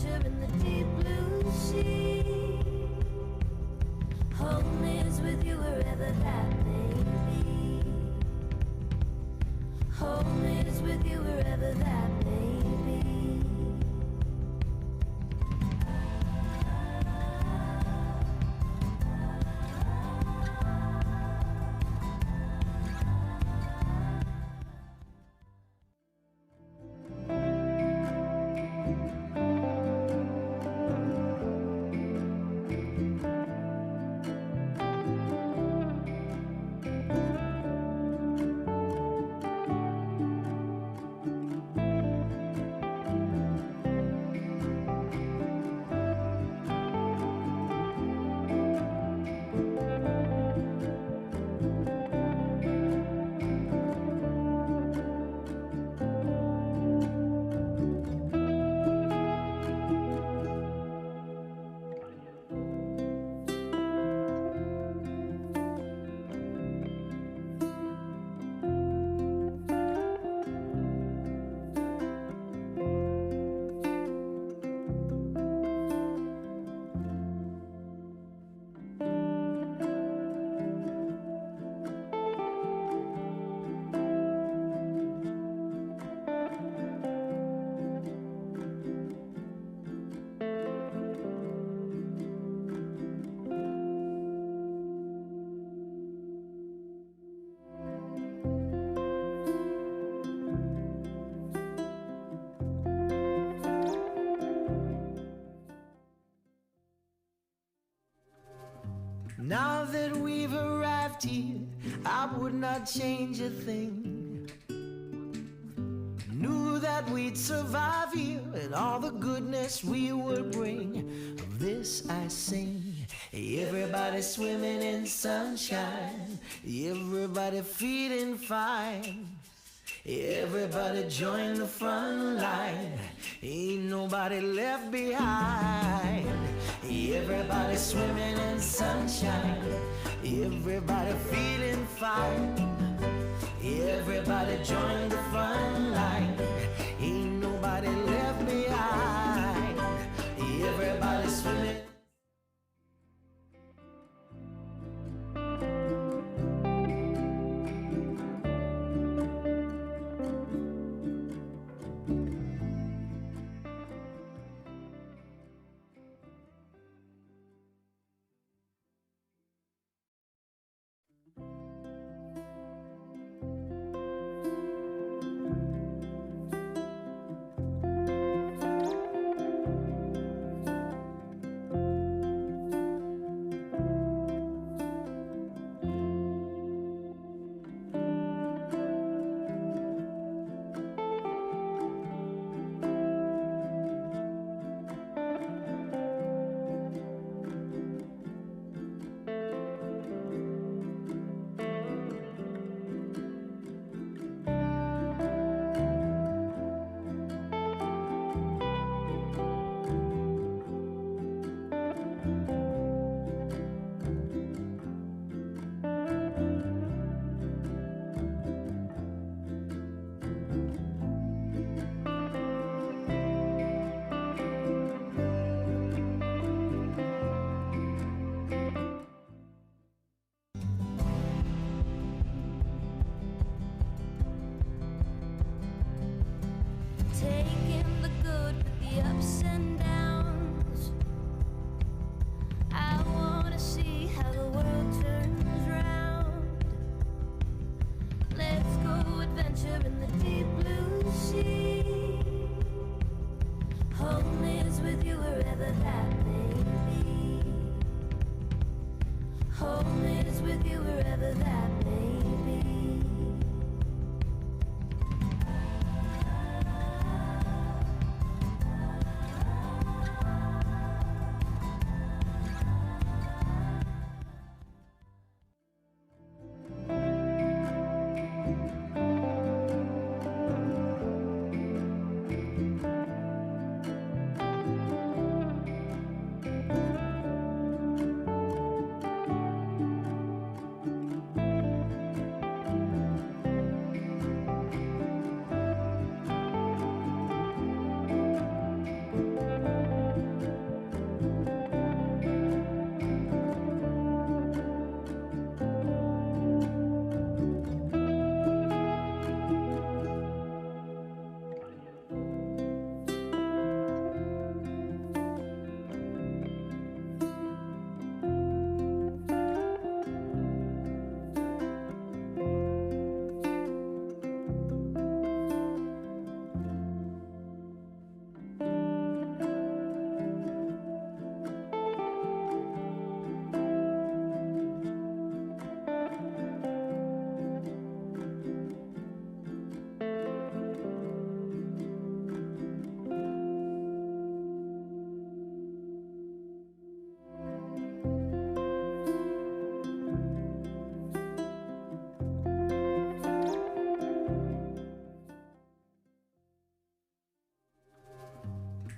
adventure in the deep blue sea. Home is with you wherever that may be. Home is with you wherever that may be. Now that we've arrived here, I would not change a thing. Knew that we'd survive here and all the goodness we would bring. Of this I sing. Everybody swimming in sunshine, everybody feeling fine. Everybody join the front line, ain't nobody left behind. Everybody swimming in sunshine, everybody feeling fine. Everybody join the front line, ain't nobody left behind. Everybody swimming. Taking the good with the ups and downs. I wanna see how the world turns round. Let's go adventure in the deep blue sea. Home is with you wherever that may be. Home is with you wherever that may be.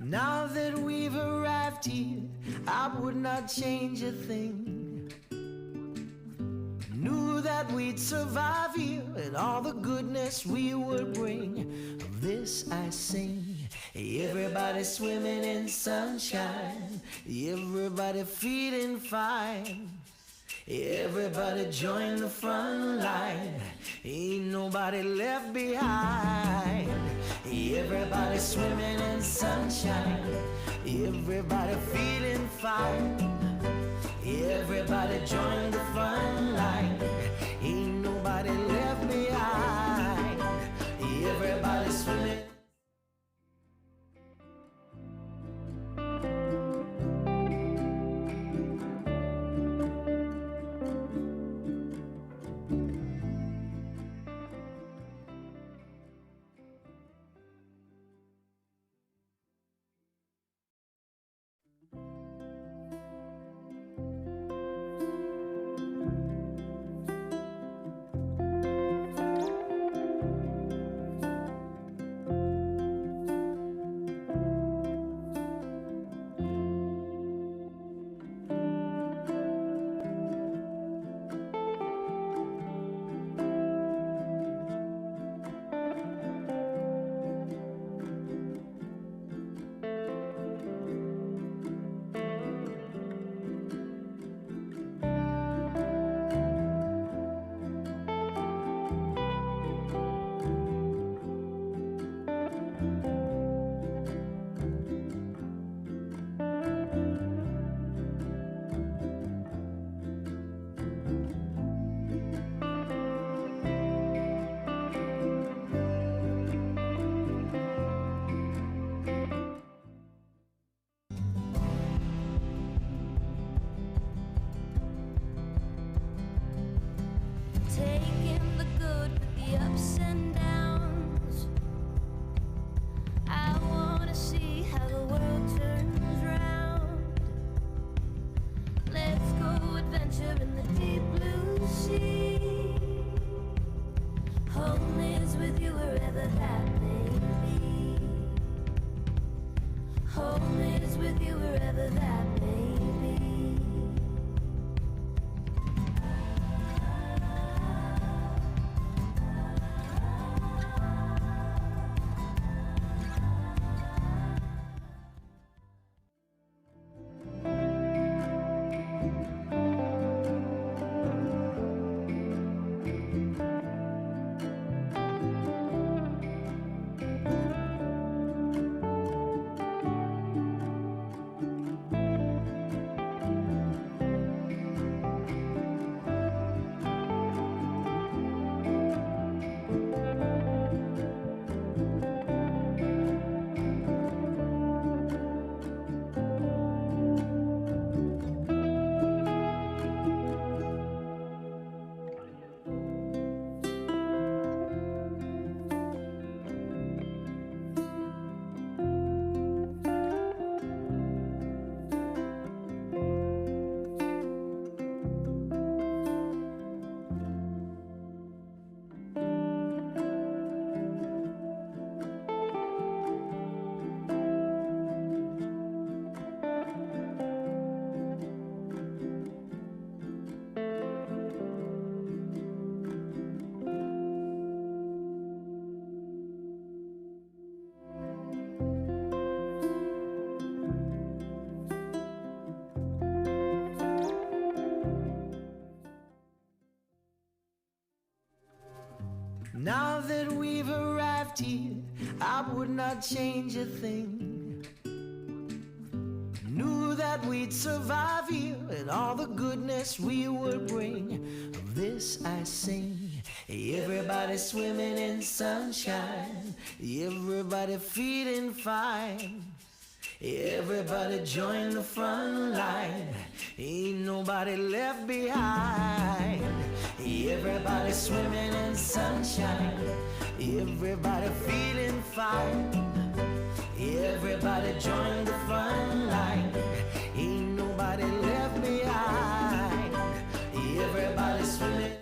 Now that we've arrived here, I would not change a thing. Knew that we'd survive here and all the goodness we would bring. Of this I sing. Everybody swimming in sunshine, everybody feeling fine. Everybody join the front line, ain't nobody left behind. Everybody swimming in sunshine, everybody feeling fine. Everybody join the front line, ain't nobody left behind. Everybody swimming. Taking the good with the ups and downs. I wanna see how the world turns round. Let's go adventure in the deep blue sea. Home is with you wherever that may be. Home is with you wherever that may be. Now that we've arrived here, I would not change a thing. Knew that we'd survive here and all the goodness we would bring. Of this I sing. Everybody swimming in sunshine, everybody feeling fine. Everybody join the front line, ain't nobody left behind. Everybody swimming in sunshine, everybody feeling fine. Everybody join the front line, ain't nobody left behind. Everybody swimming.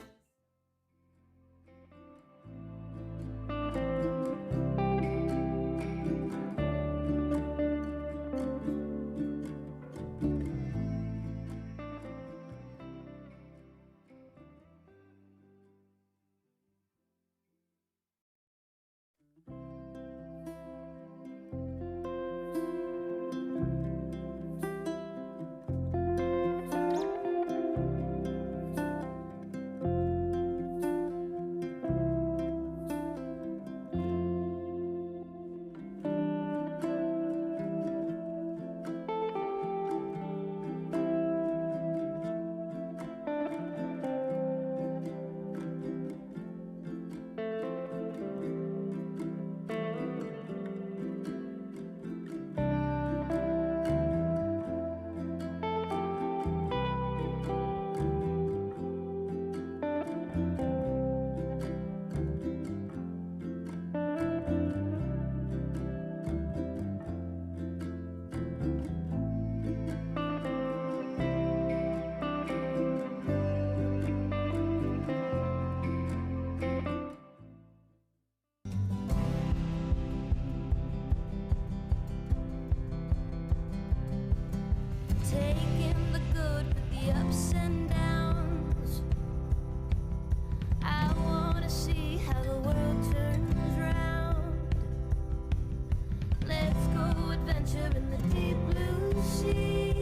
Let's go adventure in the deep blue sea.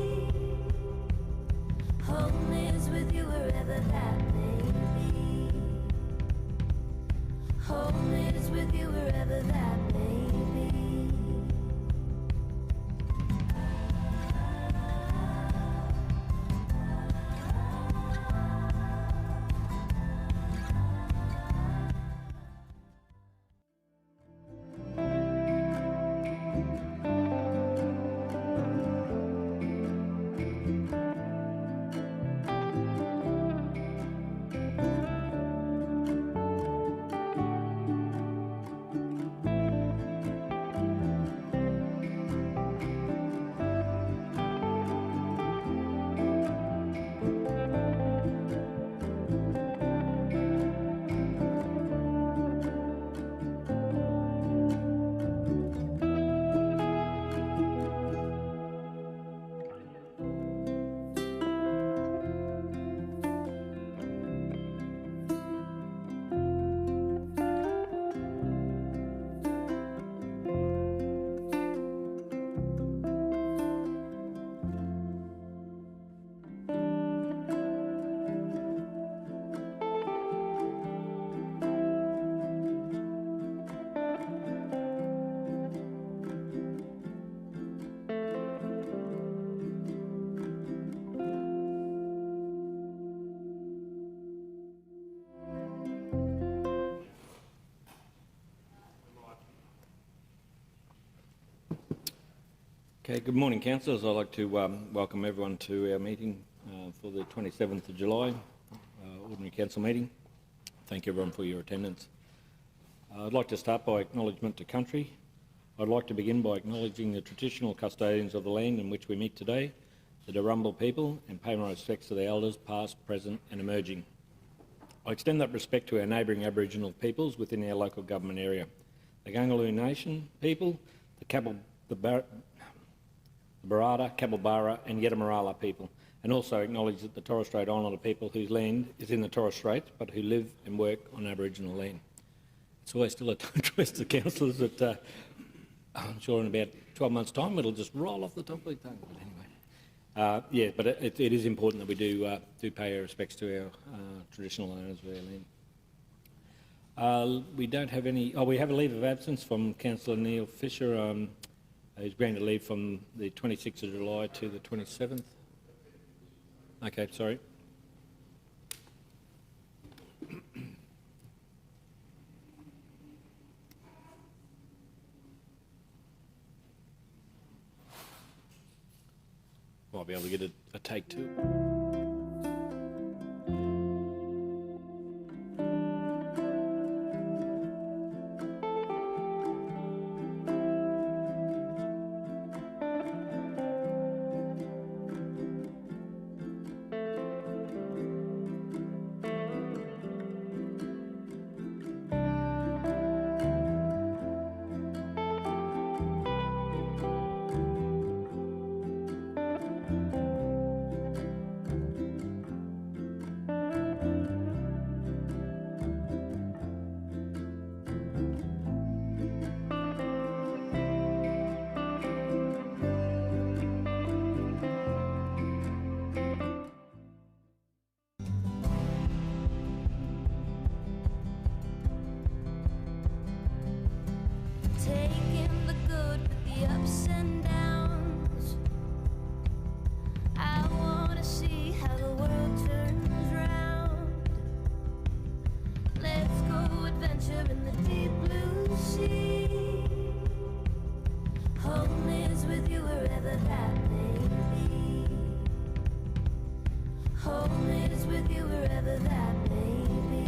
Home is with you wherever that may be. Home is with you wherever that may be. Okay, good morning, councillors. I'd like to welcome everyone to our meeting for the 27th of July, Ordinary Council meeting. Thank you everyone for your attendance. I'd like to start by acknowledgement to country. I'd like to begin by acknowledging the traditional custodians of the land in which we meet today, the Darumbal people, and pay my respects to the elders past, present and emerging. I extend that respect to our neighbouring Aboriginal peoples within our local government area, the Gungaloo Nation people, the Barada, Kabalbara and Yetamarala people, and also acknowledge that the Torres Strait Islander people whose land is in the Torres Strait but who live and work on Aboriginal land. It's always still a tongue twister, councillors, that I'm sure in about 12 months' time it'll just roll off the top of the tongue. But anyway, but it is important that we do pay our respects to our traditional owners of our land. We don't have any... we have a leave of absence from Councillor Neil Fisher. He's granted leave from the 26th of July to the 27th. Okay, sorry. Might be able to get a take two. Taking the good with the ups and downs. I wanna see how the world turns round. Let's go adventure in the deep blue sea. Home is with you wherever that may be. Home is with you wherever that may be.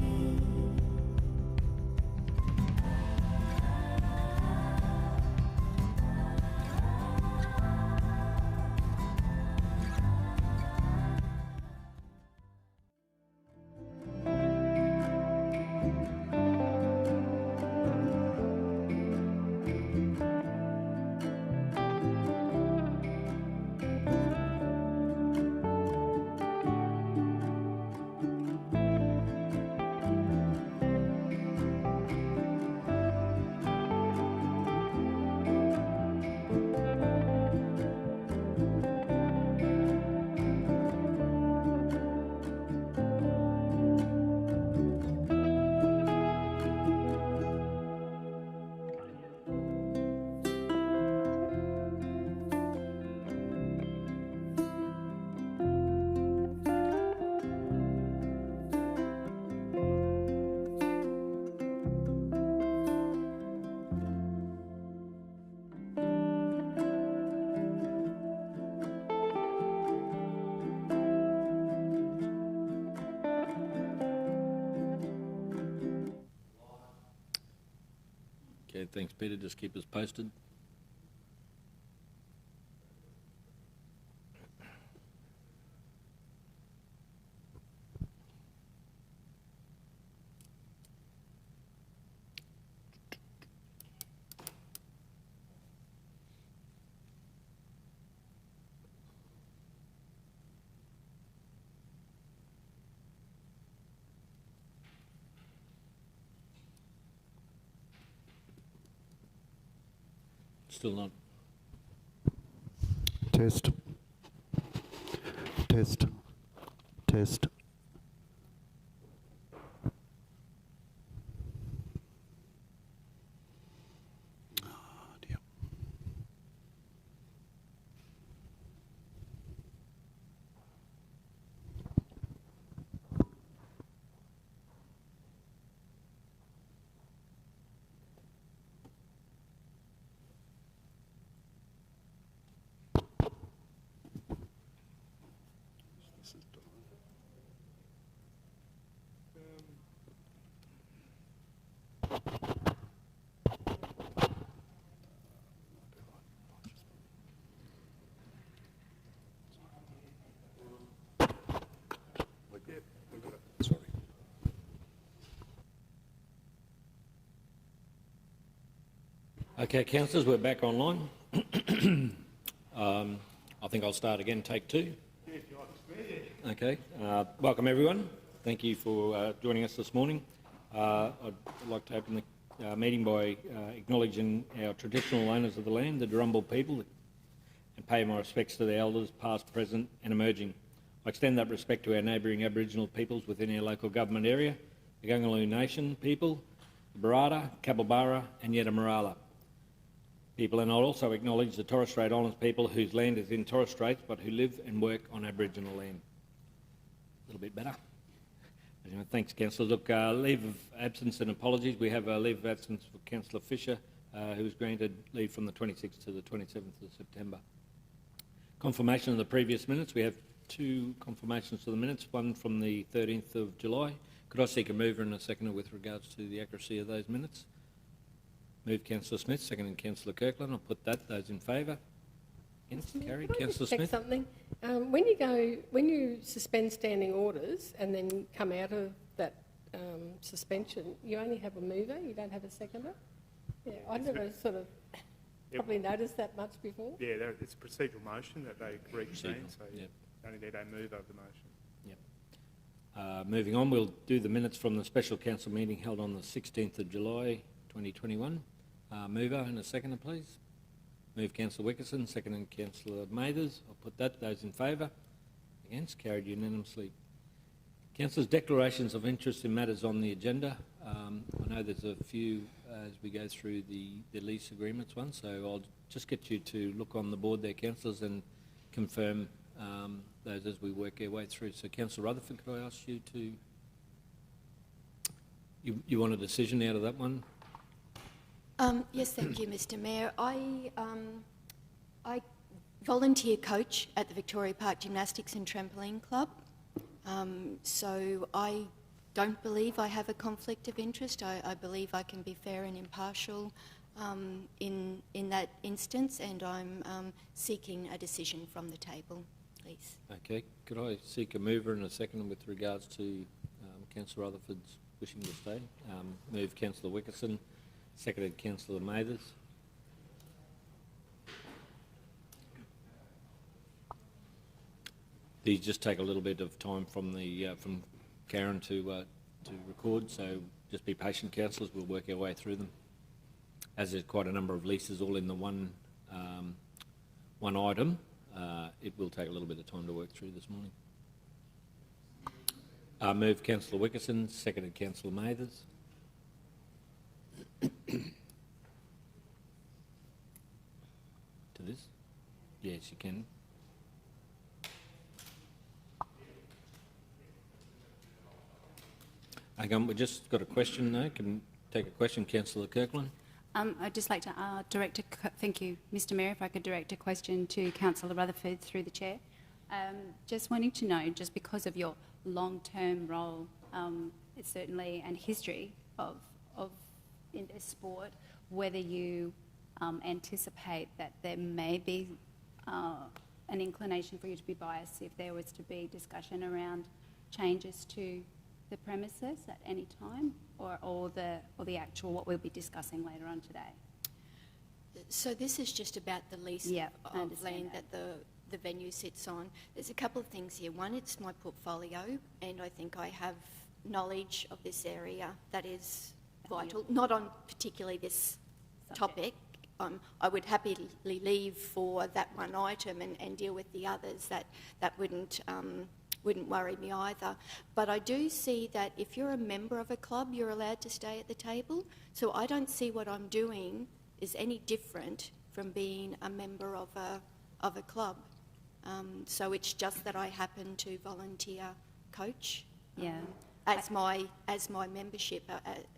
Thanks, Peter. Just keep us posted. Still not. Test. Test. Test. Oh dear. This is done. Sorry. Okay, councillors, we're back online. I think I'll start again, take two. Okay, welcome everyone. Thank you for joining us this morning. I'd like to open the meeting by acknowledging our traditional owners of the land, the Darumbal people, and pay my respects to the elders, past, present and emerging. I extend that respect to our neighbouring Aboriginal peoples within our local government area, the Gungaloo Nation people, the Barada, Cabelbarra and Yetamarala people, and I'll also acknowledge the Torres Strait Islands people whose land is in Torres Straits but who live and work on Aboriginal land. A little bit better. Anyway, thanks, Councillor. Look, leave of absence and apologies. We have a leave of absence for Councillor Fisher, who was granted leave from the 26th to the 27th of September. Confirmation of the previous minutes. We have two confirmations to the minutes, one from the 13th of July. Could I seek a mover and a seconder with regards to the accuracy of those minutes? Move Councillor Smith, seconded Councillor Kirkland. I'll put that. Those in favour? Against? Carried. Councillor Check Smith. something. When you suspend standing orders and then come out of that suspension, you only have a mover. You don't have a seconder. Yeah, I never sort of probably noticed that much before. Yeah, it's a procedural motion that they reconvene, so you Yep. only need a move of the motion. Moving on, we'll do the minutes from the special council meeting held on the 16th of July 2021. Mover and a seconder, please. Move Councillor Wickerson, seconded Councillor Mathers. I'll put that. Those in favour? Against? Carried unanimously. Councillors' declarations of interest in matters on the agenda. I know there's a few as we go through the lease agreements one, so I'll just get you to look on the board there, councillors, and confirm those as we work our way through. So, Councillor Rutherford, could I ask you to... You want a decision out of that one? Yes, thank you, Mr. Mayor. I volunteer coach at the Victoria Park Gymnastics and Trampoline Club, so I don't believe I have a conflict of interest. I believe I can be fair and impartial in that instance, and I'm seeking a decision from the table, please. Okay. Could I seek a mover and a seconder with regards to Councillor Rutherford's wishing to stay? Move Councillor Wickerson, seconded Councillor Mathers. These just take a little bit of time from the from Karen to record, so just be patient, councillors. We'll work our way through them. As there's quite a number of leases all in the one item, it will take a little bit of time to work through this morning. Move Councillor Wickerson, seconded Councillor Mathers. To this? Yes, you can. We've just got a question now. Can we take a question, Councillor Kirkland? I'd just like to thank you, Mr. Mayor, if I could direct a question to Councillor Rutherford through the chair. Just wanting to know, just because of your long-term role, certainly, and history of in this sport, whether you anticipate that there may be an inclination for you to be biased if there was to be discussion around changes to the premises at any time, or the actual what we'll be discussing later on today. So this is just about the lease Yeah, I of understand land that. that the venue sits on. There's a couple of things here. One, it's my portfolio, and I think I have knowledge of this area that is vital, not on particularly this topic. I would happily leave for that one item and deal with the others. That wouldn't worry me either. But I do see that if you're a member of a club, you're allowed to stay at the table. So I don't see what I'm doing is any different from being a member of a club. So it's just that I happen to volunteer coach Yeah. as my membership,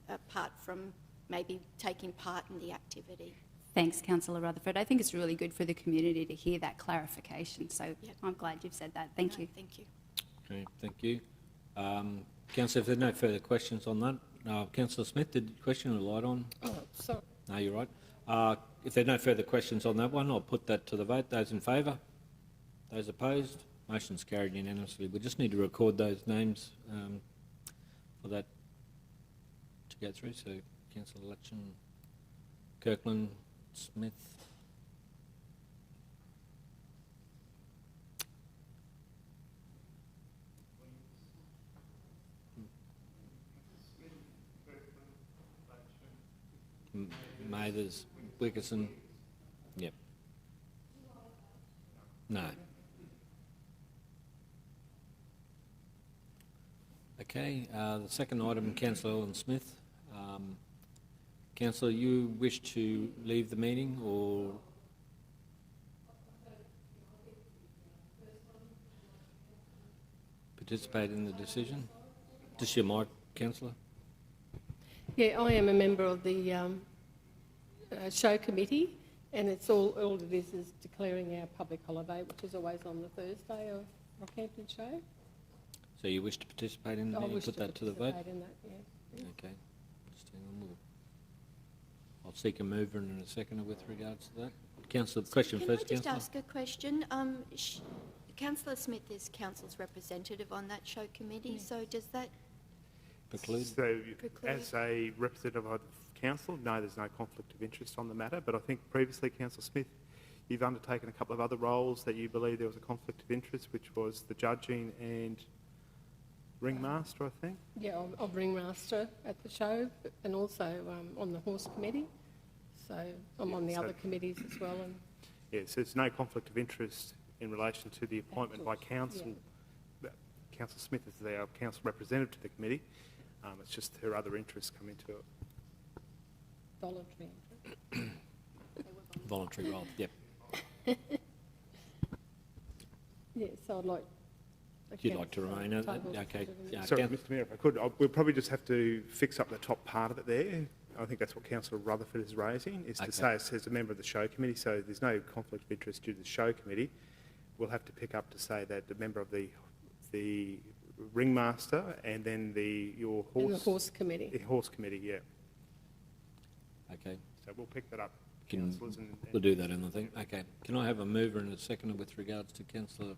apart from maybe taking part in the activity. Thanks, Councillor Rutherford. I think it's really good for the community to hear that clarification, so Yep. I'm glad you've said that. Thank No, you. Thank you. Okay, thank you. Councillor, if there are no further questions on that, Councillor Smith, did you question or light on? Oh, sorry. No, you're right. If there are no further questions on that one, I'll put that to the vote. Those in favour? Those opposed? Motion's carried unanimously. We just need to record those names for that to go through. So, Councillor Latcham, Kirkland, Smith. Mathers, Wickerson. Yep. No. Okay, the second item, Councillor Ellen Smith. Councillor, you wish to leave the meeting or participate in the decision? Just your mic, Councillor. Yeah, I am a member of the show committee, and it's all it is declaring our public holiday, which is always on the Thursday of Rockhampton Show. So you wish to participate in the I meeting? wish Put that to the vote? participate in that, yeah. Okay. Just hang on, I'll seek a mover and a seconder with regards to that. Councillor, question Can first, I just Councillor. ask a question? Councillor Smith is council's representative on that show committee, so does that Preclude? So, Preclude. as a representative of council, no, there's no conflict of interest on the matter, but I think previously, Councillor Smith, you've undertaken a couple of other roles that you believe there was a conflict of interest, which was the judging and ringmaster, I think? Yeah, I'm ringmaster at the show and also on the horse committee. So I'm on the So- other committees as well. And Yes, there's no conflict of interest in relation to the appointment by course, council. Councillor Smith is our council representative to the committee. It's just her other interests come into it. voluntary. Voluntary role, yep. Yeah, so I'd like... If you'd like to remain at that, table okay. to- Yeah, Sorry, Coun- Mr Mayor, if I could, we'll probably just have to fix up the top part of it there. I think that's what Councillor Rutherford is raising, is to Okay. say it says a member of the show committee, so there's no conflict of interest due to the show committee. We'll have to pick up to say that a member of the ringmaster and then your And the horse... horse committee. The horse committee, yeah. Okay, So we'll pick that up, Can- councillors. we'll do that in the thing. Okay. Can I have a mover and a seconder with regards to Councillor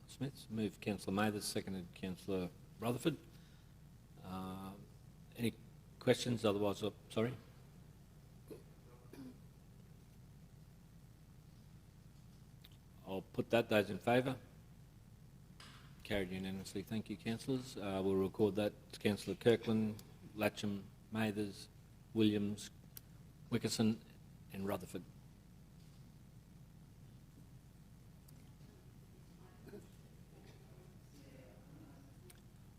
Smith? Move Councillor Mathers, seconded Councillor Rutherford. Any questions? Otherwise, sorry? I'll put that. Those in favour? Carried unanimously. Thank you, councillors. We'll record that. Councillor Kirkland, Latcham, Mathers, Williams, Wickerson and Rutherford.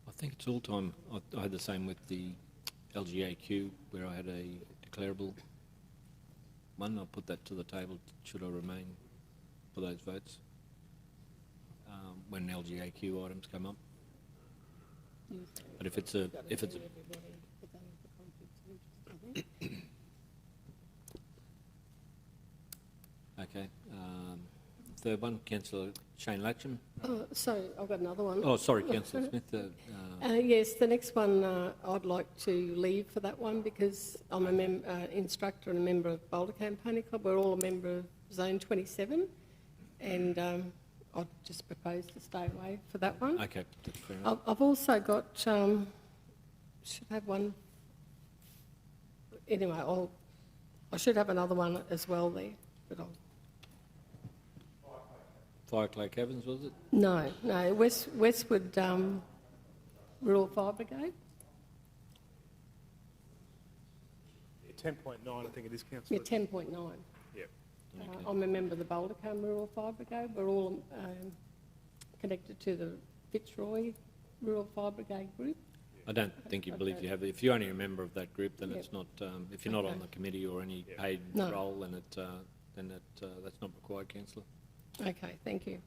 I think it's all time. I had the same with the LGAQ where I had a declarable one. I'll put that to the table should I remain for those votes when LGAQ items come up. But if it's a okay, third one, Councillor Shane Latcham. Oh, sorry, I've got another one. Oh, sorry, Councillor Smith. Yes, the next one I'd like to leave for that one because I'm a instructor and a member of Boulder Camp Pony Club. We're all a member of Zone 27, and I'd just propose to stay away for that one. Okay, that's fair enough. I've also got, should have one, anyway, I should have another one as well there, but I'll... Fireclay Caverns, was it? No, Westwood Rural Fire Brigade. 10.9, I think it is, councillor. Yeah, 10.9. Yep. I'm a member of the Boulder Camp Rural Fire Brigade. We're all connected to the Fitzroy Rural Fire Brigade group. I don't think you believe Okay. you have. If you're only a member of that group, then Yep. it's not. If you're not on Okay. the committee or any Yeah. paid No. role, then that's not required, councillor. Okay, thank you.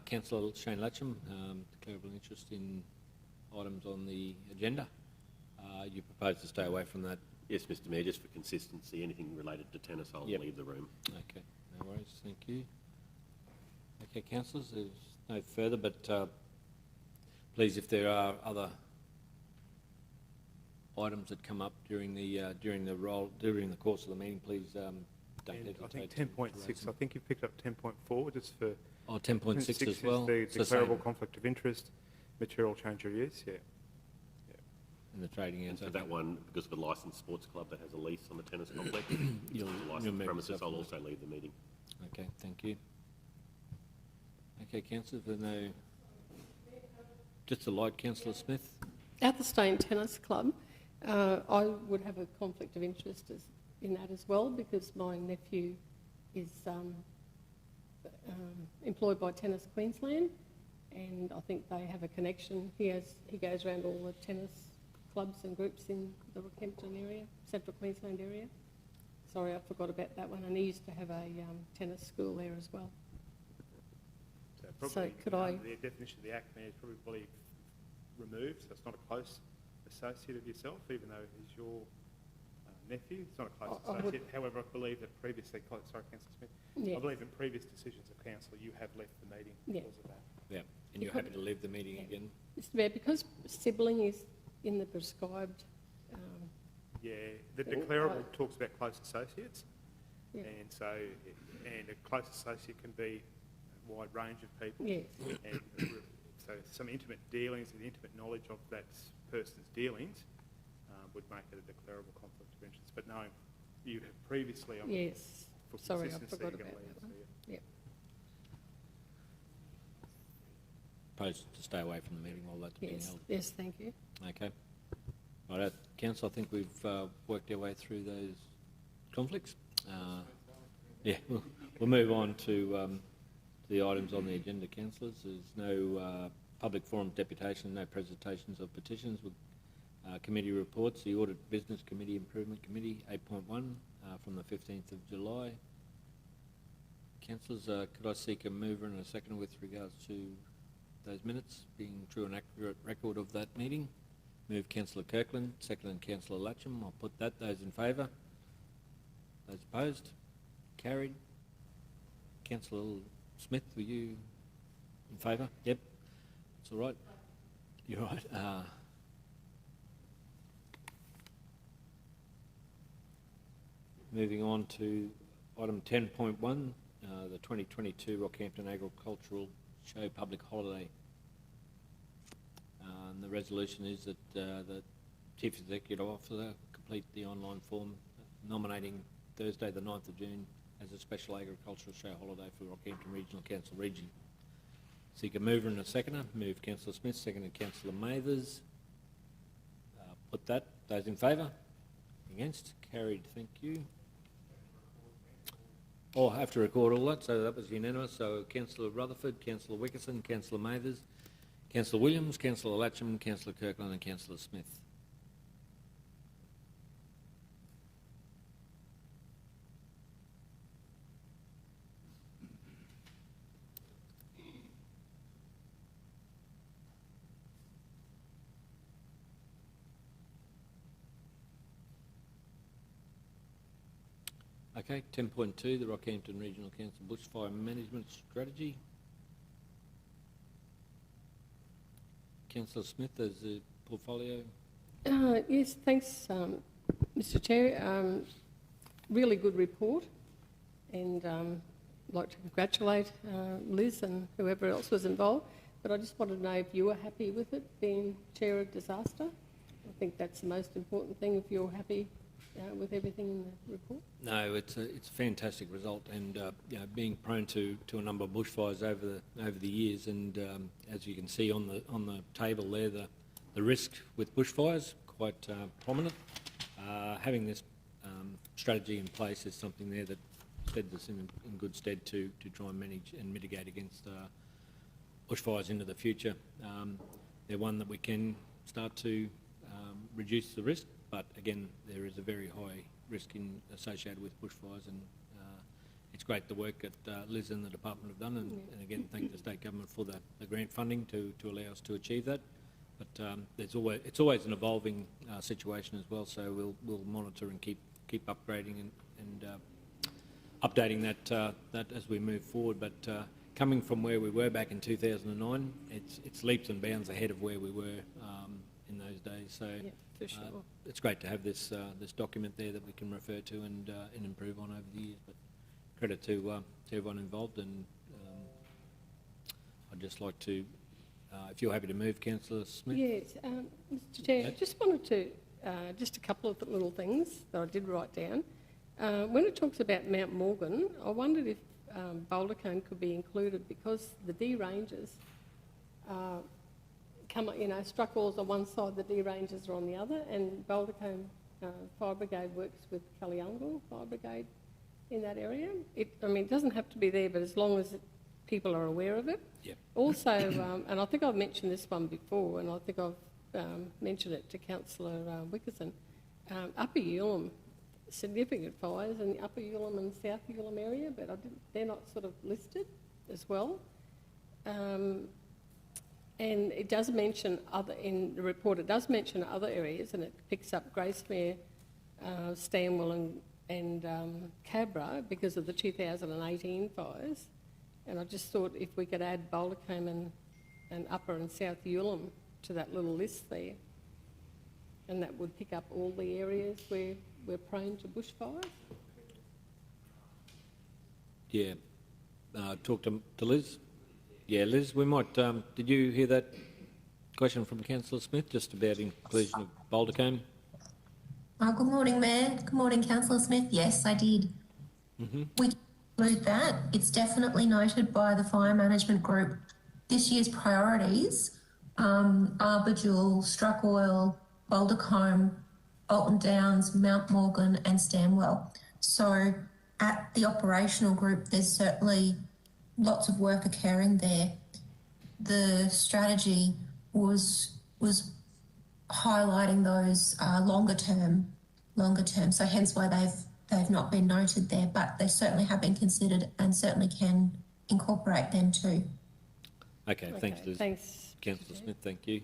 Councillor Shane Latcham, declarable interest in items on the agenda. You propose to stay away from that. Yes, Mr Mayor, just for consistency, anything related to tennis, I'll Yep. leave the room. Okay, no worries, thank you. Okay, councillors, there's no further, but please, if there are other items that come up during the course of the meeting, please don't And hesitate. I think to 10.6, raise I them. think you picked up 10.4 just for... Oh, 10.6 as is well. the It's the declarable same conflict of interest, material change of use, yeah. in the trading And hours. for that one, because of a licensed sports club that has a lease on the tennis complex, You'll licensed make premises, yourself I'll a- also leave the meeting. Okay, thank you. Okay, councillors, there are no... Just a light, councillor Smith. Atherstone Tennis Club, I would have a conflict of interest in that as well because my nephew is employed by Tennis Queensland, and I think they have a connection. He goes around all the tennis clubs and groups in the Rockhampton area, Central Queensland area. Sorry, I forgot about that one. And he used to have a tennis school there as well. So probably, could I- the definition of the Act, Mayor, is probably removed, so it's not a close associate of yourself, even though he's your nephew. It's not a close I would- associate. However, I believe that previously, sorry, Councillor Smith, Yeah. I believe in previous decisions of council, you have left the meeting Yeah. because of that. Yeah, and you're happy to leave the meeting again? Mr Mayor, because sibling is in the prescribed, Yeah, the Yeah, declarable right. talks about close associates, yeah, and so, and a close associate can be a wide range of people. yes, And so some intimate dealings and intimate knowledge of that person's dealings would make it a declarable conflict of interest. But no, you have previously, yes. for Sorry, I consistency, forgot you're gonna about leave that it, one. so yeah. Yeah. Propose to stay away from the meeting while that's being Yes, held. yes, thank you. Okay. Right, council, I think we've worked our way through those conflicts. Yeah, we'll move on to the items on the agenda, councillors. There's no public forum deputation, no presentations of petitions with committee reports. The Audit Business Committee Improvement Committee, 8.1 from the 15th of July. Councillors, could I seek a mover and a seconder with regards to those minutes being true and accurate record of that meeting? Move Councillor Kirkland, second Councillor Latcham. I'll put that. Those in favour? Those opposed? Carried. Councillor Smith, were you in favour? Yep. It's all right. You're right. Moving on to item 10.1, the 2022 Rockhampton Agricultural Show public holiday. And the resolution is that the Chief Executive Officer complete the online form nominating Thursday the 9th of June as a special agricultural show holiday for Rockhampton Regional Council region. Seek a mover and a seconder. Move Councillor Smith, seconded Councillor Mathers. Put that. Those in favour? Against? Carried. Thank you. Oh, I have to record all that, so that was unanimous. So Councillor Rutherford, Councillor Wickerson, Councillor Mathers, Councillor Williams, Councillor Latcham, Councillor Kirkland and Councillor Smith. Okay, 10.2, the Rockhampton Regional Council Bushfire Management Strategy. Councillor Smith, as the portfolio. Yes, thanks, Mr Chair. Really good report, and I'd like to congratulate Liz and whoever else was involved, but I just wanted to know if you were happy with it, being Chair of Disaster. I think that's the most important thing, if you're happy with everything in the report. No, it's a fantastic result, and being prone to a number of bushfires over the years, and as you can see on the table there, the risk with bushfires quite prominent. Having this strategy in place is something there that steads us in good stead to try and manage and mitigate against bushfires into the future. They're one that we can start to reduce the risk, but again, there is a very high risk associated with bushfires, and it's great the work that Liz and the department have done, and again, thank the state government for the grant funding to allow us to achieve that. But it's always an evolving situation as well, so we'll monitor and keep upgrading and updating that as we move forward. But coming from where we were back in 2009, it's leaps and bounds ahead of where we were in those days. So Yeah, for sure. it's great to have this document there that we can refer to and improve on over the years. But credit to everyone involved, and I'd just like to, if you're happy to move, Councillor Smith. Yes, Mr Chair, I just wanted to, just a couple of little things that I did write down. When it talks about Mount Morgan, I wondered if Boulder Cone could be included, because the D ranges come, struck walls on one side, the D ranges are on the other, and Boulder Cone Fire Brigade works with Kalyungal Fire Brigade in that area. It doesn't have to be there, but as long as people are aware of it. Yep. Also, and I think I've mentioned this one before, and I think I've mentioned it to Councillor Wickerson, Upper Ulam, significant fires in the Upper Ulam and South Ulam area, but they're not sort of listed as well. And it does mention in the report, it does mention other areas, and it picks up Gracemere, Stanwell and Cabra because of the 2018 fires. And I just thought if we could add Boulder Cone and Upper and South Ulam to that little list there, and that would pick up all the areas where we're prone to bushfires. Yeah. Talk to Liz. Yeah, Liz, we might, did you hear that question from Councillor Smith just about inclusion of Boulder Cone? Good morning, Mayor. Good morning, Councillor Smith. Yes, I did. We include that. It's definitely noted by the Fire Management Group. This year's priorities are Bajul, Struckoil, Boulder Cone, Bolton Downs, Mount Morgan and Stanwell. So at the operational group, there's certainly lots of work occurring there. The strategy was highlighting those longer term. So hence why they've not been noted there, but they certainly have been considered and certainly can incorporate them too. Okay, thanks, Liz. Thanks, Councillor Smith, thank you.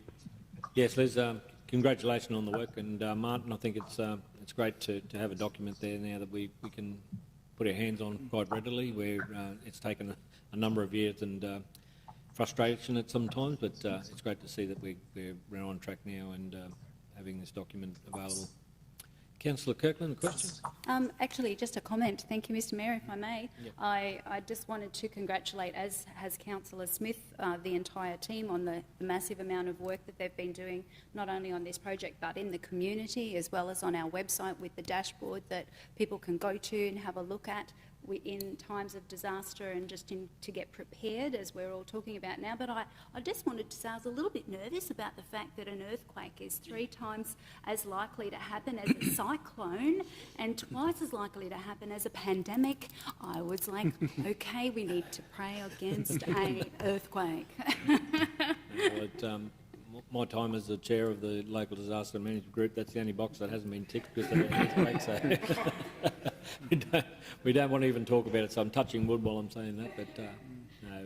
Yes, Liz, congratulations on the work, and Martin, I think it's great to have a document there now that we can put our hands on quite readily, where it's taken a number of years and frustration at some times, but it's great to see that we're on track now and having this document available. Councillor Kirkland, a question? Actually, just a comment. Thank you, Mr Mayor, if I may. Yep. I just wanted to congratulate, as has Councillor Smith, the entire team on the massive amount of work that they've been doing, not only on this project but in the community, as well as on our website with the dashboard that people can go to and have a look at in times of disaster and just to get prepared, as we're all talking about now. But I just wanted to say I was a little bit nervous about the fact that an earthquake is 3 times as likely to happen as a cyclone and twice as likely to happen as a pandemic. I was like, okay, we need to pray against an earthquake. My time as the chair of the local disaster management group, that's the only box that hasn't been ticked because of the earthquake, so we don't want to even talk about it, so I'm touching wood while I'm saying that, but no,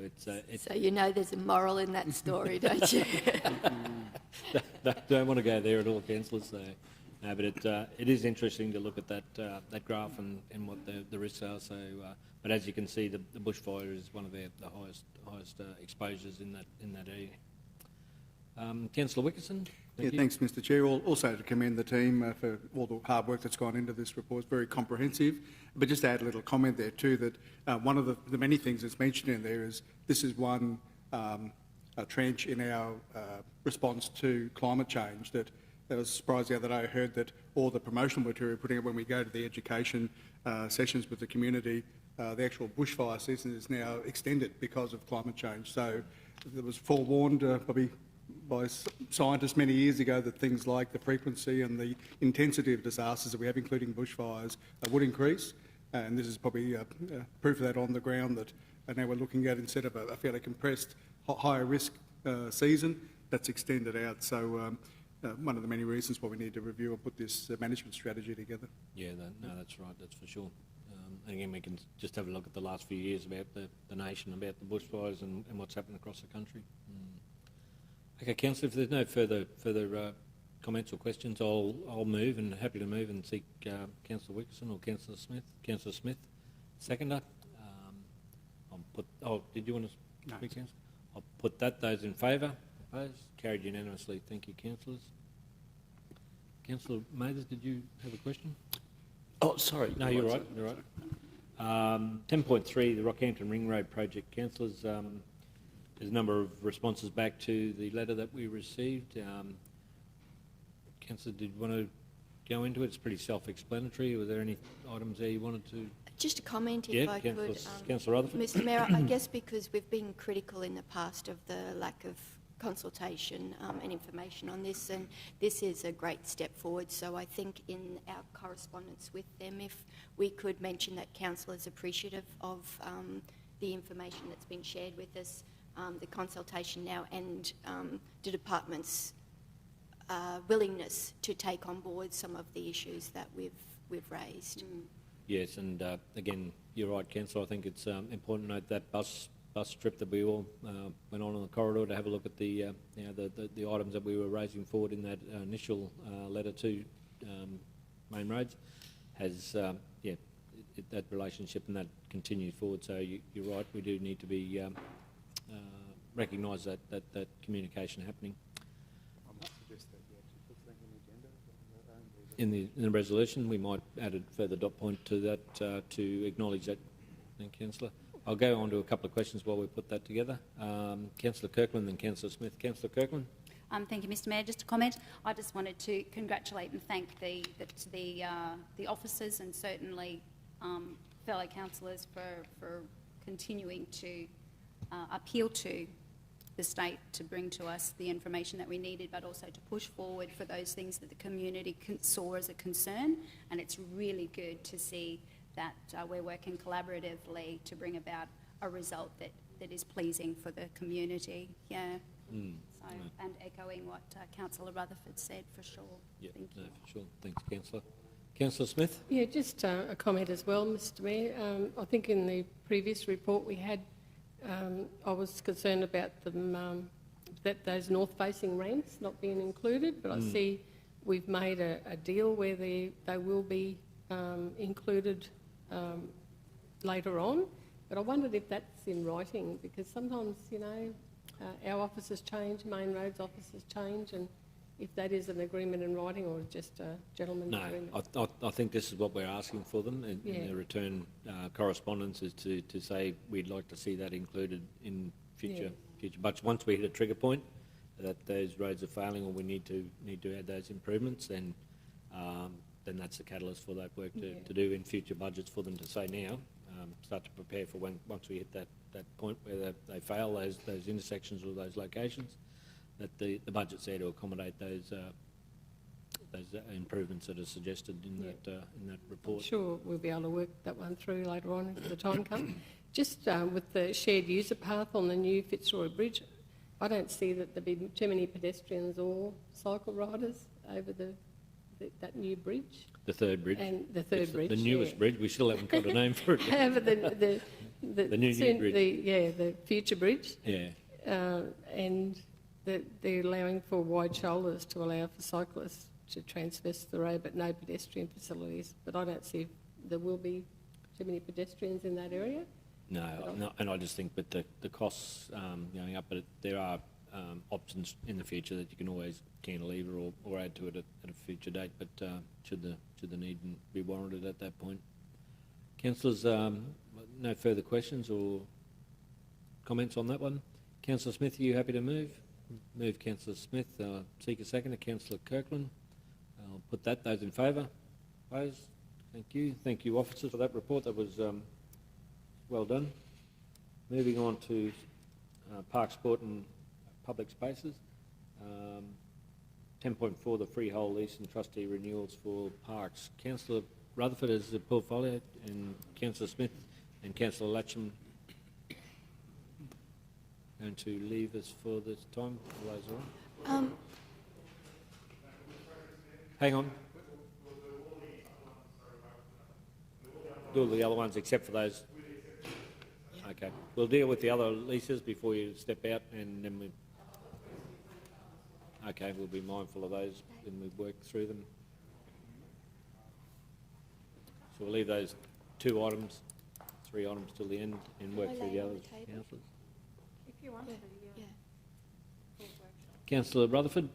it's... So you know there's a moral in that story, don't you? Don't want to go there at all, councillors, so no, but it is interesting to look at that graph and what the risks are, so but as you can see, the bushfire is one of the highest exposures in that area. Councillor Wickerson? Yeah, thanks, Mr. Chair. Also to commend the team for all the hard work that's gone into this report. It's very comprehensive. But just to add a little comment there too, that one of the many things that's mentioned in there is this is one tranche in our response to climate change that I was surprised the other day I heard that all the promotional material putting it when we go to the education sessions with the community, the actual bushfire season is now extended because of climate change. So it was forewarned probably by scientists many years ago that things like the frequency and the intensity of disasters that we have, including bushfires, would increase. And this is probably proof of that on the ground that now we're looking at, instead of a fairly compressed, higher risk season, that's extended out. So one of the many reasons why we need to review and put this management strategy together. Yeah, no, that's right, that's for sure. And again, we can just have a look at the last few years about the nation, about the bushfires and what's happened across the country. Okay, Councillor, if there's no further comments or questions, I'll move, and happy to move and seek Councillor Wickerson or Councillor Smith. Councillor Smith, seconder. I'll put. Oh, did you want to speak, Councillor? I'll put that. Those in favour, opposed, carried unanimously. Thank you, councillors. Councillor Mathers, did you have a question? Oh, sorry. No, you're right. You're right. 10.3, the Rockhampton Ring Road project. Councillors, there's a number of responses back to the letter that we received. Councillor, did you want to go into it? It's pretty self-explanatory. Were there any items there you wanted to? Just a comment, if I could. Councillor Rutherford. Mr. Mayor, I guess because we've been critical in the past of the lack of consultation and information on this, and this is a great step forward. So I think in our correspondence with them, if we could mention that council is appreciative of the information that's been shared with us, the consultation now, and the department's willingness to take on board some of the issues that we've raised. Yes, and again, you're right, Councillor. I think it's important to note that bus trip that we all went on the corridor to have a look at the items that we were raising forward in that initial letter to Main Roads has that relationship, and that continues forward. So you're right. We do need to be recognise that communication happening. I might suggest that you actually put something on the agenda. In the resolution, we might add a further dot point to that to acknowledge that. Thank you, Councillor. I'll go on to a couple of questions while we put that together. Councillor Kirkland and Councillor Smith. Councillor Kirkland. Thank you, Mr. Mayor. Just a comment. I just wanted to congratulate and thank the officers and certainly fellow councillors for continuing to appeal to the state to bring to us the information that we needed, but also to push forward for those things that the community saw as a concern. And it's really good to see that we're working collaboratively to bring about a result that is pleasing for the community. Yeah. So, and echoing what Councillor Rutherford said, for sure. Yeah, Thank you. no, for sure. Thanks, Councillor. Councillor Smith. Yeah, just a comment as well, Mr. Mayor. I think in the previous report we had, I was concerned about them, that those north-facing ramps not being included, but I see we've made a deal where they will be included later on. But I wondered if that's in writing, because sometimes, you know, our officers change, Main Roads officers change, and if that is an agreement in writing or just a gentleman's agreement. No, I think this is what we're asking for them in the return correspondence, is to say we'd like to see that included in future. But once we hit a trigger point that those roads are failing or we need to add those improvements, then that's the catalyst for that work to do in future budgets for them to say now, start to prepare for once we hit that point where they fail those intersections or those locations, that the budget's there to accommodate those improvements that are suggested in that report. I'm sure we'll be able to work that one through later on as the time comes. Just with the shared user path on the new Fitzroy Bridge, I don't see that there'll be too many pedestrians or cycle riders over that new bridge. The third bridge. And the third bridge. The newest bridge. We still haven't got a name for it yet. However, the new bridge. The future bridge. Yeah. And they're allowing for wide shoulders to allow for cyclists to transverse the road, but no pedestrian facilities. But I don't see if there will be too many pedestrians in that area. No, and I just think with the costs going up, but there are options in the future that you can always cantilever or add to it at a future date, but should the need be warranted at that point. Councillors, no further questions or comments on that one? Councillor Smith, are you happy to move? Move, Councillor Smith. Seek a seconder, Councillor Kirkland. I'll put that. Those in favour? Opposed? Thank you. Thank you, officers, for that report. That was well done. Moving on to Park, Sport and Public Spaces. 10.4, the freehold lease and trustee renewals for parks. Councillor Rutherford is the portfolio, and Councillor Smith and Councillor Latcham going to leave us for this time. All those all right? Hang on. Do all the other ones except for those. Okay. We'll deal with the other leases before you step out, and then we. Okay, we'll be mindful of those when we work through them. So we'll leave those 3 items till the end and work through the others. Councillors. If you want to, Yeah. Councillor Rutherford,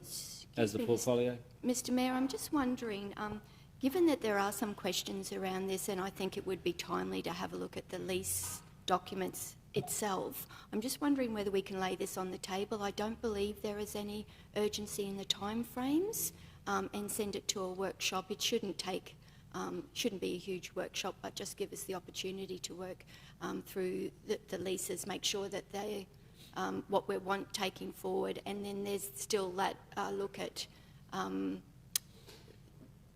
as the portfolio. Mr Mayor, I'm just wondering, given that there are some questions around this, and I think it would be timely to have a look at the lease documents itself, I'm just wondering whether we can lay this on the table. I don't believe there is any urgency in the time frames, and send it to a workshop. It shouldn't be a huge workshop, but just give us the opportunity to work through the leases, make sure that they what we want taking forward, and then there's still that look at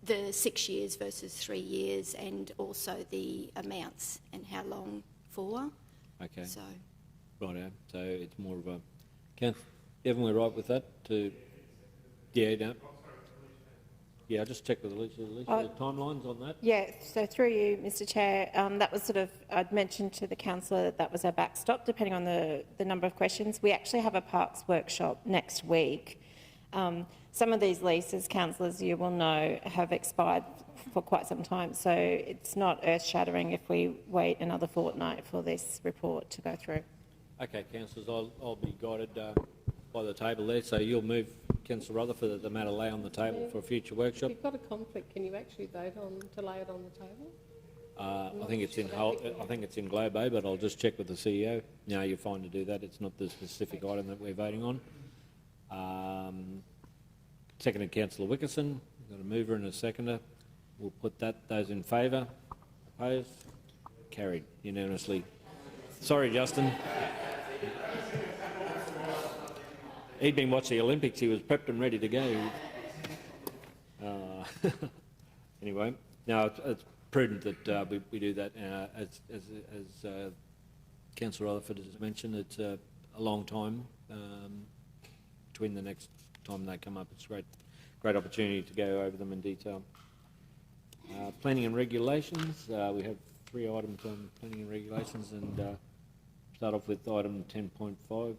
the 6 years versus 3 years, and also the amounts and how long for. Okay. So. Righto. So it's more of a. Evan, we're right with that? Yeah. No. Yeah, I'll just check with Alicia. The timelines on that? Yeah, so through you, Mr Chair, that was sort of, I'd mentioned to the councillor that was our backstop, depending on the number of questions. We actually have a parks workshop next week. Some of these leases, councillors, you will know, have expired for quite some time, so it's not earth-shattering if we wait another fortnight for this report to go through. Okay, councillors, I'll be guided by the table there. So you'll move, Councillor Rutherford, that the matter lay on the table for a future workshop. if you've got a conflict, can you actually vote to lay it on the table? I think it's in Globo, but I'll just check with the CEO. No, you're fine to do that. It's not the specific item that we're voting on. Seconded, Councillor Wickerson. We've got a mover and a seconder. We'll put that. Those in favour? Opposed? Carried unanimously. Sorry, Justin. He'd been watching the Olympics. He was prepped and ready to go. Anyway, no, it's prudent that we do that. As Councillor Rutherford has mentioned, it's a long time between the next time they come up. It's a great opportunity to go over them in detail. Planning and regulations. We have 3 items on planning and regulations, and start off with item 10.5,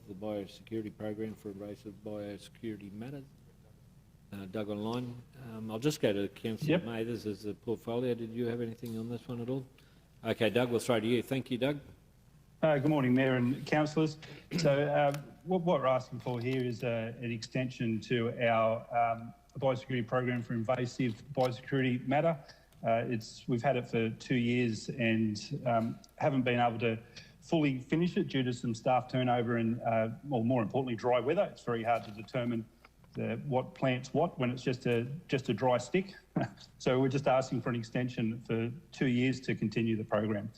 the biosecurity program for invasive biosecurity matters. Doug online. I'll just go to Councillor Mathers as the portfolio. Did you have anything on this one at all? Okay, Doug, we'll throw to you. Thank you, Doug. Good morning, Mayor and councillors. So what we're asking for here is an extension to our biosecurity program for invasive biosecurity matter. We've had it for 2 years and haven't been able to fully finish it due to some staff turnover and, well, more importantly, dry weather. It's very hard to determine what plants what when it's just a dry stick. So we're just asking for an extension for 2 years to continue the program.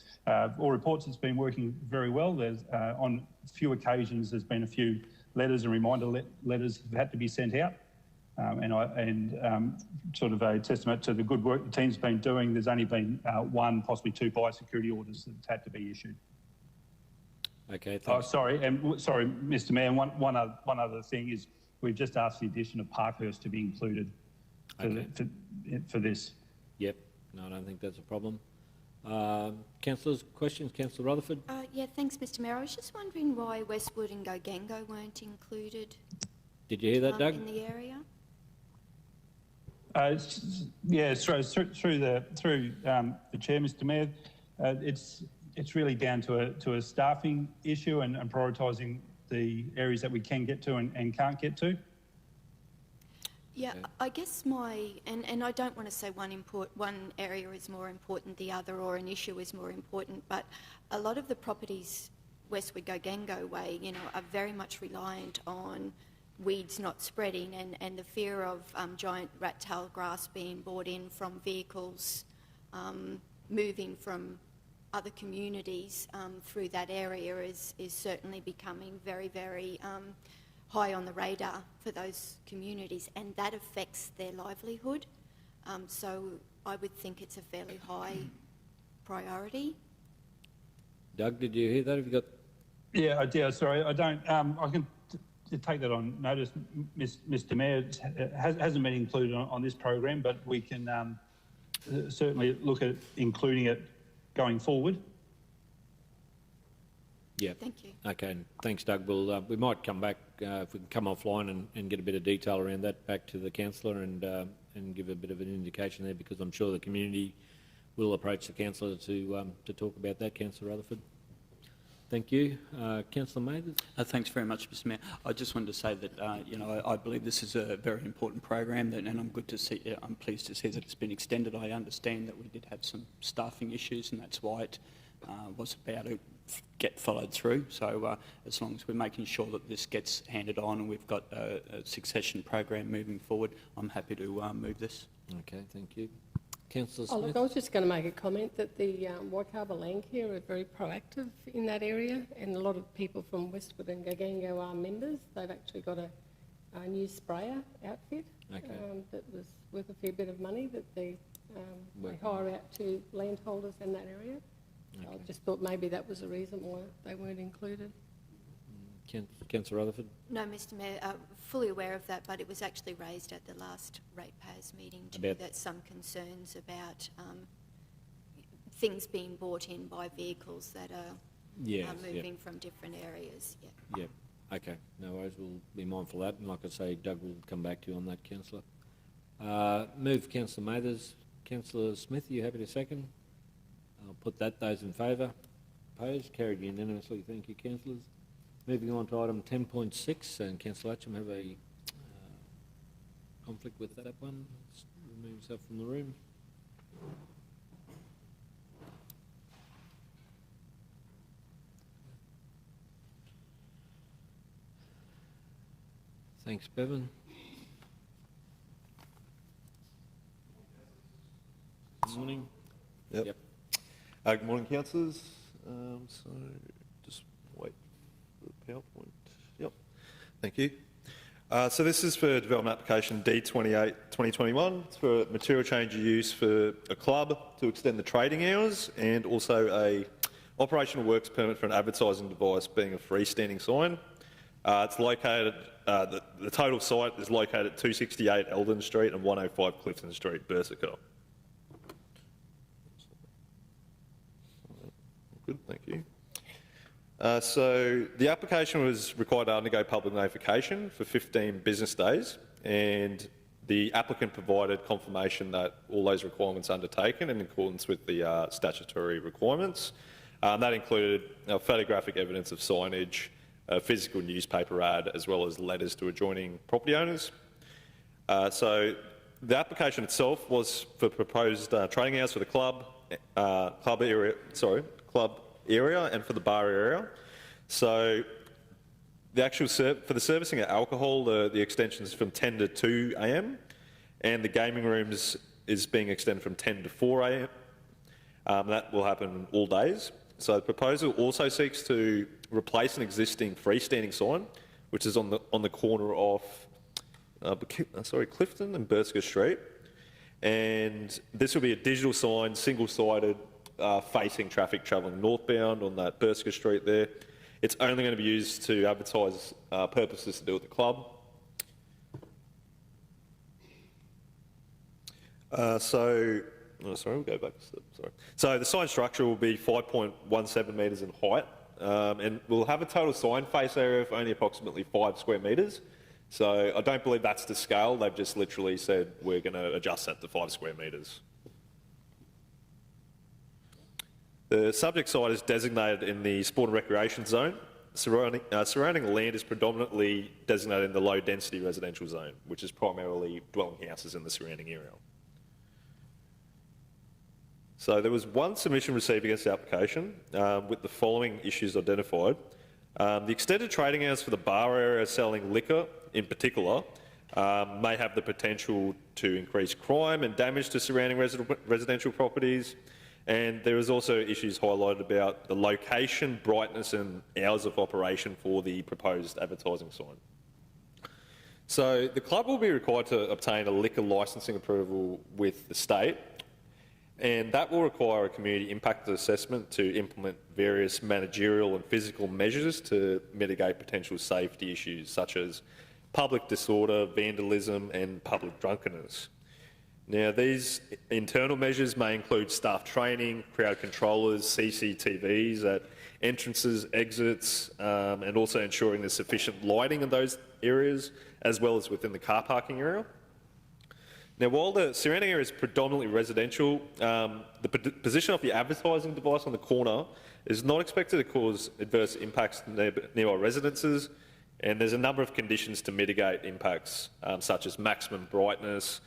All reports, it's been working very well. There's on a few occasions there's been a few letters and reminder letters have had to be sent out. Sort of a testament to the good work the team's been doing. There's only been 1, possibly 2 biosecurity orders that's had to be issued. Okay. Thanks. Oh, sorry, Mr. Mayor. One other thing is we've just asked the addition of Parkhurst to be included for this. Yep. No, I don't think that's a problem. Councillors, questions? Councillor Rutherford. Yeah, thanks, Mr. Mayor. I was just wondering why Westwood and Gogango weren't included. Did you hear that, Doug? In the area. Yeah, through the chair, Mr. Mayor. It's really down to a staffing issue and prioritising the areas that we can get to and can't get to? Yeah, I guess and I don't want to say one area is more important than the other or an issue is more important, but a lot of the properties westward Gogango way, are very much reliant on weeds not spreading and the fear of giant rat-tailed grass being brought in from vehicles moving from other communities through that area is certainly becoming very, very high on the radar for those communities, and that affects their livelihood. So I would think it's a fairly high priority. Doug, did you hear that? Have you got? Yeah, I did. Sorry, I don't. I can take that on notice, Mr. Mayor. It hasn't been included on this program, but we can certainly look at including it going forward. Yeah. Thank you. Okay, thanks, Doug. We might come back, if we can come offline and get a bit of detail around that back to the councillor and give a bit of an indication there, because I'm sure the community will approach the councillor to talk about that. Councillor Rutherford. Thank you. Councillor Mathers. Thanks very much, Mr. Mayor. I just wanted to say that, I believe this is a very important program, and I'm pleased to see that it's been extended. I understand that we did have some staffing issues, and that's why it was about to get followed through. So as long as we're making sure that this gets handed on and we've got a succession program moving forward, I'm happy to move this. Okay, thank you. Councillor Smith. Look, I was just going to make a comment that the Waikaba Landcare are very proactive in that area, and a lot of people from Westwood and Gogango are members. They've actually got a new sprayer outfit that was worth a fair bit of money that they hire out to landholders in that area. So I just thought maybe that was the reason why they weren't included. Councillor Rutherford. No, Mr. Mayor, fully aware of that, but it was actually raised at the last ratepayers meeting too, that some concerns about things being brought in by vehicles that are moving from different areas. Yeah. Yep. Okay. No worries. We'll be mindful of that. And like I say, Doug will come back to you on that, councillor. Move Councillor Mathers. Councillor Smith, are you happy to second? I'll put that. Those in favour? Opposed? Carried unanimously. Thank you, councillors. Moving on to item 10.6, and Councillor Atcham have a conflict with that one. Let's remove himself from the room. Thanks, Bevan. Good morning. Yep. Good morning, councillors. So just wait for the PowerPoint. Yep. Thank you. So this is for development application D28/2021. It's for material change of use for a club to extend the trading hours, and also a operational works permit for an advertising device being a freestanding sign. It's located, the total site is located at 268 Eldon Street and 105 Clifton Street, Bursica. Good, thank you. So the application was required to undergo public notification for 15 business days, and the applicant provided confirmation that all those requirements are undertaken in accordance with the statutory requirements. That included photographic evidence of signage, a physical newspaper ad, as well as letters to adjoining property owners. So the application itself was for proposed trading hours for the club area and for the bar area. So the actual for the servicing of alcohol, the extension is from 10 to 2 a.m. and the gaming rooms is being extended from 10 to 4 a.m. That will happen all days. So the proposal also seeks to replace an existing freestanding sign, which is on the corner of Clifton and Bursica Street, and this will be a digital sign, single-sided, facing traffic travelling northbound on that Bursica Street there. It's only going to be used to advertise purposes to do with the club. We'll go back a step, sorry. So the sign structure will be 5.17 metres in height, and we'll have a total sign face area of only approximately 5 square metres. So I don't believe that's the scale. They've just literally said we're going to adjust that to 5 square metres. The subject site is designated in the sport and recreation zone. surrounding land is predominantly designated in the low-density residential zone, which is primarily dwelling houses in the surrounding area. So there was one submission received against the application with the following issues identified. The extended trading hours for the bar area selling liquor in particular may have the potential to increase crime and damage to surrounding residential properties. And there is also issues highlighted about the location, brightness and hours of operation for the proposed advertising sign. So the club will be required to obtain a liquor licensing approval with the state, and that will require a community impact assessment to implement various managerial and physical measures to mitigate potential safety issues such as public disorder, vandalism and public drunkenness. Now, these internal measures may include staff training, crowd controllers, CCTVs at entrances, exits, and also ensuring there's sufficient lighting in those areas, as well as within the car parking area. Now, while the surrounding area is predominantly residential, the position of the advertising device on the corner is not expected to cause adverse impacts to nearby residences, and there's a number of conditions to mitigate impacts, such as maximum brightness,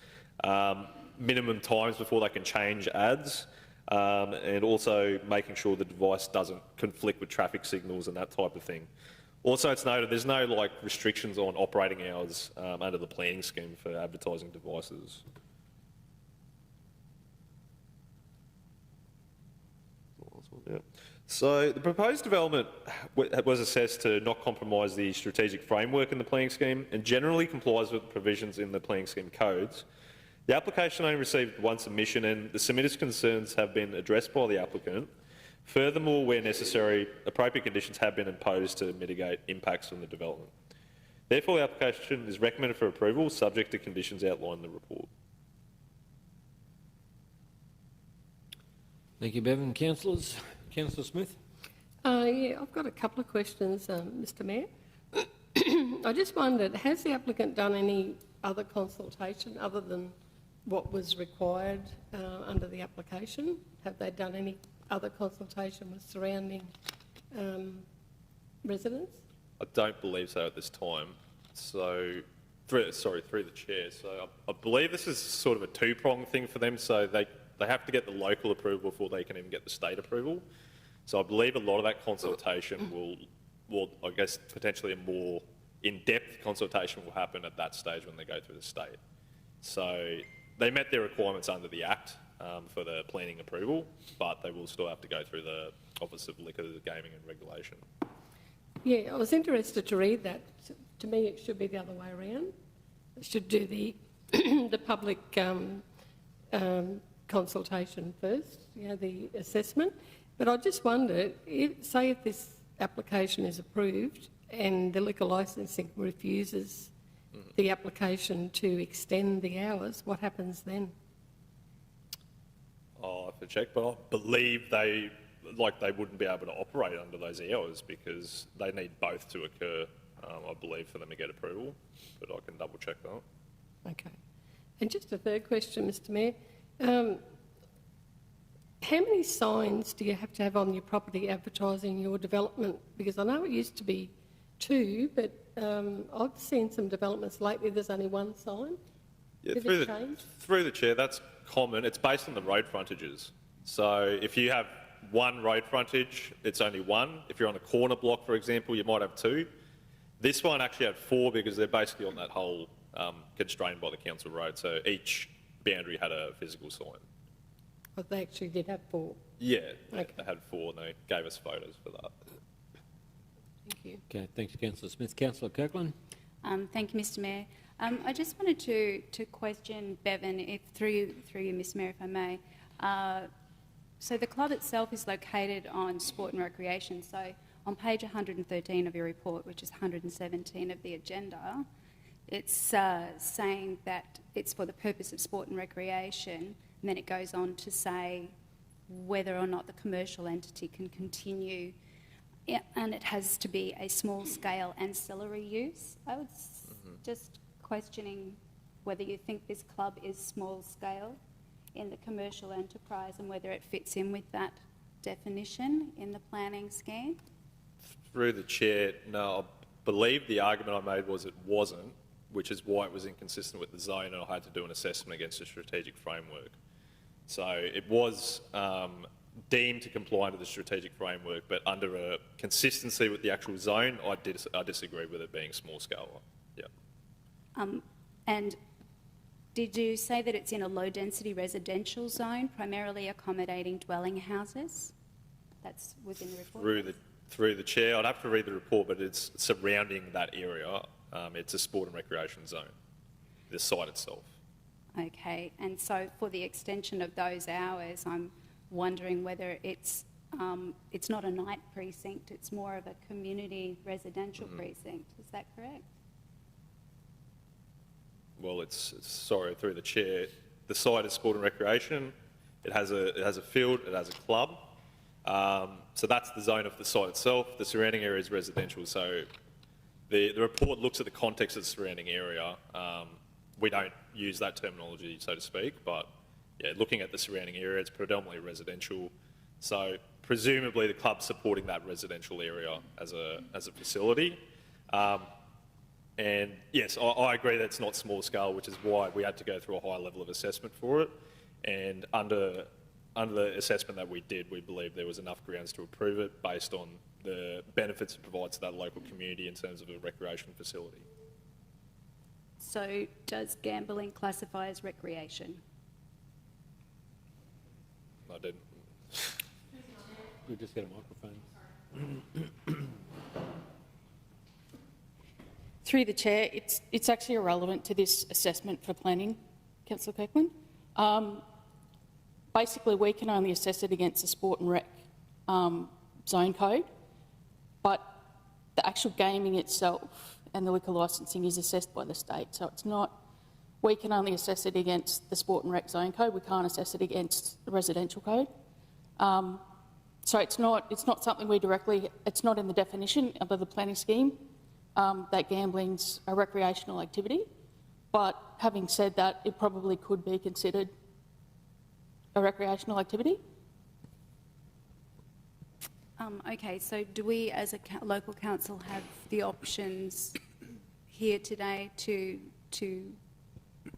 minimum times before they can change ads, and also making sure the device doesn't conflict with traffic signals and that type of thing. Also, it's noted there's no restrictions on operating hours under the planning scheme for advertising devices. So the proposed development was assessed to not compromise the strategic framework in the planning scheme and generally complies with provisions in the planning scheme codes. The application only received one submission and the submitter's concerns have been addressed by the applicant. Furthermore, where necessary, appropriate conditions have been imposed to mitigate impacts from the development. Therefore, the application is recommended for approval, subject to conditions outlined in the report. Thank you, Bevan. Councillors? Councillor Smith? Yeah, I've got a couple of questions, Mr Mayor. I just wondered, has the applicant done any other consultation other than what was required under the application? Have they done any other consultation with surrounding residents? I don't believe so at this time. So, through the chair. So I believe this is sort of a two-pronged thing for them. So they have to get the local approval before they can even get the state approval. So I believe a lot of that consultation will I guess, potentially a more in-depth consultation will happen at that stage when they go through the state. So they met their requirements under the Act for the planning approval, but they will still have to go through the Office of Liquor, Gaming and Regulation. Yeah, I was interested to read that. To me, it should be the other way around. It should do the the public consultation first, the assessment. But I just wondered, say if this application is approved and the liquor licensing refuses the application to extend the hours, what happens then? I'll have to check, but I believe they wouldn't be able to operate under those hours because they need both to occur, I believe, for them to get approval, but I can double check that. Okay. And just a third question, Mr Mayor. How many signs do you have to have on your property advertising your development? Because I know it used to be 2, but I've seen some developments lately, there's only 1 sign. Yeah, Did it change? Through the chair, that's common. It's based on the road frontages. So if you have 1 road frontage, it's only 1. If you're on a corner block, for example, you might have 2. This one actually had 4 because they're basically on that whole constrained by the council road. So each boundary had a physical sign. But they actually did have 4. Yeah, Okay. they had 4 and they gave us photos for that. Thank you. Okay, thanks, Councillor Smith. Councillor Kirkland? Thank you, Mr Mayor. I just wanted to question Bevan, if through you, Mr Mayor, if I may. So the club itself is located on sport and recreation. So on page 113 of your report, which is 117 of the agenda, it's saying that it's for the purpose of sport and recreation, and then it goes on to say whether or not the commercial entity can continue, and it has to be a small-scale ancillary use. I was just questioning whether you think this club is small-scale in the commercial enterprise and whether it fits in with that definition in the planning scheme. Through the chair, no, I believe the argument I made was it wasn't, which is why it was inconsistent with the zone and I had to do an assessment against the strategic framework. So it was deemed to comply under the strategic framework, but under a consistency with the actual zone, I disagree with it being small scale. Yeah. And did you say that it's in a low-density residential zone, primarily accommodating dwelling houses? That's within the report. Through the chair, I'd have to read the report, but it's surrounding that area. It's a sport and recreation zone, the site itself. Okay, and so for the extension of those hours, I'm wondering whether it's not a night precinct, it's more of a community residential precinct. Is that correct? Well, sorry, through the chair, the site is sport and recreation. It has a field, it has a club. So that's the zone of the site itself. The surrounding area is residential. So the report looks at the context of the surrounding area. We don't use that terminology, so to speak, but yeah, looking at the surrounding area, it's predominantly residential. So presumably the club's supporting that residential area as a facility. And yes, I agree that it's not small scale, which is why we had to go through a high level of assessment for it. And under the assessment that we did, we believe there was enough grounds to approve it based on the benefits it provides to that local community in terms of a recreation facility. So does gambling classify as recreation? I didn't. We'll just get a microphone. Through the chair, it's actually irrelevant to this assessment for planning, Councillor Kirkland. Basically, we can only assess it against the sport and rec zone code, but the actual gaming itself and the liquor licensing is assessed by the state. So it's not, we can only assess it against the sport and rec zone code. We can't assess it against the residential code. So it's not something we directly, it's not in the definition of the planning scheme that gambling's a recreational activity. But having said that, it probably could be considered a recreational activity. Okay, so do we as a local council have the options here today to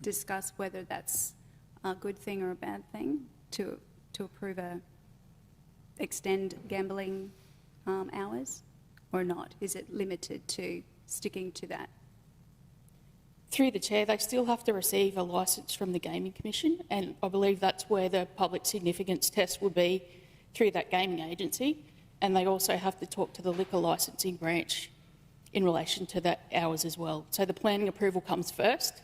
discuss whether that's a good thing or a bad thing, to approve extend gambling hours or not? Is it limited to sticking to that? Through the chair, they still have to receive a licence from the Gaming Commission, and I believe that's where the public significance test will be through that gaming agency, and they also have to talk to the liquor licensing branch in relation to that hours as well. So the planning approval comes first,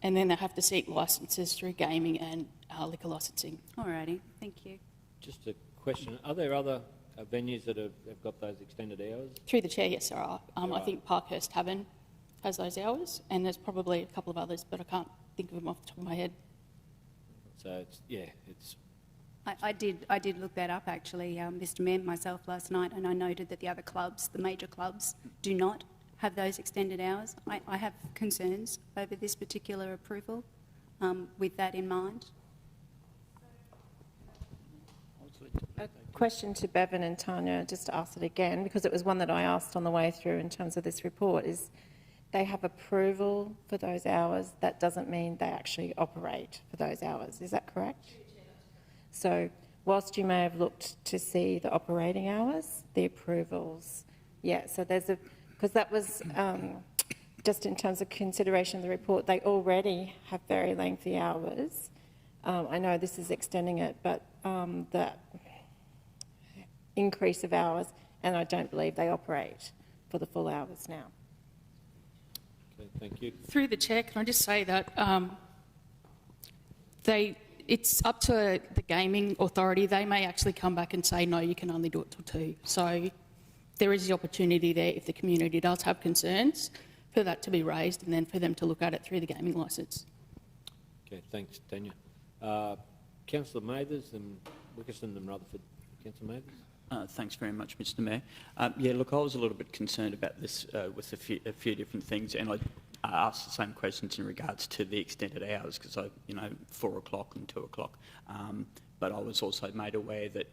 and then they have to seek licences through gaming and liquor licensing. Alrighty, thank you. Just a question, are there other venues that have got those extended hours? Through the chair, yes there are. I think Parkhurst Tavern has those hours, and there's probably a couple of others, but I can't think of them off the top of my head. So I did look that up actually, Mr Mayor, myself last night, and I noted that the other clubs, the major clubs, do not have those extended hours. I have concerns over this particular approval with that in mind. A question to Bevan and Tanya, just to ask it again, because it was one that I asked on the way through in terms of this report, is they have approval for those hours. That doesn't mean they actually operate for those hours. Is that correct? So whilst you may have looked to see the operating hours, the approvals, yeah, so there's a, because that was just in terms of consideration of the report, they already have very lengthy hours. I know this is extending it, but the increase of hours, and I don't believe they operate for the full hours now. Okay, thank you. Through the chair, can I just say that it's up to the gaming authority. They may actually come back and say, no, you can only do it till 2. So there is the opportunity there, if the community does have concerns, for that to be raised and then for them to look at it through the gaming licence. Okay, thanks, Tanya. Councillor Mathers and Wickerson and Rutherford. Councillor Mathers. Thanks very much, Mr Mayor. Yeah, look, I was a little bit concerned about this with a few different things, and I asked the same questions in regards to the extended hours, because 4 o'clock and 2 o'clock. But I was also made aware that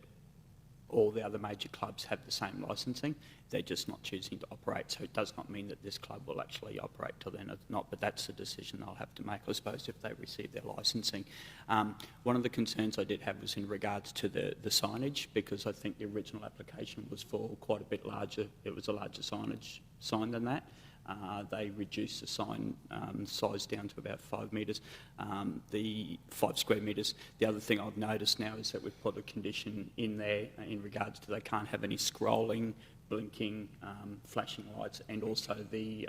all the other major clubs have the same licensing. They're just not choosing to operate, so it does not mean that this club will actually operate till then. It's not, but that's a decision they'll have to make, I suppose, if they receive their licensing. One of the concerns I did have was in regards to the signage, because I think the original application was for quite a bit larger. It was a larger signage sign than that. They reduced the sign size down to about 5 metres, the 5 square metres. The other thing I've noticed now is that we've put a condition in there in regards to they can't have any scrolling, blinking, flashing lights, and also the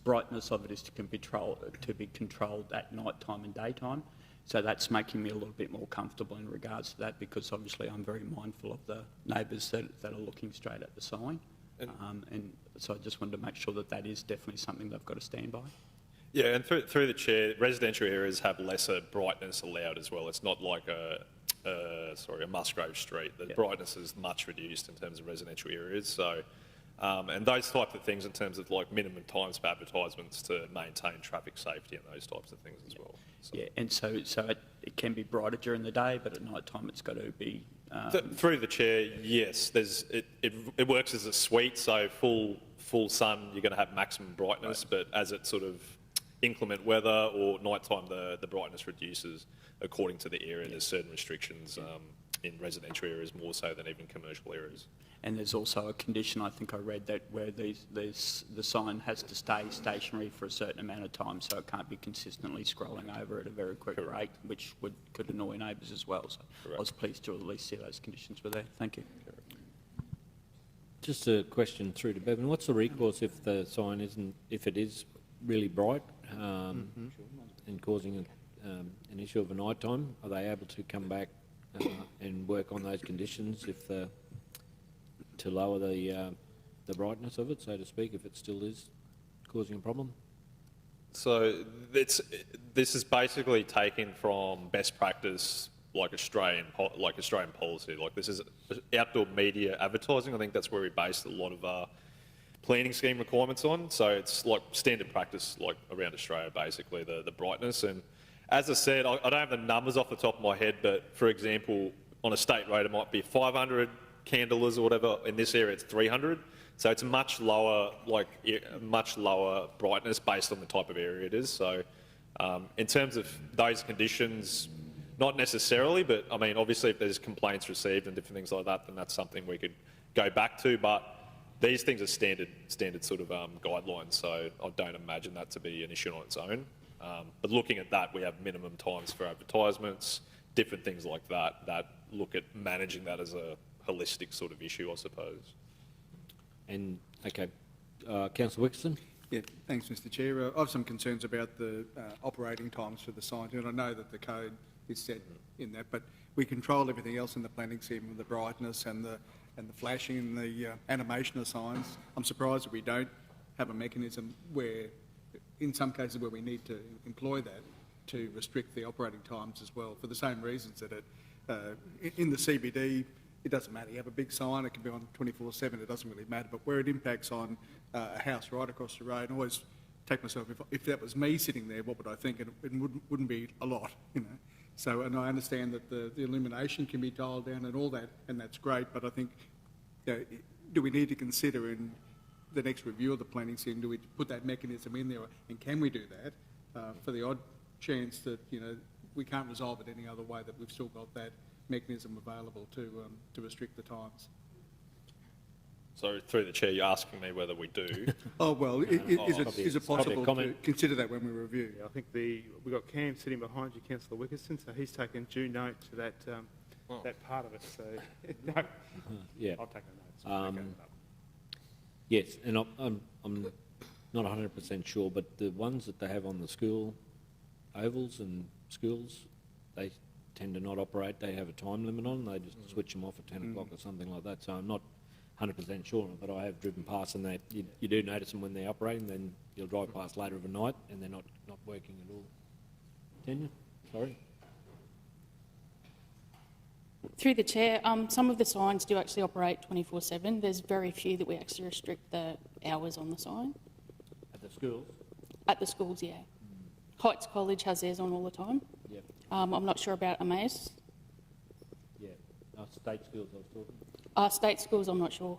brightness of it is to be controlled at night time and daytime. So that's making me a little bit more comfortable in regards to that, because obviously I'm very mindful of the neighbours that are looking straight at the sign. And so I just wanted to make sure that that is definitely something they've got to stand by. Yeah, and through the chair, residential areas have lesser brightness allowed as well. It's not like a Musgrave Street. The brightness is much reduced in terms of residential areas. So, and those types of things in terms of like minimum times for advertisements to maintain traffic safety and those types of things as well. So. Yeah, and so it can be brighter during the day, but at night time it's got to be. Through the chair, yes. It works as a suite, so full sun you're going to have maximum brightness, but as it sort of inclement weather or nighttime, the brightness reduces according to the area. There's certain restrictions in residential areas more so than even commercial areas. And there's also a condition, I think I read, that where the sign has to stay stationary for a certain amount of time, so it can't be consistently scrolling over at a very quick rate, which could annoy neighbours as well. So I was pleased to at least see those conditions were there. Thank you. Just a question through to Bevan. What's the recourse if the sign if it is really bright and causing an issue of a night time? Are they able to come back and work on those conditions to lower the brightness of it, so to speak, if it still is causing a problem? So this is basically taken from best practice, like Australian policy. Like this is outdoor media advertising. I think that's where we based a lot of our planning scheme requirements on. So it's like standard practice, like around Australia, basically the brightness. And as I said, I don't have the numbers off the top of my head, but for example, on a state road it might be 500 candles or whatever. In this area it's 300. So it's a much lower brightness based on the type of area it is. So in terms of those conditions, not necessarily, but I mean, obviously if there's complaints received and different things like that, then that's something we could go back to. But these things are standard sort of guidelines, so I don't imagine that to be an issue on its own. But looking at that, we have minimum times for advertisements, different things like that, that look at managing that as a holistic sort of issue, I suppose. And, okay, Councillor Wixton? Yeah, thanks, Mr Chair. I have some concerns about the operating times for the sign, and I know that the code is set in that, but we control everything else in the planning scheme, the brightness and the flashing and the animation of signs. I'm surprised that we don't have a mechanism where, in some cases where we need to employ that, to restrict the operating times as well, for the same reasons that in the CBD, it doesn't matter. You have a big sign, it can be on 24/7, it doesn't really matter. But where it impacts on a house right across the road, I always take myself, if that was me sitting there, what would I think? And it wouldn't be a lot, you know. So, and I understand that the illumination can be dialed down and all that, and that's great. But I think, do we need to consider in the next review of the planning scheme, do we put that mechanism in there, and can we do that for the odd chance that, you know, we can't resolve it any other way, that we've still got that mechanism available to restrict the times? So through the chair, you're asking me whether we do. Oh well, is it possible to consider that when we review? Yeah, I think we've got Cam sitting behind you, Councillor Wickerson, so he's taken due note to that that part of it. So no, yeah, I'll take a note. Yes, and I'm not 100% sure, but the ones that they have on the school ovals and schools, they tend to not operate. They have a time limit on. They just switch them off at 10 o'clock or something like that. So I'm not 100% sure, but I have driven past, and you do notice them when they're operating. Then you'll drive past later of a night, and they're not working at all. Tanya, sorry. Through the chair, some of the signs do actually operate 24/7. There's very few that we actually restrict the hours on the sign. At the schools? At the schools, yeah. Heights College has theirs on all the time. Yep. I'm not sure about Emmaus. Yeah, state schools I was talking. State schools, I'm not sure.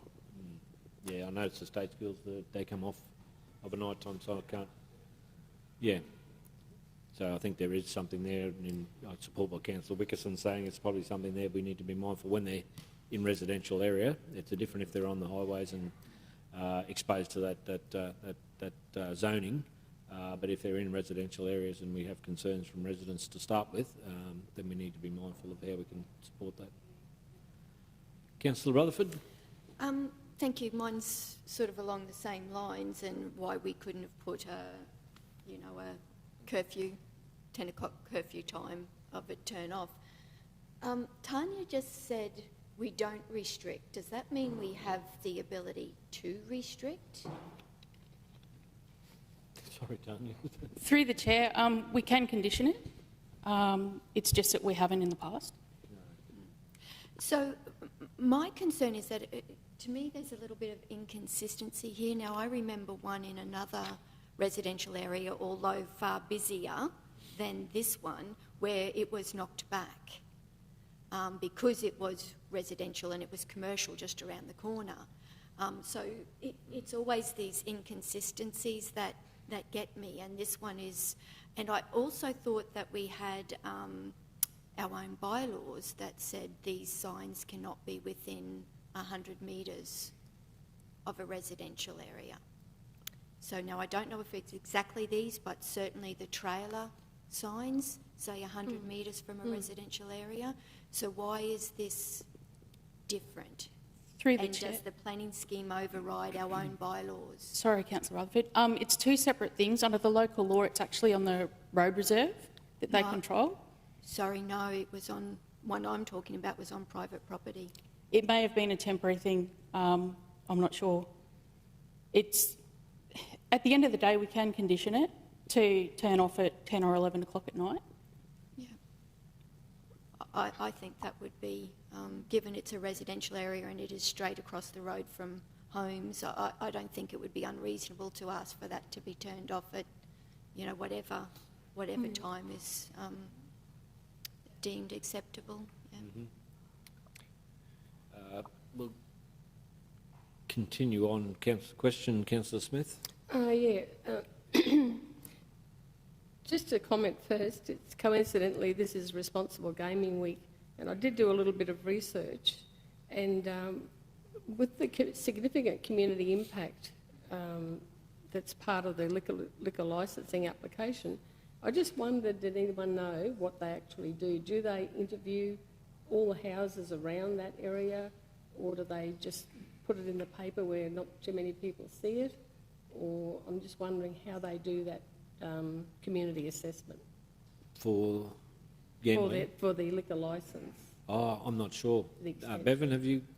Yeah, I noticed the state schools, they come off of a night time, so I can't. Yeah. So I think there is something there, and I support what Councillor Wickerson saying. It's probably something there we need to be mindful when they're in residential area. It's different if they're on the highways and exposed to that zoning. But if they're in residential areas and we have concerns from residents to start with, then we need to be mindful of how we can support that. Councillor Rutherford? Thank you. Mine's sort of along the same lines, and why we couldn't have put a curfew, 10 o'clock curfew time of it turn off. Tanya just said we don't restrict. Does that mean we have the ability to restrict? Sorry, Tanya. Through the chair, we can condition it. It's just that we haven't in the past. So my concern is that, to me, there's a little bit of inconsistency here. Now, I remember one in another residential area, although far busier than this one, where it was knocked back because it was residential and it was commercial just around the corner. So it's always these inconsistencies that get me, and this one is. And I also thought that we had our own bylaws that said these signs cannot be within 100 metres of a residential area. So now I don't know if it's exactly these, but certainly the trailer signs say 100 metres from a residential area. So why is this different? Through the and chair. does the planning scheme override our own bylaws? Sorry, Councillor Rutherford. It's two separate things. Under the local law, it's actually on the road reserve that they control. Sorry, no, it was on, one I'm talking about was on private property. It may have been a temporary thing. I'm not sure. It's, at the end of the day, we can condition it to turn off at 10 or 11 o'clock at night. Yeah. I think that would be, given it's a residential area and it is straight across the road from homes, I don't think it would be unreasonable to ask for that to be turned off at, whatever time is deemed acceptable. Yeah. We'll continue on. Question, Councillor Smith. Just a comment first. It's coincidentally this is Responsible Gaming Week, and I did do a little bit of research, and with the significant community impact that's part of the liquor licensing application, I just wondered, did anyone know what they actually do? Do they interview all the houses around that area, or do they just put it in the paper where not too many people see it? Or I'm just wondering how they do that community assessment For gambling? for the liquor licence. Oh, I'm not sure. Bevan,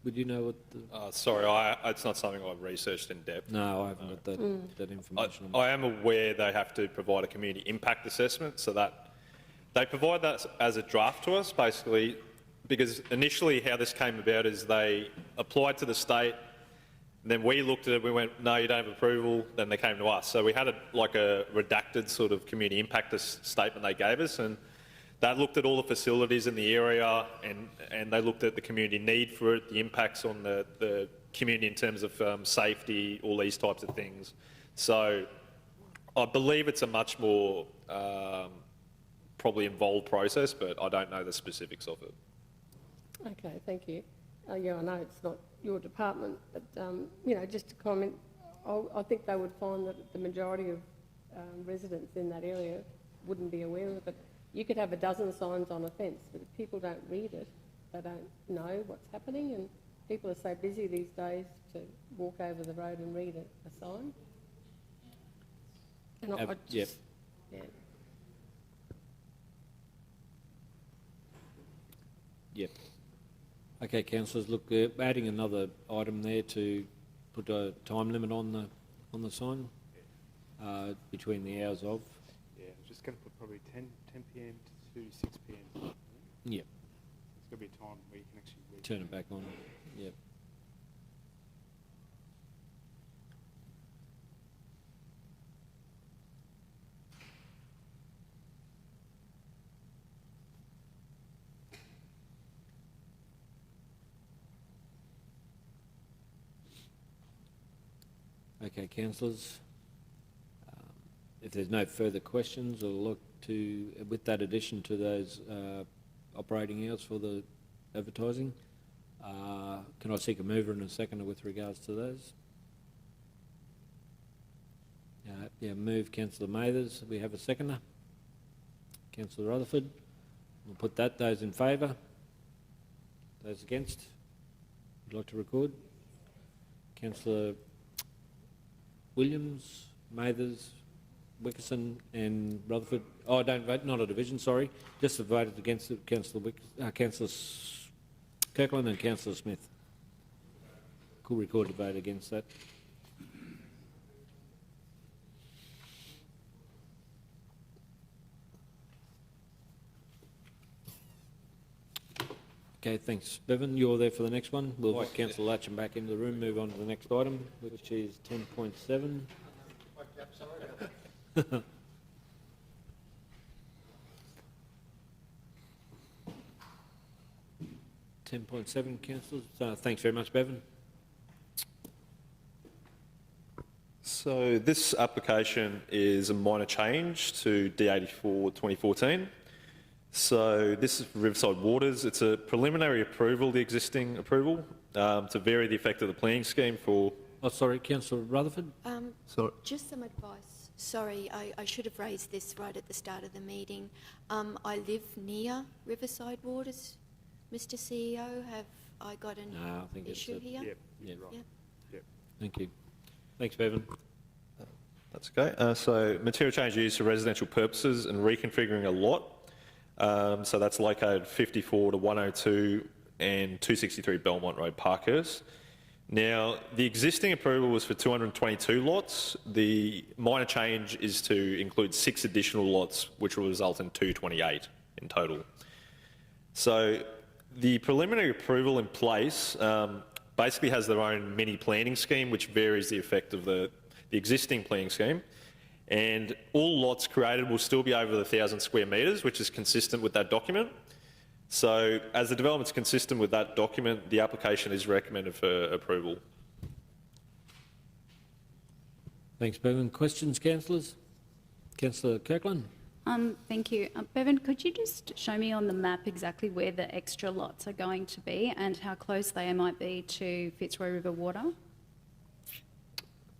would you know what the... Sorry, it's not something I've researched in depth. No, I haven't got that information. I am aware they have to provide a community impact assessment, so that they provide that as a draft to us, basically, because initially how this came about is they applied to the state, then we looked at it, we went, no, you don't have approval, then they came to us. So we had a redacted sort of community impact statement they gave us, and they looked at all the facilities in the area, and they looked at the community need for it, the impacts on the community in terms of safety, all these types of things. So I believe it's a much more probably involved process, but I don't know the specifics of it. Okay, thank you. Yeah, I know it's not your department, but just to comment, I think they would find that the majority of residents in that area wouldn't be aware of it. You could have a dozen signs on a fence, but if people don't read it, they don't know what's happening, and people are so busy these days to walk over the road and read a sign. And I just, yeah. Yep. Okay, councillors, look, adding another item there to put a time limit on the sign between the hours of. Yeah, I'm just going to put probably 10 p.m. to 6 p.m. Yep. It's going to be a time where you can actually read. Turn it back on. Yep. Okay, councillors. If there's no further questions, we'll look to, with that addition to those operating hours for the advertising, can I seek a mover and a seconder with regards to those? Move Councillor Mathers. We have a seconder. Councillor Rutherford. We'll put that. Those in favour? Those against? Would like to record? Councillor Williams, Mathers, Wickerson and Rutherford. Oh, don't vote, not a division, sorry. Just voted against it, Councillor Kirkland and Councillor Smith. Could record a vote against that. Okay, thanks, Bevan. You're there for the next one. We'll put Councillor Latcham back into the room, move on to the next item, which is 10.7. 10.7, councillors. Thanks very much, Bevan. So this application is a minor change to D84 2014. So this is for Riverside Waters. It's a preliminary approval, the existing approval, to vary the effect of the planning scheme for... Oh, sorry, Councillor Rutherford. Sorry. Just some advice. Sorry, I should have raised this right at the start of the meeting. I live near Riverside Waters. Mr. CEO, have I got an issue here? Yep. Yep. Yep. Yep. Thank you. Thanks, Bevan. That's okay. So material change used for residential purposes and reconfiguring a lot. So that's located 54 to 102 and 263 Belmont Road, Parkhurst. Now, the existing approval was for 222 lots. The minor change is to include 6 additional lots, which will result in 228 in total. So the preliminary approval in place basically has their own mini planning scheme, which varies the effect of the existing planning scheme. And all lots created will still be over the 1,000 square metres, which is consistent with that document. So as the development's consistent with that document, the application is recommended for approval. Thanks, Bevan. Questions, councillors? Councillor Kirkland? Thank you. Bevan, could you just show me on the map exactly where the extra lots are going to be and how close they might be to Fitzroy River Water?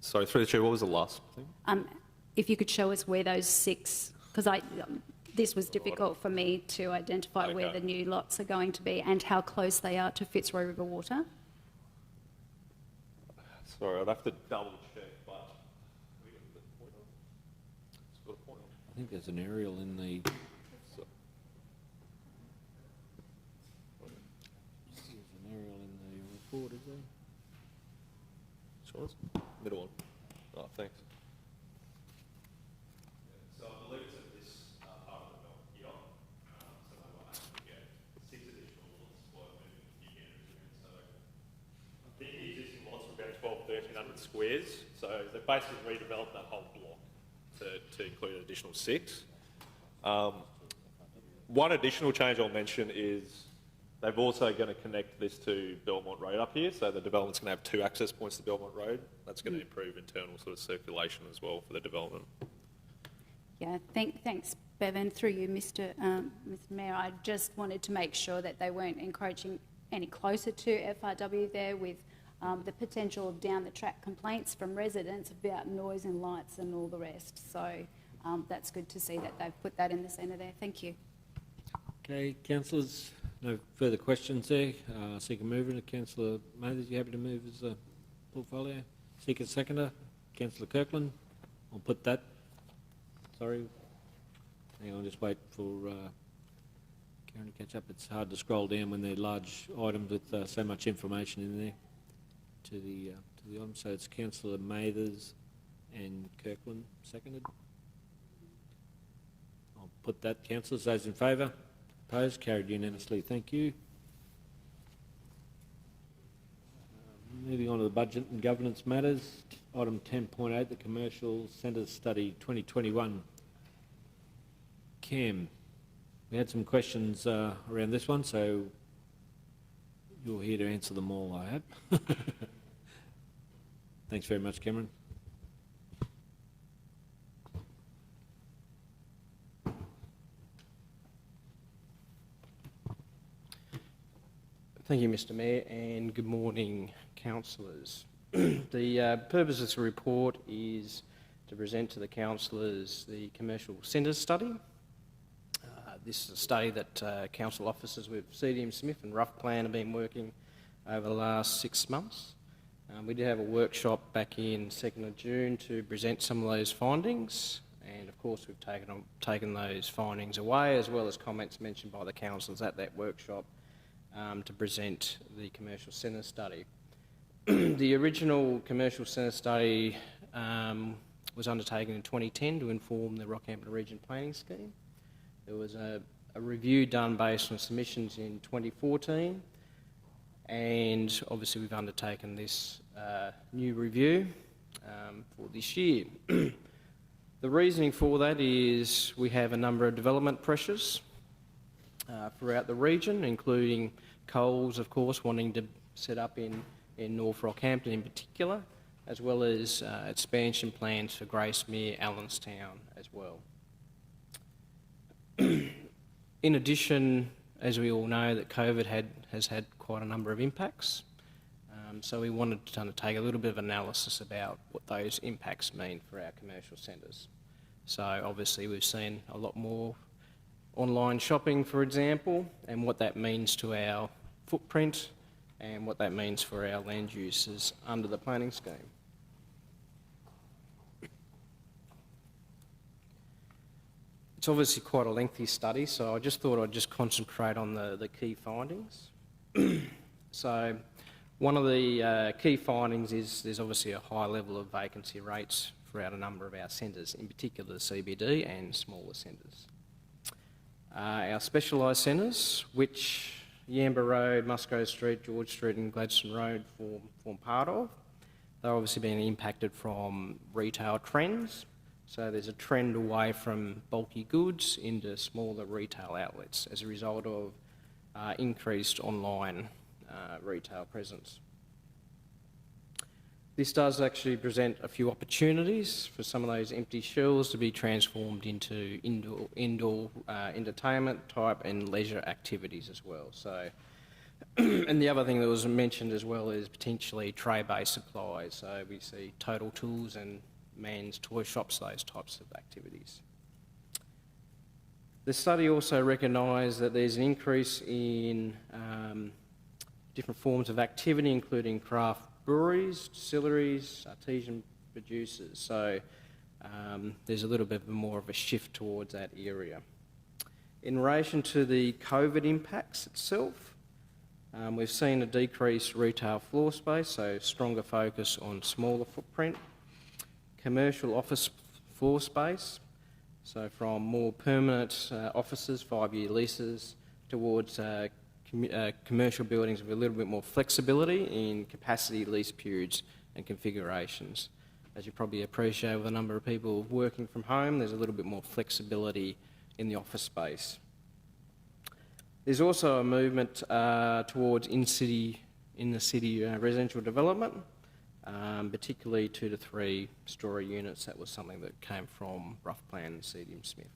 Sorry, through the chair, what was the last thing? If you could show us where those 6, because this was difficult for me to identify where the new lots are going to be and how close they are to Fitzroy River Water. Sorry, I'd have to double check, but I think there's an aerial in the... There's an aerial in the report, is there? Sure. Middle one. Oh, thanks. So I believe it's at this part of the belt here. So they will actually get 6 additional lots by moving a few metres around. So I think the existing lots are about 1,200 squares. So they basically redeveloped that whole block to include an additional 6. One additional change I'll mention is they've also going to connect this to Belmont Road up here, so the development's going to have 2 access points to Belmont Road. That's going to improve internal sort of circulation as well for the development. Yeah, thanks, Bevan. Through you, Mr Mayor, I just wanted to make sure that they weren't encroaching any closer to FRW there with the potential of down-the-track complaints from residents about noise and lights and all the rest. So that's good to see that they've put that in the centre there. Thank you. Okay, councillors, no further questions there. Seek a mover. Councillor Mathers, you happy to move as a portfolio? Seek a seconder. Councillor Kirkland, I'll put that. Sorry. Hang on, just wait for Karen to catch up. It's hard to scroll down when they're large items with so much information in there to the item. So it's Councillor Mathers and Kirkland, seconded. I'll put that. Councillors, those in favour? Opposed? Carried unanimously. Thank you. Moving on to the budget and governance matters. Item 10.8, the Commercial Centre Study 2021. Cam, we had some questions around this one, so you're here to answer them all, I hope. Thanks very much, Cameron. Thank you, Mr Mayor, and good morning, councillors. The purpose of this report is to present to the councillors the commercial centres study. This is a study that council officers with CDM Smith and Rough Plan have been working over the last 6 months. We did have a workshop back in 2nd of June to present some of those findings, and of course we've taken those findings away, as well as comments mentioned by the councillors at that workshop, to present the commercial centre study. The original commercial centre study was undertaken in 2010 to inform the Rockhampton Region Planning Scheme. There was a review done based on submissions in 2014, and obviously we've undertaken this new review for this year. The reasoning for that is we have a number of development pressures throughout the region, including Coles, of course, wanting to set up in North Rockhampton in particular, as well as expansion plans for Gracemere, Allenstown as well. In addition, as we all know, that COVID has had quite a number of impacts, so we wanted to undertake a little bit of analysis about what those impacts mean for our commercial centres. So obviously we've seen a lot more online shopping, for example, and what that means to our footprint and what that means for our land uses under the planning scheme. It's obviously quite a lengthy study, so I just thought I'd just concentrate on the key findings. So one of the key findings is there's obviously a high level of vacancy rates throughout a number of our centres, in particular the CBD and smaller centres. Our specialised centres, which Yamba Road, Musgrove Street, George Street and Gladstone Road form part of, they're obviously being impacted from retail trends. So there's a trend away from bulky goods into smaller retail outlets as a result of increased online retail presence. This does actually present a few opportunities for some of those empty shells to be transformed into indoor entertainment type and leisure activities as well. So, and the other thing that was mentioned as well is potentially tray-based supplies. So we see Total Tools and Man's Toy Shops, those types of activities. The study also recognised that there's an increase in different forms of activity, including craft breweries, distilleries, artisan producers. So there's a little bit more of a shift towards that area. In relation to the COVID impacts itself, we've seen a decreased retail floor space, so stronger focus on smaller footprint. Commercial office floor space, so from more permanent offices, 5-year leases, towards commercial buildings with a little bit more flexibility in capacity, lease periods and configurations. As you probably appreciate, with a number of people working from home, there's a little bit more flexibility in the office space. There's also a movement towards in-the-city residential development, particularly 2 to 3 storey units. That was something that came from Rough Plan and CDM Smith.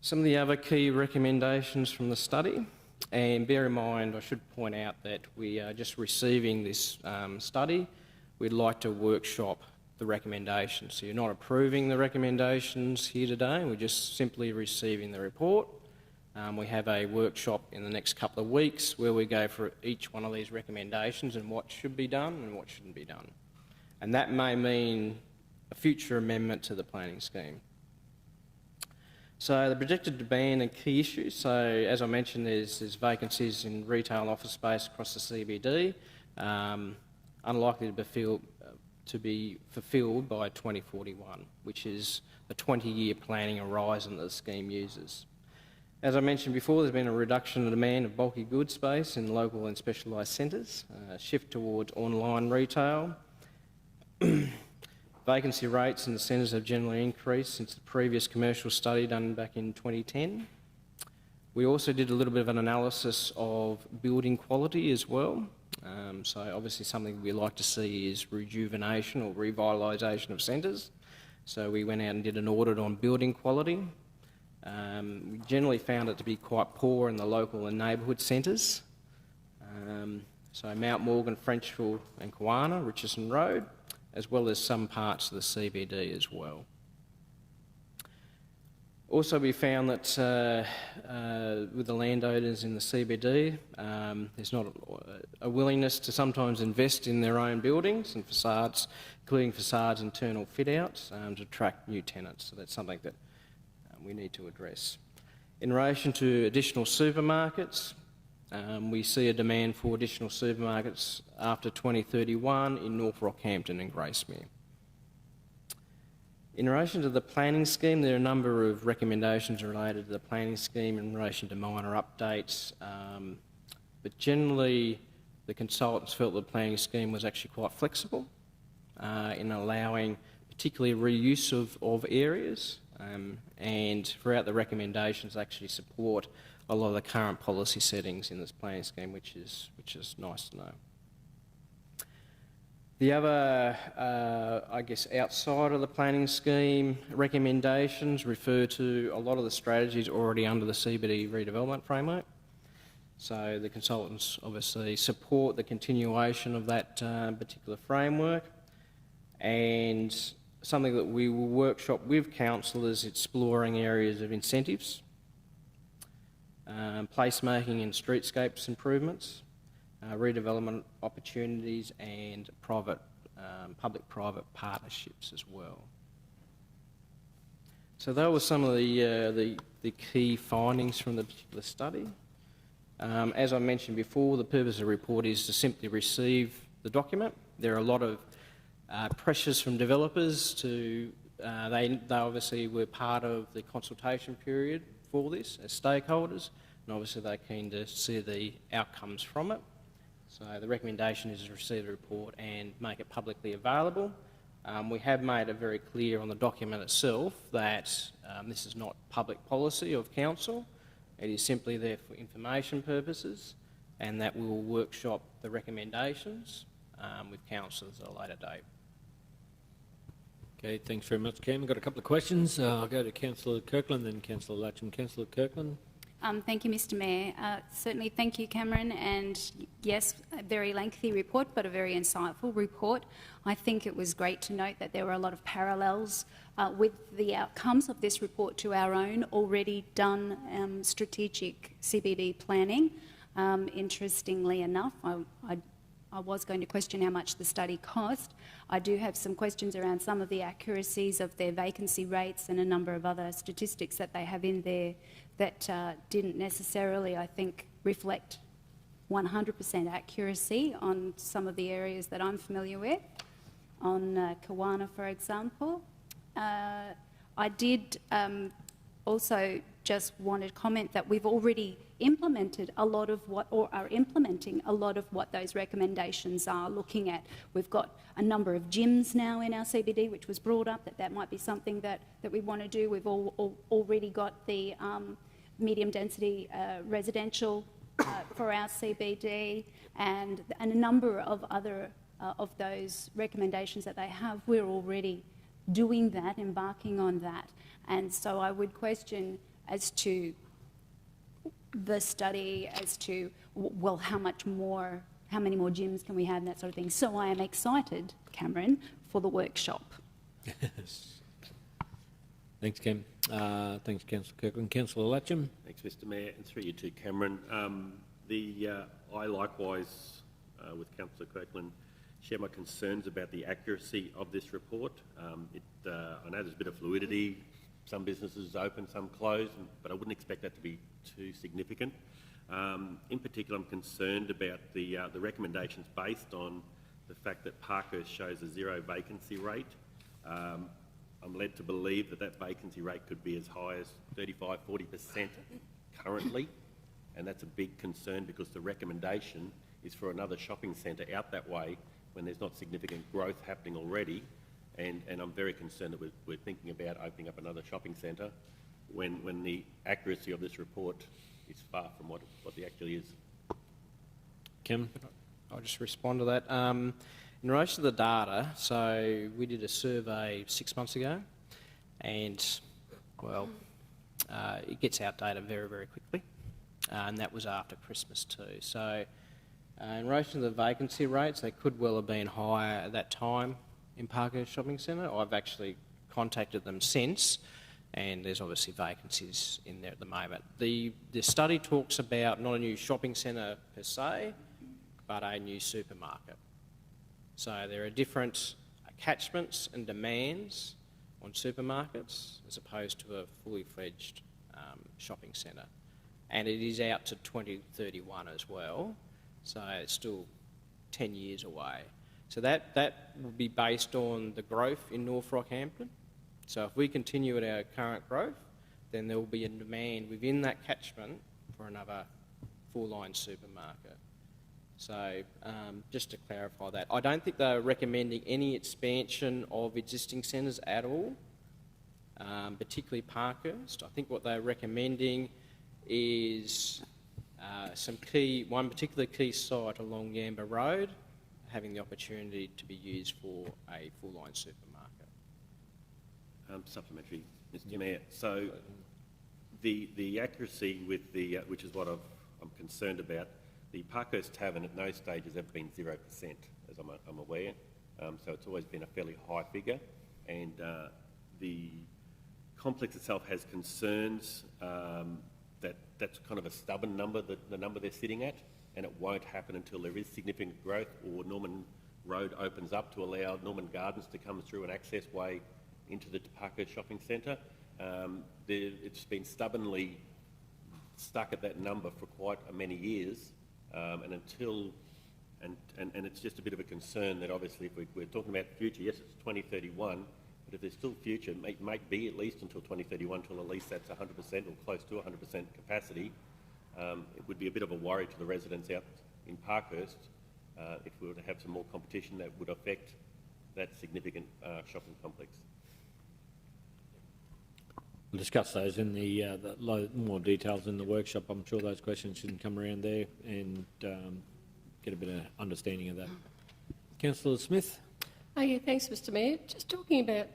Some of the other key recommendations from the study, and bear in mind, I should point out that we are just receiving this study. We'd like to workshop the recommendations. So you're not approving the recommendations here today, we're just simply receiving the report. We have a workshop in the next couple of weeks where we go for each one of these recommendations and what should be done and what shouldn't be done. And that may mean a future amendment to the planning scheme. So the projected demand and key issues. So as I mentioned, there's vacancies in retail and office space across the CBD, unlikely to be fulfilled by 2041, which is the 20-year planning horizon that the scheme uses. As I mentioned before, there's been a reduction in demand of bulky goods space in local and specialised centres, a shift towards online retail. Vacancy rates in the centres have generally increased since the previous commercial study done back in 2010. We also did a little bit of an analysis of building quality as well. So obviously something we like to see is rejuvenation or revitalisation of centres. So we went out and did an audit on building quality. We generally found it to be quite poor in the local and neighbourhood centres. So Mount Morgan, Frenchville and Kawana, Richardson Road, as well as some parts of the CBD as well. Also, we found that with the landowners in the CBD, there's not a willingness to sometimes invest in their own buildings and facades, including facades, internal fit-outs, to attract new tenants. So that's something that we need to address. In relation to additional supermarkets, we see a demand for additional supermarkets after 2031 in North Rockhampton and Gracemere. In relation to the planning scheme, there are a number of recommendations related to the planning scheme in relation to minor updates, but generally the consultants felt the planning scheme was actually quite flexible in allowing particularly reuse of areas, and throughout the recommendations actually support a lot of the current policy settings in this planning scheme, which is nice to know. The other, I guess, outside of the planning scheme recommendations refer to a lot of the strategies already under the CBD redevelopment framework. So the consultants obviously support the continuation of that particular framework, and something that we will workshop with councillors exploring areas of incentives, placemaking and streetscapes improvements, redevelopment opportunities and public-private partnerships as well. So those were some of the key findings from the particular study. As I mentioned before, the purpose of the report is to simply receive the document. There are a lot of pressures from developers to, they obviously were part of the consultation period for this as stakeholders, and obviously they're keen to see the outcomes from it. So the recommendation is to receive the report and make it publicly available. We have made it very clear on the document itself that this is not public policy of council. It is simply there for information purposes, and that we will workshop the recommendations with councillors at a later date. Okay, thanks very much, Cam. We've got a couple of questions. I'll go to Councillor Kirkland, then Councillor Latcham. Councillor Kirkland. Thank you, Mr Mayor. Certainly thank you, Cameron, and yes, a very lengthy report, but a very insightful report. I think it was great to note that there were a lot of parallels with the outcomes of this report to our own already done strategic CBD planning. Interestingly enough, I was going to question how much the study cost. I do have some questions around some of the accuracies of their vacancy rates and a number of other statistics that they have in there that didn't necessarily, I think, reflect 100% accuracy on some of the areas that I'm familiar with, on Kawana, for example. I did also just want to comment that we've already implemented a lot of what, or are implementing a lot of what those recommendations are looking at. We've got a number of gyms now in our CBD, which was brought up, that might be something that we want to do. We've already got the medium density residential for our CBD, and a number of other of those recommendations that they have. We're already doing that, embarking on that. And so I would question as to the study, as to, well, how many more gyms can we have, and that sort of thing. So I am excited, Cameron, for the workshop. Thanks, Cam. Thanks, Councillor Kirkland. Councillor Latcham. Thanks, Mr Mayor, and through you too, Cameron. I likewise, with Councillor Kirkland, share my concerns about the accuracy of this report. I know there's a bit of fluidity. Some businesses open, some close, but I wouldn't expect that to be too significant. In particular, I'm concerned about the recommendations based on the fact that Parkhurst shows a zero vacancy rate. I'm led to believe that vacancy rate could be as high as 35–40% currently, and that's a big concern because the recommendation is for another shopping centre out that way when there's not significant growth happening already. And I'm very concerned that we're thinking about opening up another shopping centre when the accuracy of this report is far from what it actually is. Kim? I'll just respond to that. In relation to the data, so we did a survey 6 months ago and, well, it gets outdated very, very quickly, and that was after Christmas too. So in relation to the vacancy rates, they could well have been higher at that time in Parkhurst Shopping Centre. I've actually contacted them since, and there's obviously vacancies in there at the moment. The study talks about not a new shopping centre per se, but a new supermarket. So there are different catchments and demands on supermarkets as opposed to a fully fledged shopping centre. And it is out to 2031 as well, so it's still 10 years away. So that will be based on the growth in North Rockhampton. So if we continue at our current growth, then there will be a demand within that catchment for another full-line supermarket. So just to clarify that, I don't think they're recommending any expansion of existing centres at all, particularly Parkhurst. I think what they're recommending is one particular key site along Yamba Road having the opportunity to be used for a full-line supermarket. Supplementary, Mr. Mayor. So the accuracy with the, which is what I'm concerned about, the Parkhurst Tavern at no stage has ever been 0%, as I'm aware. So it's always been a fairly high figure, and the complex itself has concerns that that's kind of a stubborn number, the number they're sitting at, and it won't happen until there is significant growth or Norman Road opens up to allow Norman Gardens to come through an access way into the Parkhurst Shopping Centre. It's been stubbornly stuck at that number for quite many years, and it's just a bit of a concern that obviously if we're talking about the future, yes, it's 2031, but if there's still future, it might be at least until 2031, until at least that's 100% or close to 100% capacity. It would be a bit of a worry to the residents out in Parkhurst if we were to have some more competition that would affect that significant shopping complex. We'll discuss those in more details in the workshop. I'm sure those questions can come around there and get a bit of understanding of that. Councillor Smith. Oh yeah, thanks, Mr. Mayor. Just talking about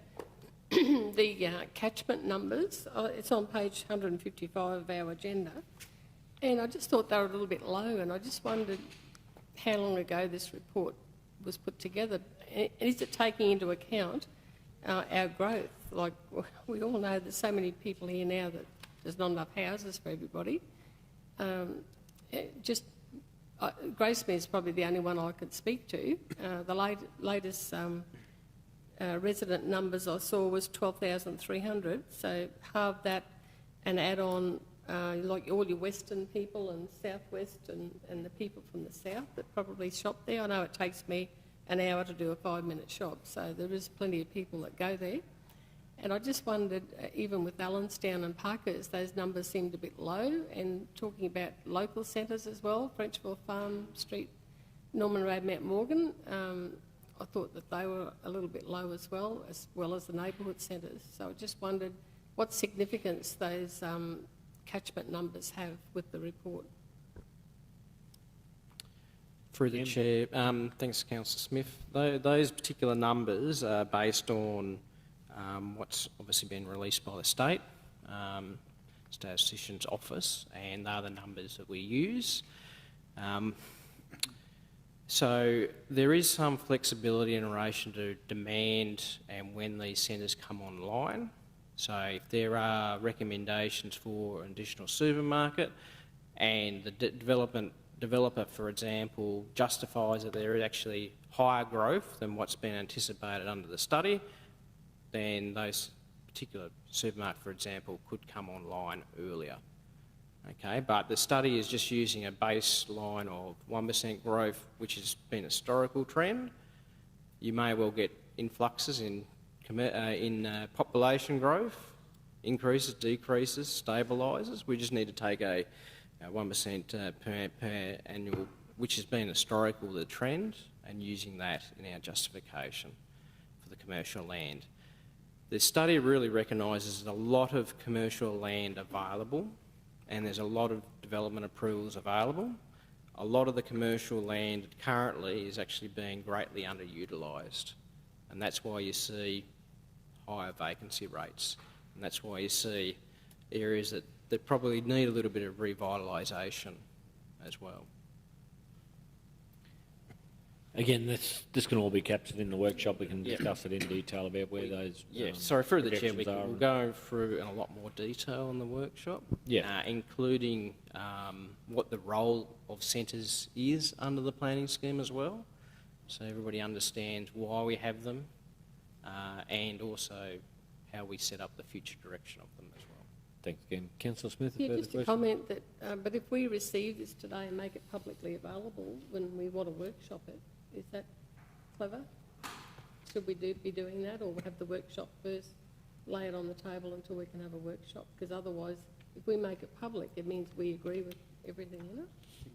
the catchment numbers. It's on page 155 of our agenda, and I just thought they were a little bit low, and I just wondered how long ago this report was put together. Is it taking into account our growth? Like, we all know there's so many people here now that there's not enough houses for everybody. Gracemere is probably the only one I could speak to. The latest resident numbers I saw was 12,300, so halve that and add on like all your western people and southwest and the people from the south that probably shop there. I know it takes me an hour to do a 5-minute shop, so there is plenty of people that go there. And I just wondered, even with Allenstown and Parkhurst, those numbers seemed a bit low, and talking about local centres as well, Frenchville Farm Street, Norman Road, Mount Morgan, I thought that they were a little bit low as well as the neighbourhood centres. So I just wondered what significance those catchment numbers have with the report. Through the Chair, thanks, Councillor Smith. Those particular numbers are based on what's obviously been released by the State Statistician's Office, and they're the numbers that we use. So there is some flexibility in relation to demand and when these centres come online. So if there are recommendations for an additional supermarket and the developer, for example, justifies that there is actually higher growth than what's been anticipated under the study, then those particular supermarket, for example, could come online earlier. Okay, but the study is just using a baseline of 1% growth, which has been a historical trend. You may well get influxes in population growth, increases, decreases, stabilises. We just need to take a 1% per annual, which has been historical, the trend, and using that in our justification for the commercial land. The study really recognises a lot of commercial land available, and there's a lot of development approvals available. A lot of the commercial land currently is actually being greatly underutilised, and that's why you see higher vacancy rates. And that's why you see areas that probably need a little bit of revitalisation as well. Again, this can all be captured in the workshop. We can discuss it in detail about where those Sorry, through the chair, projections we'll go through in a lot more detail in the workshop, including what the role of centres is under the planning scheme as well, so everybody understands why we have them, and also how we set up the future direction of them as well. Thanks again. Councillor Smith, Yeah, further just a question? comment that, but if we receive this today and make it publicly available when we want to workshop it, is that clever? Should we be doing that, or have the workshop first, lay it on the table until we can have a workshop? Because otherwise, if we make it public, it means we agree with everything in it.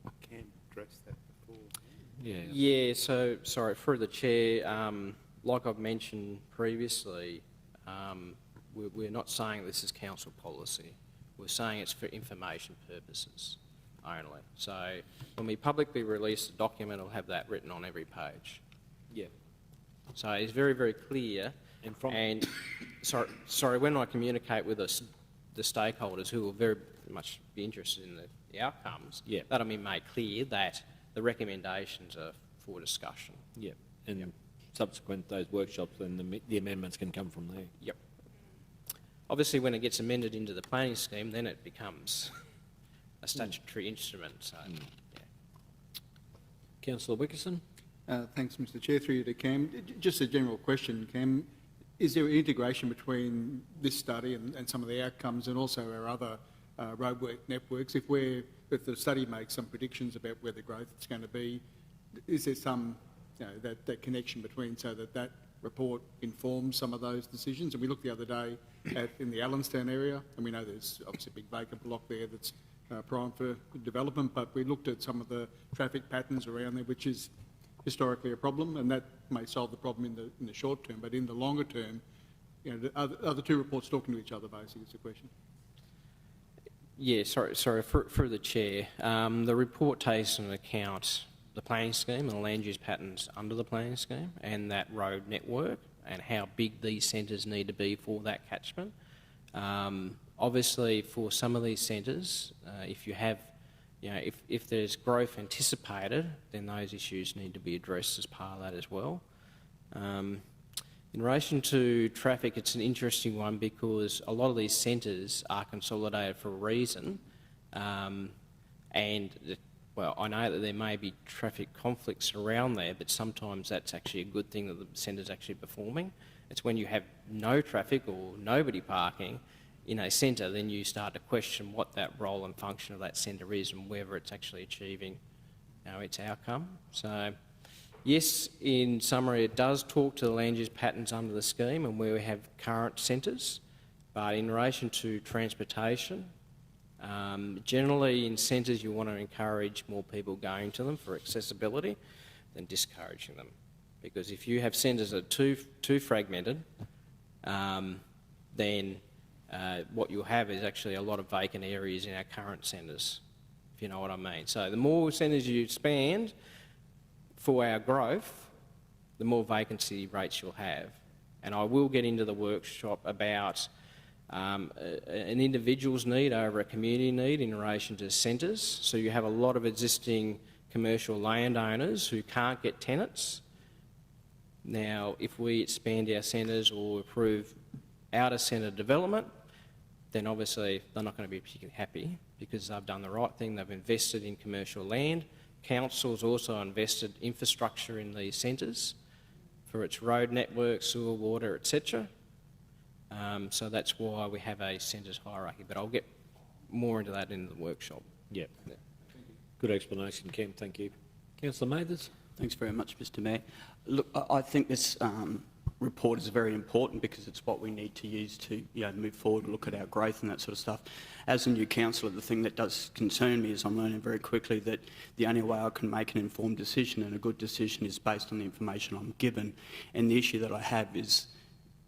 I can address that before. Yeah, so, sorry, through the chair, like I've mentioned previously, we're not saying this is council policy. We're saying it's for information purposes only. So when we publicly release the document, it'll have that written on every page. Yeah. So it's very, very clear. And sorry, when I communicate with the stakeholders who will very much be interested in the outcomes, that'll be made clear that the recommendations are for discussion. Yeah, and subsequent those workshops, then the amendments can come from there. Yep. Obviously, when it gets amended into the planning scheme, then it becomes a statutory instrument. So, Councillor Wickerson. Thanks, Mr Chair. Through you to Cam. Just a general question, Cam. Is there integration between this study and some of the outcomes and also our other roadwork networks? If the study makes some predictions about where the growth is going to be, is there some that connection between so that report informs some of those decisions? And we looked the other day in the Allenstown area, and we know there's obviously a big vacant block there that's prime for development, but we looked at some of the traffic patterns around there, which is historically a problem, and that may solve the problem in the short term, but in the longer term, are the two reports talking to each other, basically, is the question. Yeah, sorry, through the chair. The report takes into account the planning scheme and the land use patterns under the planning scheme and that road network and how big these centres need to be for that catchment. Obviously, for some of these centres, if you have, if there's growth anticipated, then those issues need to be addressed as part of that as well. In relation to traffic, it's an interesting one because a lot of these centres are consolidated for a reason, well, I know that there may be traffic conflicts around there, but sometimes that's actually a good thing that the centre's actually performing. It's when you have no traffic or nobody parking in a centre, then you start to question what that role and function of that centre is and whether it's actually achieving its outcome. So, yes, in summary, it does talk to the land use patterns under the scheme and where we have current centres, but in relation to transportation, generally in centres you want to encourage more people going to them for accessibility than discouraging them. Because if you have centres that are too fragmented, then what you'll have is actually a lot of vacant areas in our current centres, if you know what I mean. So the more centres you expand for our growth, the more vacancy rates you'll have. And I will get into the workshop about an individual's need over a community need in relation to centres. So you have a lot of existing commercial landowners who can't get tenants. Now, if we expand our centres or approve out-of-centre development, then obviously they're not going to be particularly happy because they've done the right thing. They've invested in commercial land. Council's also invested infrastructure in these centres for its road network, sewer, water, etc. So that's why we have a centres hierarchy, but I'll get more into that in the workshop. Yeah. Good explanation, Cam. Thank you. Councillor Mathers. Thanks very much, Mr Mayor. Look, I think this report is very important because it's what we need to use to move forward and look at our growth and that sort of stuff. As a new councillor, the thing that does concern me is I'm learning very quickly that the only way I can make an informed decision and a good decision is based on the information I'm given. And the issue that I have is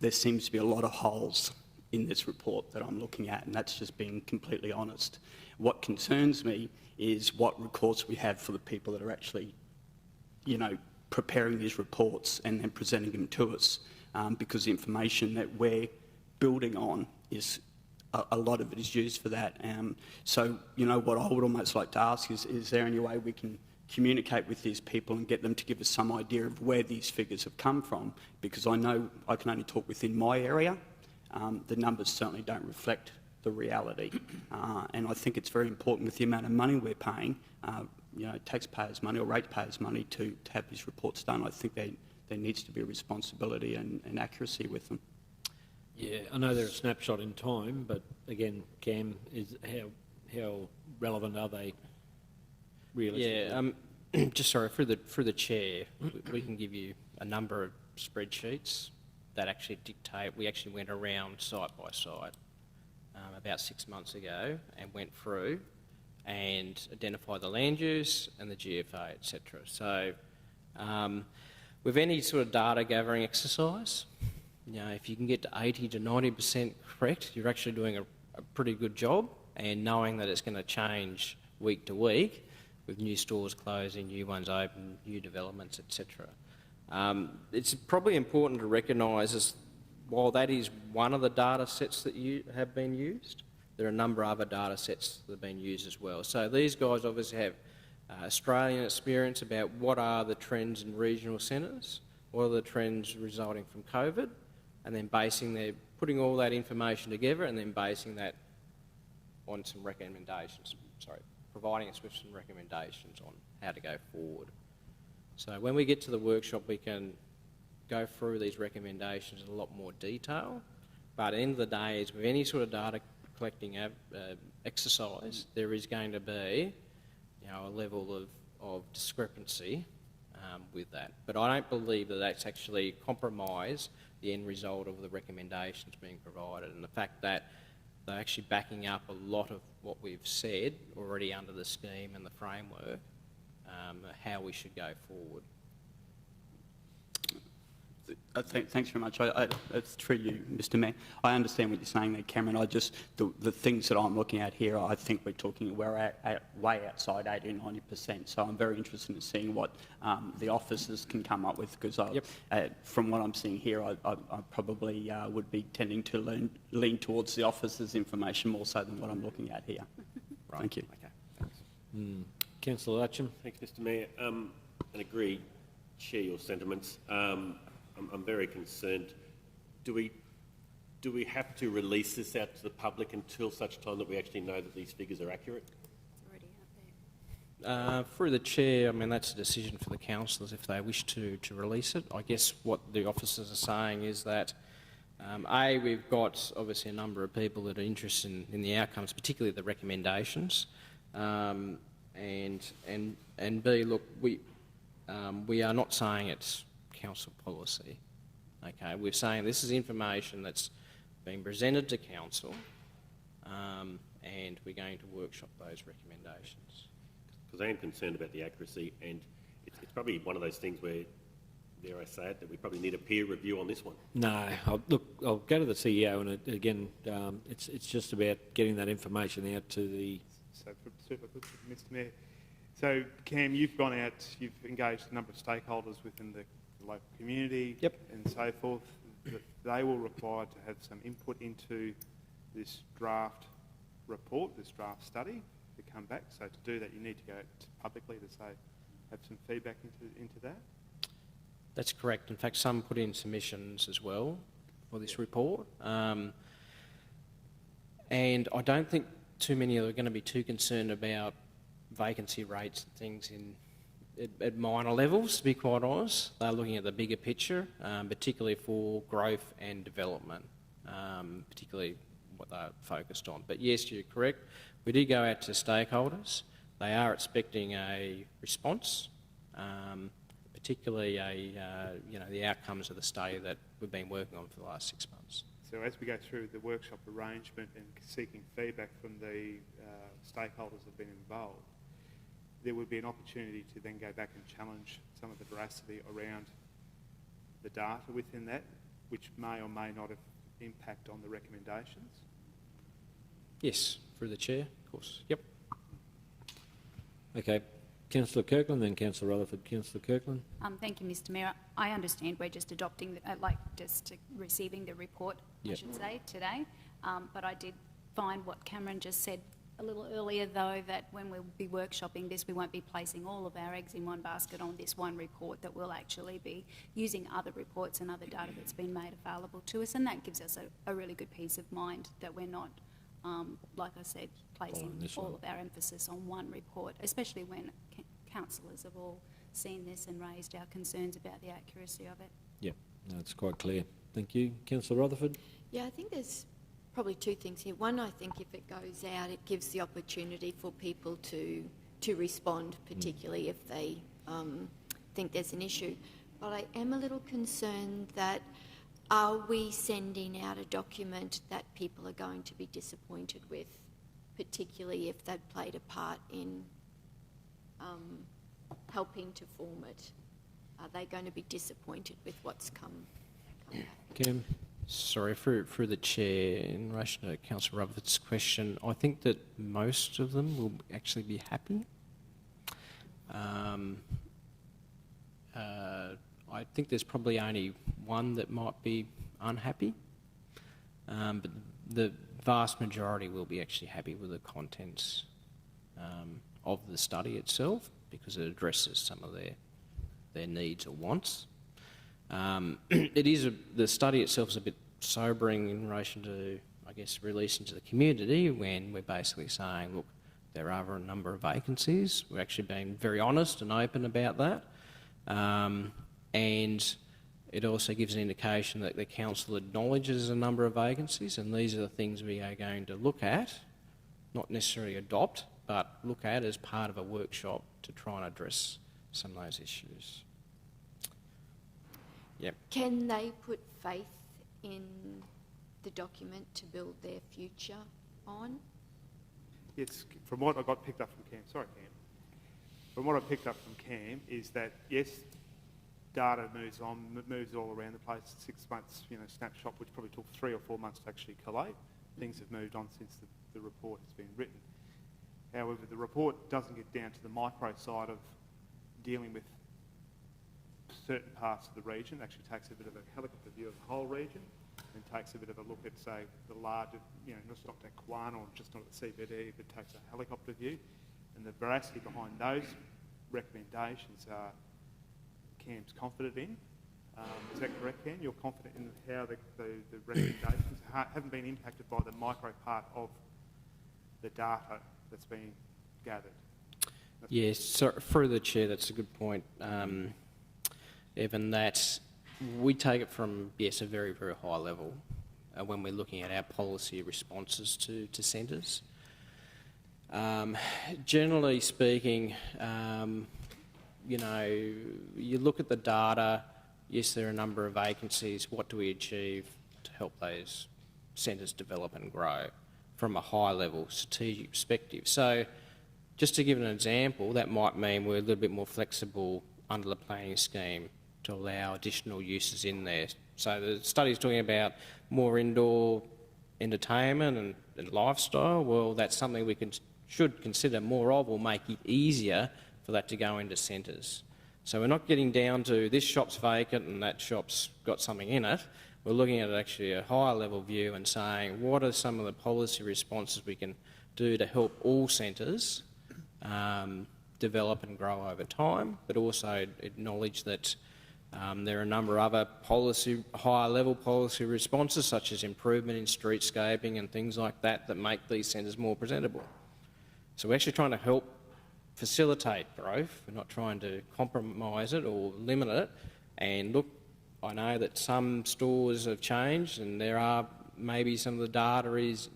there seems to be a lot of holes in this report that I'm looking at, and that's just being completely honest. What concerns me is what records we have for the people that are actually, preparing these reports and then presenting them to us. because the information that we're building on is a lot of it is used for that. So, you know, what I would almost like to ask is there any way we can communicate with these people and get them to give us some idea of where these figures have come from? Because I know I can only talk within my area. The numbers certainly don't reflect the reality. And I think it's very important with the amount of money we're paying, you know, taxpayers' money or ratepayers' money to have these reports done. I think there needs to be a responsibility and accuracy with them. Yeah, I know they're a snapshot in time, but again, Cam, is how relevant are they realistically? Yeah, just sorry, through the chair, we can give you a number of spreadsheets that actually dictate. We actually went around site by site about 6 months ago and went through and identified the land use and the GFA, etc. So with any sort of data gathering exercise, you know, if you can get to 80 to 90% correct, you're actually doing a pretty good job, and knowing that it's going to change week to week with new stores closing, new ones open, new developments, etc. It's probably important to recognise, as while that is one of the data sets that have been used, there are a number of other data sets that have been used as well. So these guys obviously have Australian experience about what are the trends in regional centres, what are the trends resulting from COVID, and then putting all that information together and then basing that on some recommendations, providing us with some recommendations on how to go forward. So when we get to the workshop, we can go through these recommendations in a lot more detail, but at the end of the day, with any sort of data collecting exercise, there is going to be, you know, a level of discrepancy with that. But I don't believe that that's actually compromised the end result of the recommendations being provided, and the fact that they're actually backing up a lot of what we've said already under the scheme and the framework, how we should go forward. Thanks very much. It's through you, Mr. Mayor. I understand what you're saying there, Cameron. The things that I'm looking at here, I think we're at way outside 80 or 90%. So I'm very interested in seeing what the officers can come up with, because from what I'm seeing here, I probably would be tending to lean towards the officers' information more so than what I'm looking at here. Right. Thank you. Okay, thanks. Councillor Latcham. Thanks, Mr. Mayor. And agree, share your sentiments. I'm very concerned. Do we have to release this out to the public until such time that we actually know that these figures are accurate? It's already out there. Through the chair, I mean, that's a decision for the councillors if they wish to release it. I guess what the officers are saying is that, we've got obviously a number of people that are interested in the outcomes, particularly the recommendations, and B, look, we are not saying it's council policy. Okay, we're saying this is information that's being presented to council, and we're going to workshop those recommendations. Because I am concerned about the accuracy, and it's probably one of those things where, dare I say it, that we probably need a peer review on this one. No, I'll go to the CEO, and again, it's just about getting that information out to the. So, Mr. Mayor, so Cam, you've gone out, you've engaged a number of stakeholders within the local community and so forth. They will require to have some input into this draft report, this draft study to come back. So to do that, you need to go publicly to say, have some feedback into that. That's correct. In fact, some put in submissions as well for this report. And I don't think too many are going to be too concerned about vacancy rates and things at minor levels, to be quite honest. They're looking at the bigger picture, particularly for growth and development, particularly what they're focused on. But yes, you're correct. We did go out to stakeholders. They are expecting a response, particularly the outcomes of the study that we've been working on for the last 6 months. So as we go through the workshop arrangement and seeking feedback from the stakeholders that have been involved, there would be an opportunity to then go back and challenge some of the veracity around the data within that, which may or may not have impact on the recommendations. Yes, through the chair, of course. Yep. Okay. Councillor Kirkland, then Councillor Rutherford. Councillor Kirkland. Thank you, Mr Mayor. I understand we're just adopting, receiving the report, I should say, today. But I did find what Cameron just said a little earlier, though, that when we'll be workshopping this, we won't be placing all of our eggs in one basket on this one report, that we'll actually be using other reports and other data that's been made available to us, and that gives us a really good peace of mind that we're not, like I said, placing all of our emphasis on one report, especially when councillors have all seen this and raised our concerns about the accuracy of it. Yep, that's quite clear. Thank you. Councillor Rutherford. Yeah, I think there's probably two things here. One, I think if it goes out, it gives the opportunity for people to respond, particularly if they think there's an issue. But I am a little concerned that are we sending out a document that people are going to be disappointed with, particularly if they've played a part in helping to form it? Are they going to be disappointed with what's come back? Cam. Sorry, through the chair, in relation to Councillor Rutherford's question, I think that most of them will actually be happy. I think there's probably only one that might be unhappy, but the vast majority will be actually happy with the contents of the study itself, because it addresses some of their needs or wants. The study itself is a bit sobering in relation to, I guess, releasing to the community, when we're basically saying, look, there are a number of vacancies. We're actually being very honest and open about that. And it also gives an indication that the council acknowledges a number of vacancies, and these are the things we are going to look at, not necessarily adopt, but look at as part of a workshop to try and address some of those issues. Yep. Can they put faith in the document to build their future on? Yes, from what I got picked up from Cam, from what I picked up from Cam is that, yes, data moves all around the place. 6 months, snapshot, which probably took 3 or 4 months to actually collate. Things have moved on since the report has been written. However, the report doesn't get down to the micro side of dealing with certain parts of the region. It actually takes a bit of a helicopter view of the whole region, and takes a bit of a look at, say, the larger, not at Kwana or just not at CBD, but takes a helicopter view. And the veracity behind those recommendations are Cam's confident in. Is that correct, Cam? You're confident in how the recommendations haven't been impacted by the micro part of the data that's been gathered? Yes, so through the chair, that's a good point, Evan, that we take it from, yes, a very, very high level when we're looking at our policy responses to centres. Generally speaking, you look at the data, yes, there are a number of vacancies. What do we achieve to help those centres develop and grow from a high-level strategic perspective? So just to give an example, that might mean we're a little bit more flexible under the planning scheme to allow additional uses in there. So the study's talking about more indoor entertainment and lifestyle. Well, that's something we should consider more of, or make it easier for that to go into centres. So we're not getting down to this shop's vacant and that shop's got something in it. We're looking at actually a higher level view and saying, what are some of the policy responses we can do to help all centres develop and grow over time, but also acknowledge that there are a number of other higher level policy responses, such as improvement in streetscaping and things like that, that make these centres more presentable. So we're actually trying to help facilitate growth. We're not trying to compromise it or limit it. And look, I know that some stores have changed, and there are maybe some of the data is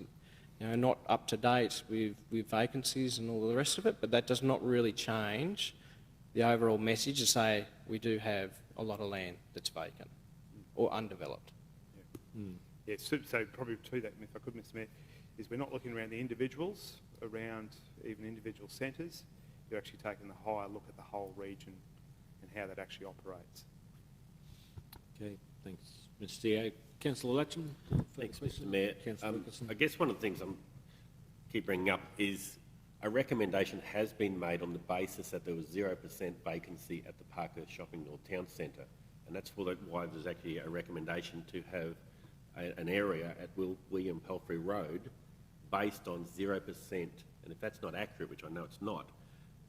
not up to date with vacancies and all the rest of it, but that does not really change the overall message to say we do have a lot of land that's vacant or undeveloped. Yeah, so probably to that, if I could, Mr Mayor, is we're not looking around the individuals, around even individual centres. You're actually taking the higher look at the whole region and how that actually operates. Okay, thanks, Mr Dio. Councillor Latcham. Thanks, Mr Mayor. I guess one of the things I keep bringing up is a recommendation has been made on the basis that there was 0% vacancy at the Parkhurst Shopping or Town Centre, and that's why there's actually a recommendation to have an area at William Pelfrey Road based on 0%. And if that's not accurate, which I know it's not,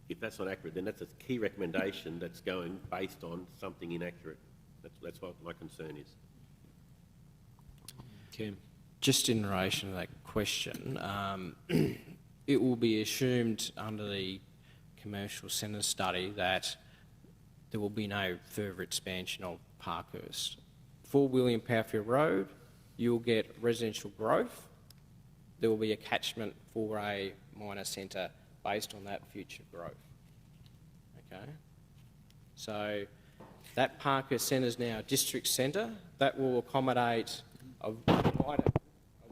if that's not accurate, then that's a key recommendation that's going based on something inaccurate. That's what my concern is. Kim. Just in relation to that question, it will be assumed under the commercial centre study that there will be no further expansion of Parkhurst. For William Pelfrey Road, you'll get residential growth. There will be a catchment for a minor centre based on that future growth. Okay? So that Parkhurst Centre is now a district centre. That will accommodate a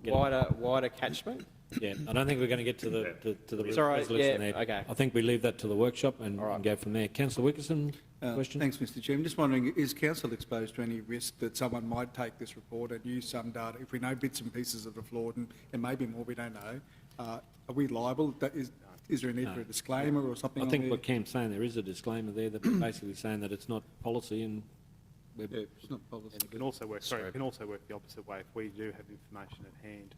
wider catchment. Yeah, I don't think we're going to get to the resolution there. Okay. I think we leave that to the workshop and go from there. Councillor Wickerson, question? Thanks, Mr Chairman. Just wondering, is Council exposed to any risk that someone might take this report and use some data? If we know bits and pieces of the flawed and maybe more we don't know, are we liable? Is there a need for a disclaimer or something? I think what Cam's saying, there is a disclaimer there that basically saying that it's not policy and it's not policy. And it can also work. Sorry, it can also work the opposite way. If we do have information at hand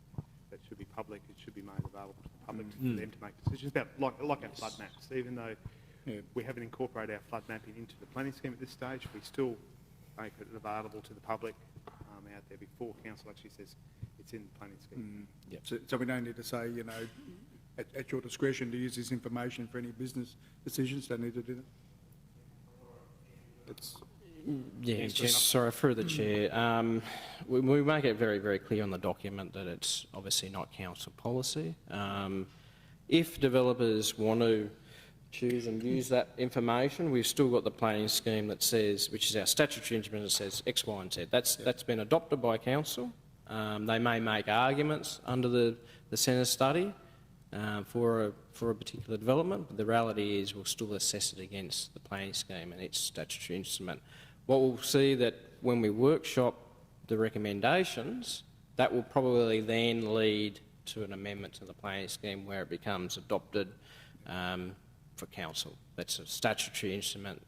that should be public, it should be made available to the public for them to make decisions about, like our flood maps. Even though we haven't incorporated our flood mapping into the planning scheme at this stage, we still make it available to the public out there before council actually says it's in the planning scheme. So we don't need to say, you know, at your discretion to use this information for any business decisions. Don't need to do that. Yeah, just sorry, through the chair. We make it very, very clear on the document that it's obviously not council policy. If developers want to choose and use that information, we've still got the planning scheme that says, which is our statutory instrument, that says X, Y and Z. That's been adopted by council. They may make arguments under the centre study for a particular development, but the reality is we'll still assess it against the planning scheme and its statutory instrument. What we'll see that when we workshop the recommendations, that will probably then lead to an amendment to the planning scheme where it becomes adopted for council. That's a statutory instrument.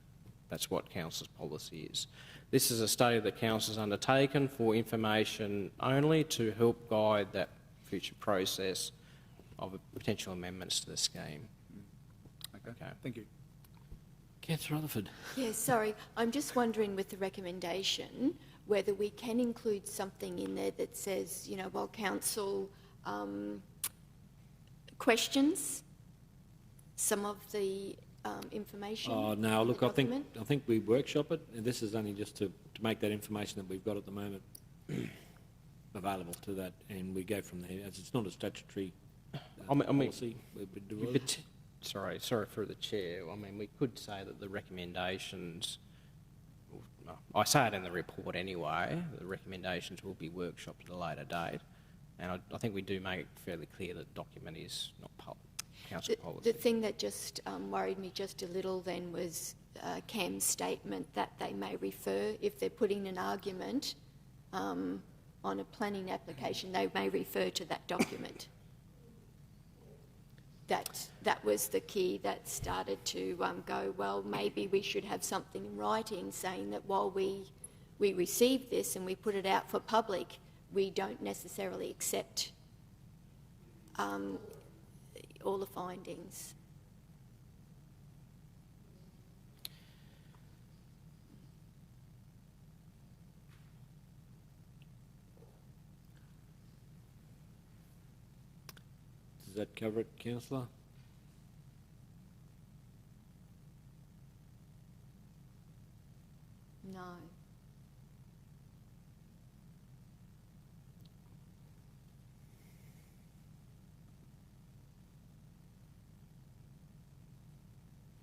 That's what council's policy is. This is a study that council's undertaken for information only to help guide that future process of potential amendments to the scheme. Okay. Thank you. Councillor Rutherford. Yeah, sorry. I'm just wondering with the recommendation whether we can include something in there that says, you know, while council questions some of the information. Oh no! Look, I think we workshop it, and this is only just to make that information that we've got at the moment available to that, and we go from there. As it's not a statutory policy. Sorry for the chair. I mean, we could say that the recommendations. I say it in the report anyway. The recommendations will be workshopped at a later date, and I think we do make it fairly clear that the document is not council policy. The thing that just worried me just a little then was Cam's statement that they may refer, if they're putting an argument on a planning application, they may refer to that document. That was the key that started to go, well, maybe we should have something in writing saying that while we receive this and we put it out for public, we don't necessarily accept all the findings. Does that cover it, councillor? No.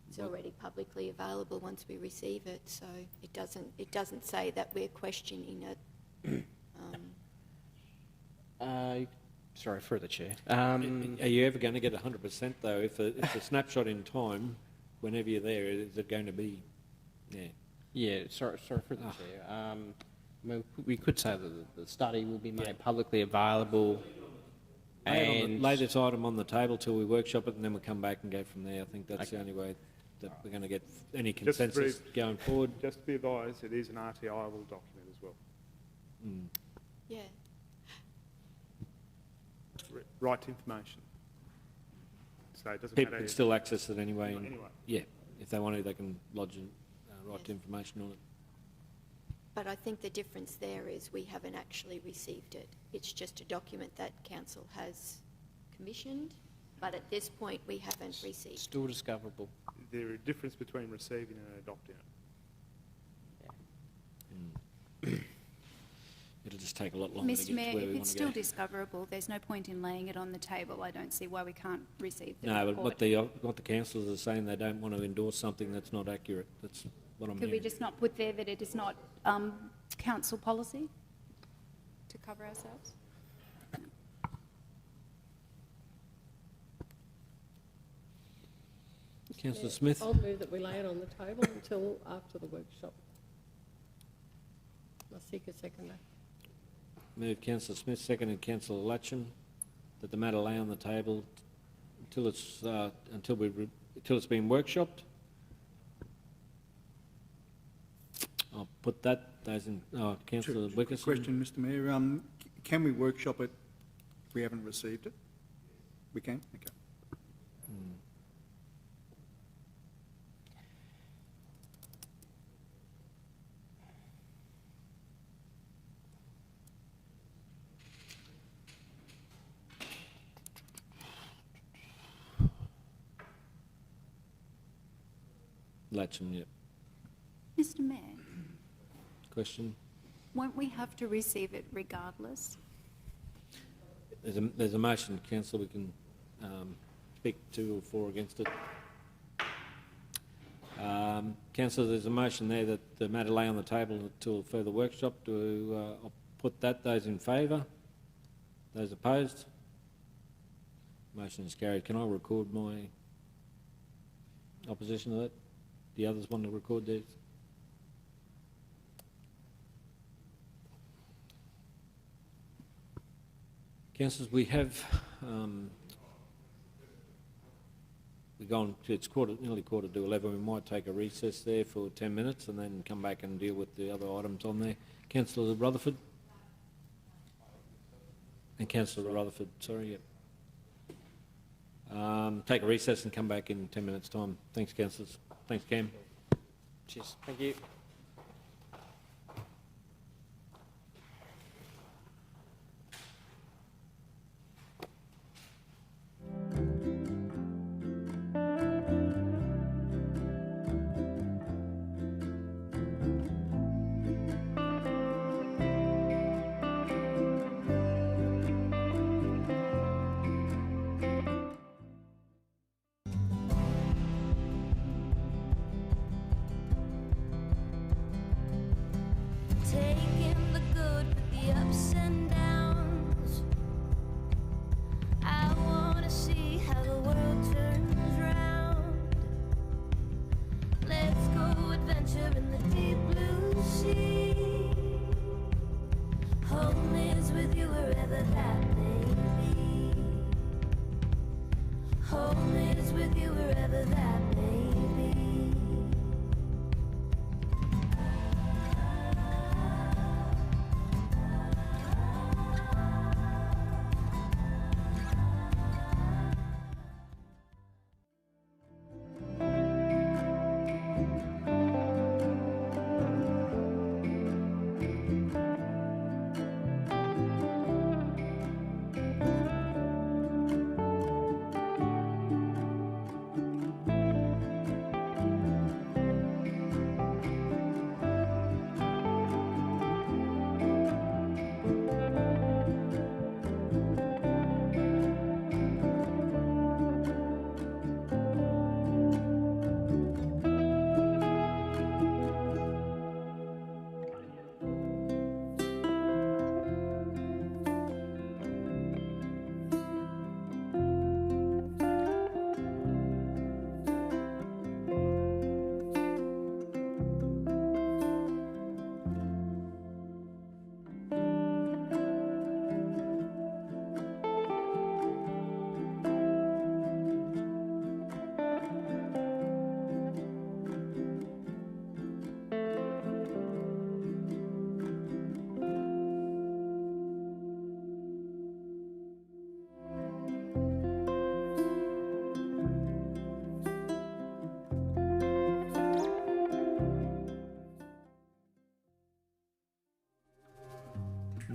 It's already publicly available once we receive it, so it doesn't say that we're questioning it. Sorry, for the chair. Are you ever going to get 100% though? If it's a snapshot in time, whenever you're there, is it going to be? Yeah. Sorry for the chair. I mean, we could say that the study will be made publicly available. lay this item on the table till we workshop it, and then we'll come back and go from there. I think that's the only way that we're going to get any consensus going forward. Just to be advised, it is an RTIable document as well. Yeah. Right to information. So it doesn't People matter. can still access it anyway. Anyway. Yeah, if they want to, they can lodge a right to information on it. But I think the difference there is we haven't actually received it. It's just a document that council has commissioned, but at this point we haven't received. Still discoverable. There is a difference between receiving and adopting it. It'll just take a lot longer to Mr get Mayor, to where if we it's want to still go. discoverable, there's no point in laying it on the table. I don't see why we can't receive the No, report. but what the councillors are saying, they don't want to endorse something that's not accurate. That's what I'm Could we hearing. just not put there that it is not council policy to cover ourselves? Councillor Smith? I'll move that we lay it on the table until after the workshop. I seek a seconder. Move Councillor Smith, seconded Councillor Latcham, that the matter lay on the table until it's been workshopped. I'll put that. Those in Councillor Wickerson. Question, Mr Mayor. Can we workshop it if we haven't received it? We can? Okay. Latcham, yep. Mr Mayor, Question? won't we have to receive it regardless? There's a motion, Councillor. We can speak to or for or against it. Councillor, there's a motion there that the matter lay on the table until further workshop. I'll put that. Those in favour? Those opposed? Motion is carried. Can I record my opposition to that? The others want to record theirs? Councillors, we have we've gone. It's nearly quarter to 11. We might take a recess there for 10 minutes and then come back and deal with the other items on there. Councillor Rutherford and Councillor Rutherford. Sorry. Yep. Take a recess and come back in 10 minutes' time. Thanks, councillors. Thanks, Cam. Cheers. Thank you. Taking the good with the ups and downs. I wanna see how the world turns round. Let's go adventure in the deep blue sea. Home is with you wherever that may be. Home is with you wherever that may be.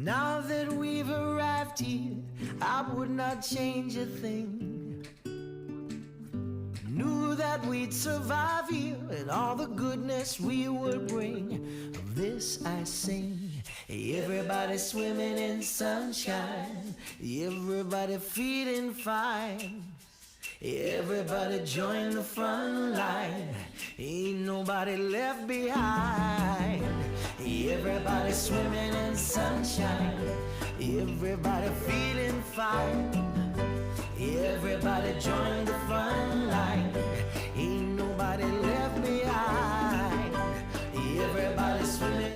Now that we've arrived here, I would not change a thing. Knew that we'd survive here and all the goodness we would bring. Of this I sing. Everybody swimming in sunshine, everybody feeling fine. Everybody join the front line, ain't nobody left behind. Everybody swimming in sunshine, everybody feeling fine. Everybody join the front line, ain't nobody left behind. Everybody swimming.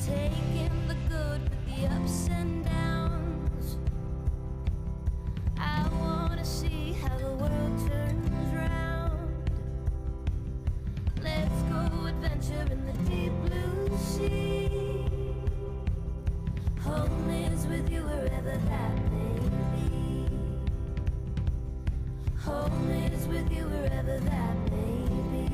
Taking the good with the ups and downs. I wanna see how the world turns round. Let's go adventure in the deep blue sea. Home is with you wherever that may be. Home is with you wherever that may be.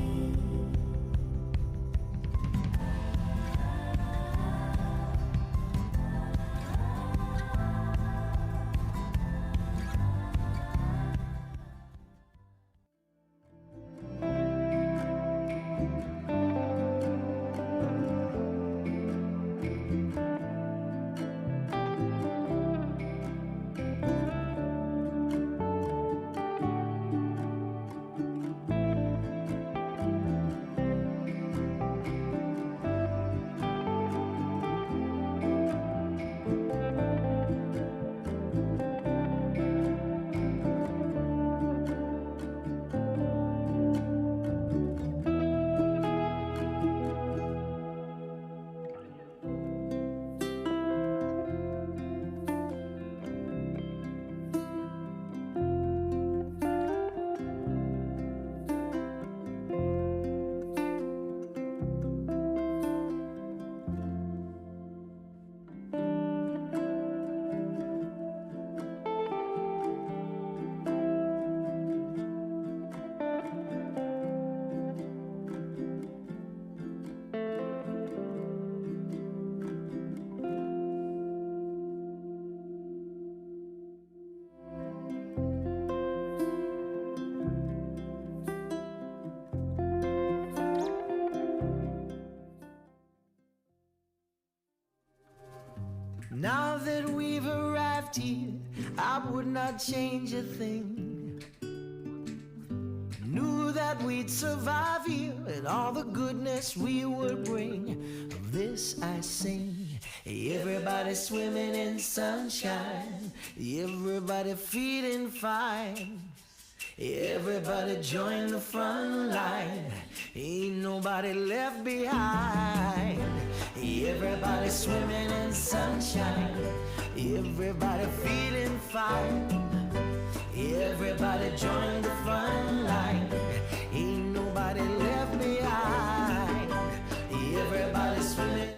Now that we've arrived here, I would not change a thing. Knew that we'd survive here and all the goodness we would bring. Of this I sing. Everybody swimming in sunshine, everybody feeling fine. Everybody join the front line, ain't nobody left behind. Everybody swimming in sunshine, everybody feeling fine. Everybody join the front line, ain't nobody left behind. Everybody swimming.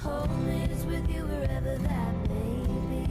home is with you wherever that may be.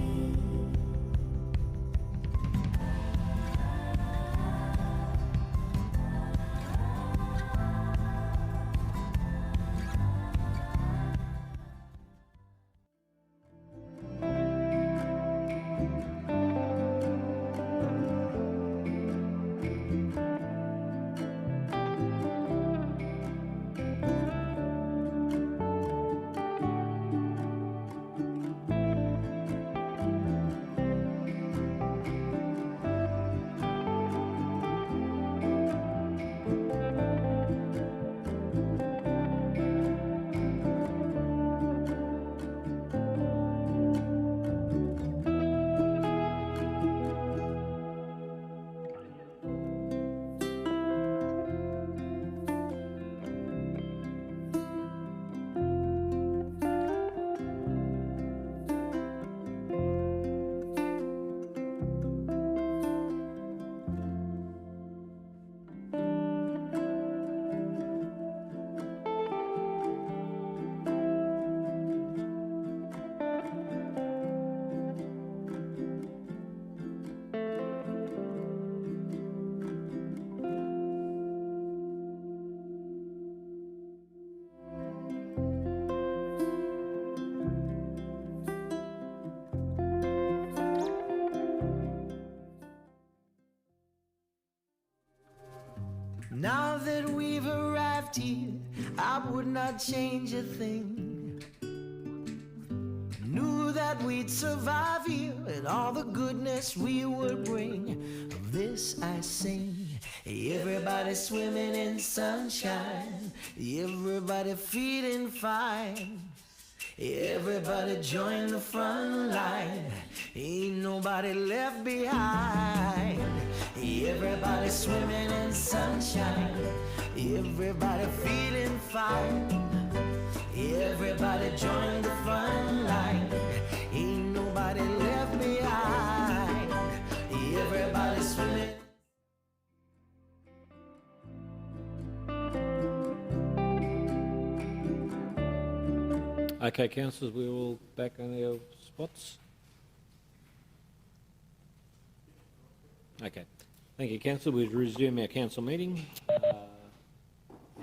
Now that we've arrived here, I would not change a thing. Knew that we'd survive here and all the goodness we would bring. Of this I sing. Everybody swimming in sunshine, everybody feeling fine. Everybody join the front line, ain't nobody left behind. Everybody swimming in sunshine, everybody feeling fine. Everybody join the front line, ain't nobody left behind. Everybody swimming. Okay, councillors, we're all back on our spots. Okay. Thank you, council. We'll resume our council meeting.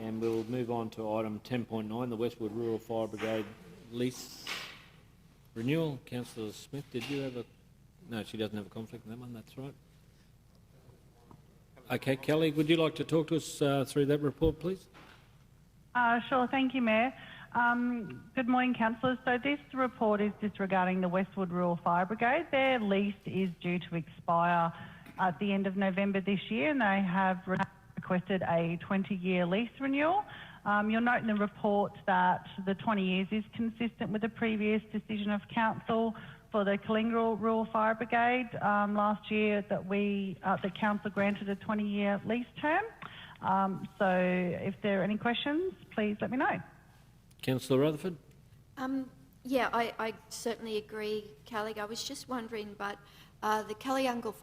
And we'll move on to item 10.9, the Westwood Rural Fire Brigade lease renewal. Councillor Smith, did you have a... No, she doesn't have a conflict in that one, that's right. Okay, Kelly, would you like to talk to us through that report, please? Sure, thank you, Mayor. Good morning, councillors. So this report is just regarding the Westwood Rural Fire Brigade. Their lease is due to expire at the end of November this year, and they have requested a 20-year lease renewal. You'll note in the report that the 20 years is consistent with the previous decision of council for the Kalinga Rural Fire Brigade last year that the council granted a 20-year lease term. So if there are any questions, please let me know. Councillor Rutherford? Yeah, I certainly agree, Callie. I was just wondering, but the Kalyungle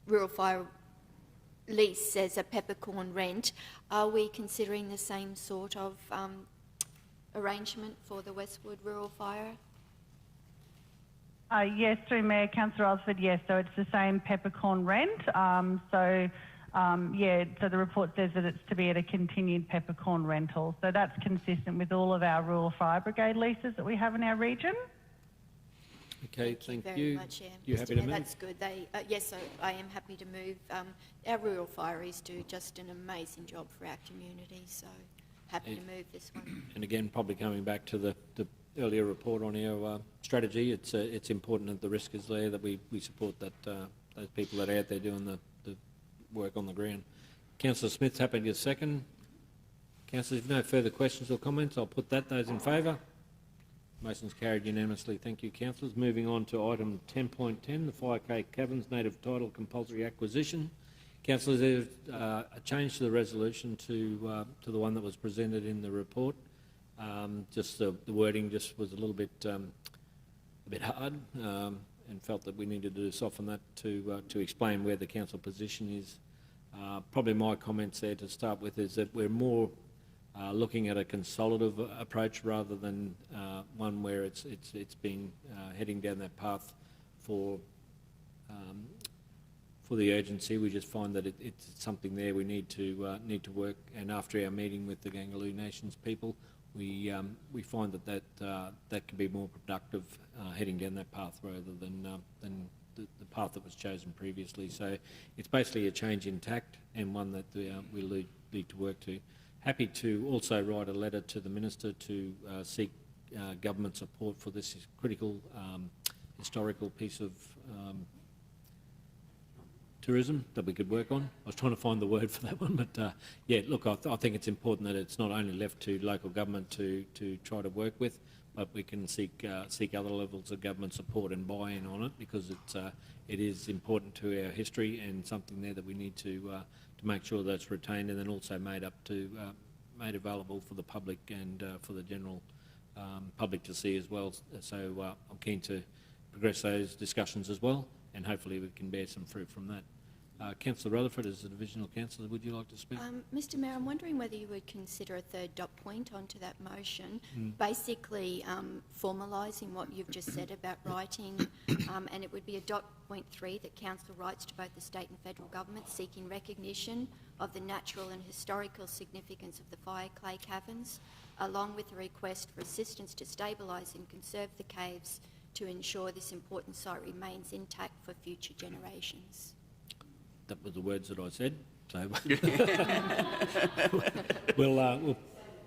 Rural Fire lease says a peppercorn rent. Are we considering the same sort of arrangement for the Westwood Rural Fire? Yes, through Mayor Councillor Rutherford, yes. So it's the same peppercorn rent. So the report says that it's to be at a continued peppercorn rental. So that's consistent with all of our Rural Fire Brigade leases that we have in our region. Okay, thank you. Very much, yeah. You happy to move? That's good. Yes, so I am happy to move. Our rural fireys do just an amazing job for our community, so happy to move this one. And again, probably coming back to the earlier report on our strategy, it's important that the risk is there, that we support that those people that are out there doing the work on the ground. Councillor Smith's happy to give a second. Councillors, if no further questions or comments, I'll put that. Those in favour? Motion's carried unanimously. Thank you, councillors. Moving on to item 10.10, the Fire Cape Caverns Native Title Compulsory Acquisition. Councillors, there's a change to the resolution to the one that was presented in the report. Just the wording just was a little bit hard, and felt that we needed to soften that to explain where the council position is. Probably my comments there to start with is that we're more looking at a consolidative approach rather than one where it's been heading down that path for the urgency. We just find that it's something there we need to work. And after our meeting with the Gangaloo Nations people, we find that can be more productive heading down that path rather than the path that was chosen previously. So it's basically a change in tact and one that we need to work to. Happy to also write a letter to the Minister to seek government support for this critical historical piece of tourism that we could work on. I was trying to find the word for that one, but yeah, look, I think it's important that it's not only left to local government to try to work with, but we can seek other levels of government support and buy-in on it, because it is important to our history and something there that we need to make sure that's retained and then also made available for the public and for the general public to see as well. So I'm keen to progress those discussions as well, and hopefully we can bear some fruit from that. Councillor Rutherford, as the Divisional Councillor, would you like to speak? Mr Mayor, I'm wondering whether you would consider a third dot point onto that motion, basically formalising what you've just said about writing, and it would be a dot point 3 that Council writes to both the state and federal government seeking recognition of the natural and historical significance of the fire clay caverns, along with a request for assistance to stabilise and conserve the caves to ensure this important site remains intact for future generations. That was the words that I said. So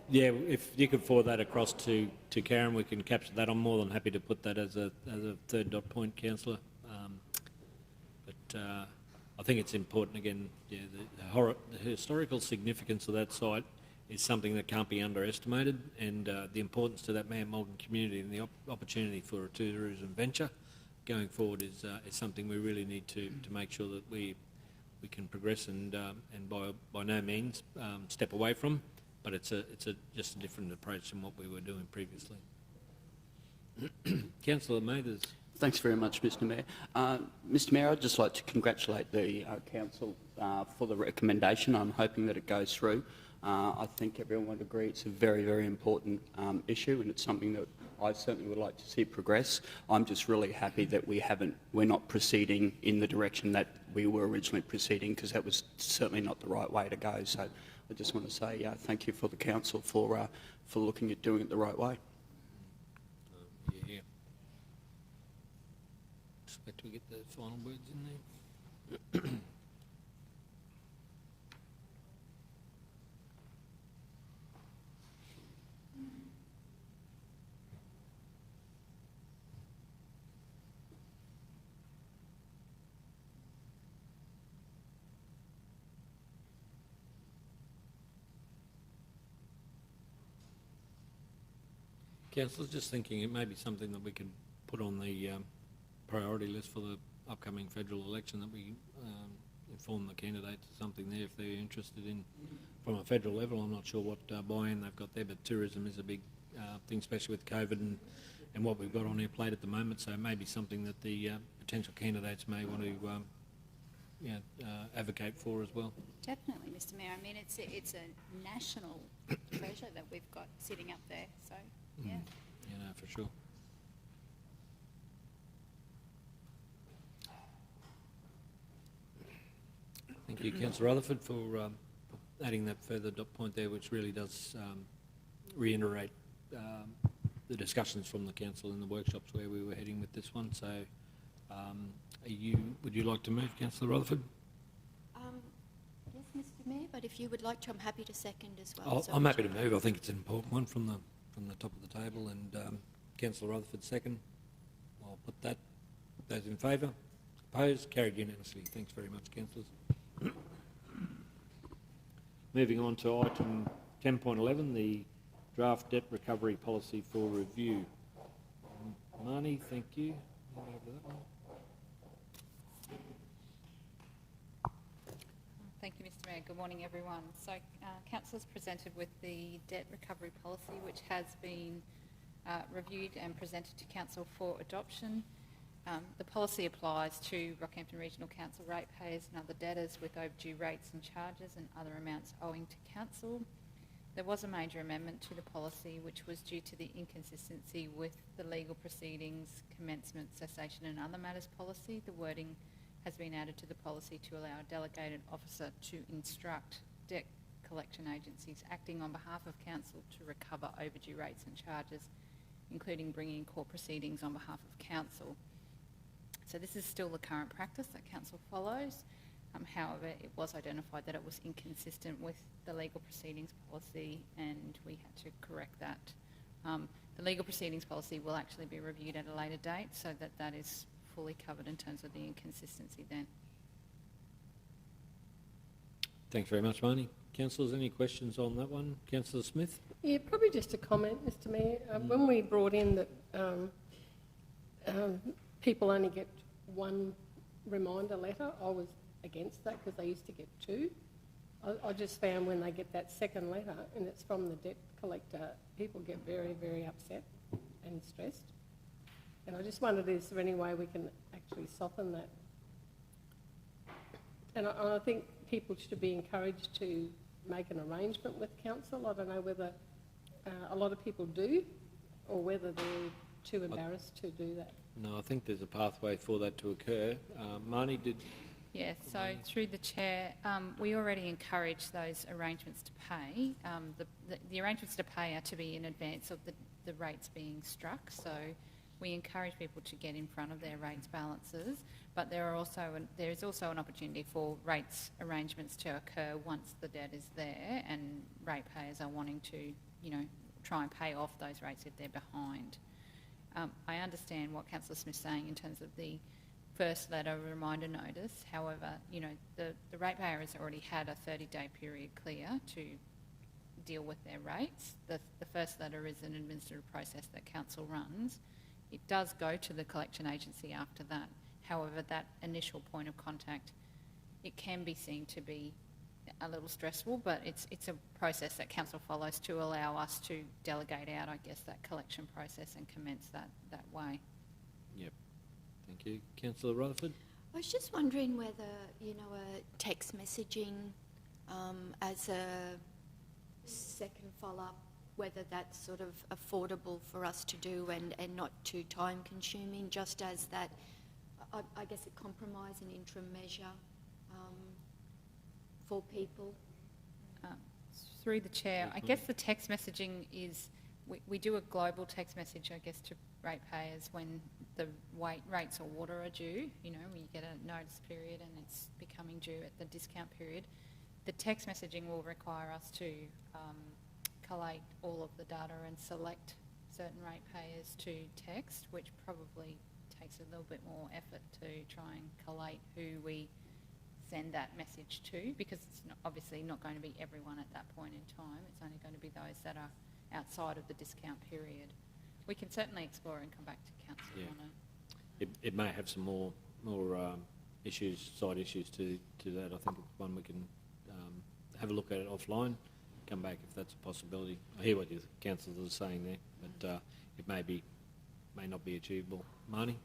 yeah, if you could forward that across to Karen, we can capture that. I'm more than happy to put that as a third dot point, Councillor. But I think it's important again. Yeah, the historical significance of that site is something that can't be underestimated, and the importance to that Mount Morgan community and the opportunity for a tourism venture going forward is something we really need to make sure that we can progress and by no means step away from, but it's just a different approach than what we were doing previously. Councillor Mathers. Thanks very much, Mr Mayor. Mr Mayor, I'd just like to congratulate the Council for the recommendation. I'm hoping that it goes through. I think everyone would agree it's a very, very important issue, and it's something that I certainly would like to see progress. I'm just really happy that we're not proceeding in the direction that we were originally proceeding, because that was certainly not the right way to go. So I just want to say thank you for the Council for looking at doing it the right way. Yeah. Expect we get the final words in there. Councillors, just thinking it may be something that we could put on the priority list for the upcoming federal election, that we inform the candidates of something there if they're interested in from a federal level. I'm not sure what buy-in they've got there, but tourism is a big thing, especially with COVID and what we've got on our plate at the moment. So it may be something that the potential candidates may want to advocate for as well. Definitely, Mr Mayor. I mean, it's a national treasure that we've got sitting up there. So, yeah. Yeah, no, for sure. Thank you, Councillor Rutherford, for adding that further dot point there, which really does reiterate the discussions from the Council in the workshops where we were heading with this one. So, would you like to move, Councillor Rutherford? Yes, Mr Mayor, but if you would like to, I'm happy to second as well. I'm happy to move. I think it's an important one from the top of the table, and Councillor Rutherford second. I'll put that. Those in favour? Opposed? Carried unanimously. Thanks very much, councillors. Moving on to item 10.11, the draft debt recovery policy for review. Marnie, thank you. Over that one. Thank you, Mr Mayor. Good morning, everyone. So, Council's presented with the debt recovery policy, which has been reviewed and presented to Council for adoption. The policy applies to Rockhampton Regional Council ratepayers and other debtors with overdue rates and charges and other amounts owing to Council. There was a major amendment to the policy which was due to the inconsistency with the legal proceedings, commencement, cessation and other matters policy. The wording has been added to the policy to allow a delegated officer to instruct debt collection agencies acting on behalf of council to recover overdue rates and charges, including bringing court proceedings on behalf of council. So this is still the current practice that council follows. However, it was identified that it was inconsistent with the legal proceedings policy and we had to correct that. The legal proceedings policy will actually be reviewed at a later date so that that is fully covered in terms of the inconsistency then. Thanks very much, Marnie. Councillors, any questions on that one? Councillor Smith? Yeah, probably just a comment, Mr Mayor. When we brought in that people only get one reminder letter, I was against that because they used to get two. I just found when they get that second letter and it's from the debt collector, people get very, very upset and stressed. And I just wondered, is there any way we can actually soften that? And I think people should be encouraged to make an arrangement with council. I don't know whether a lot of people do or whether they're too embarrassed to do that. No, I think there's a pathway for that to occur. Marnie, did... Yeah, so through the Chair, we already encourage those arrangements to pay. The arrangements to pay are to be in advance of the rates being struck, so we encourage people to get in front of their rates balances, but there is also an opportunity for rates arrangements to occur once the debt is there and ratepayers are wanting to, try and pay off those rates if they're behind. I understand what Councillor Smith's saying in terms of the first letter reminder notice. However, the ratepayer has already had a 30-day period clear to deal with their rates. The first letter is an administrative process that council runs. It does go to the collection agency after that. However, that initial point of contact, it can be seen to be a little stressful, but it's a process that council follows to allow us to delegate out, I guess, that collection process and commence that way. Yep. Thank you. Councillor Rutherford? I was just wondering whether, a text messaging as a second follow-up, whether that's sort of affordable for us to do and not too time-consuming, just as that, I guess, a compromise, an interim measure for people. Through the Chair, I guess the text messaging is, we do a global text message, I guess, to ratepayers when the rates or water are due, when you get a notice period and it's becoming due at the discount period. The text messaging will require us to collate all of the data and select certain ratepayers to text, which probably takes a little bit more effort to try and collate who we send that message to, because it's obviously not going to be everyone at that point in time. It's only going to be those that are outside of the discount period. We can certainly explore and come back to council on it. It may have some more issues, side issues to that. I think it's one we can have a look at it offline, come back if that's a possibility. I hear what your councillors are saying there, but it may not be achievable. Marnie?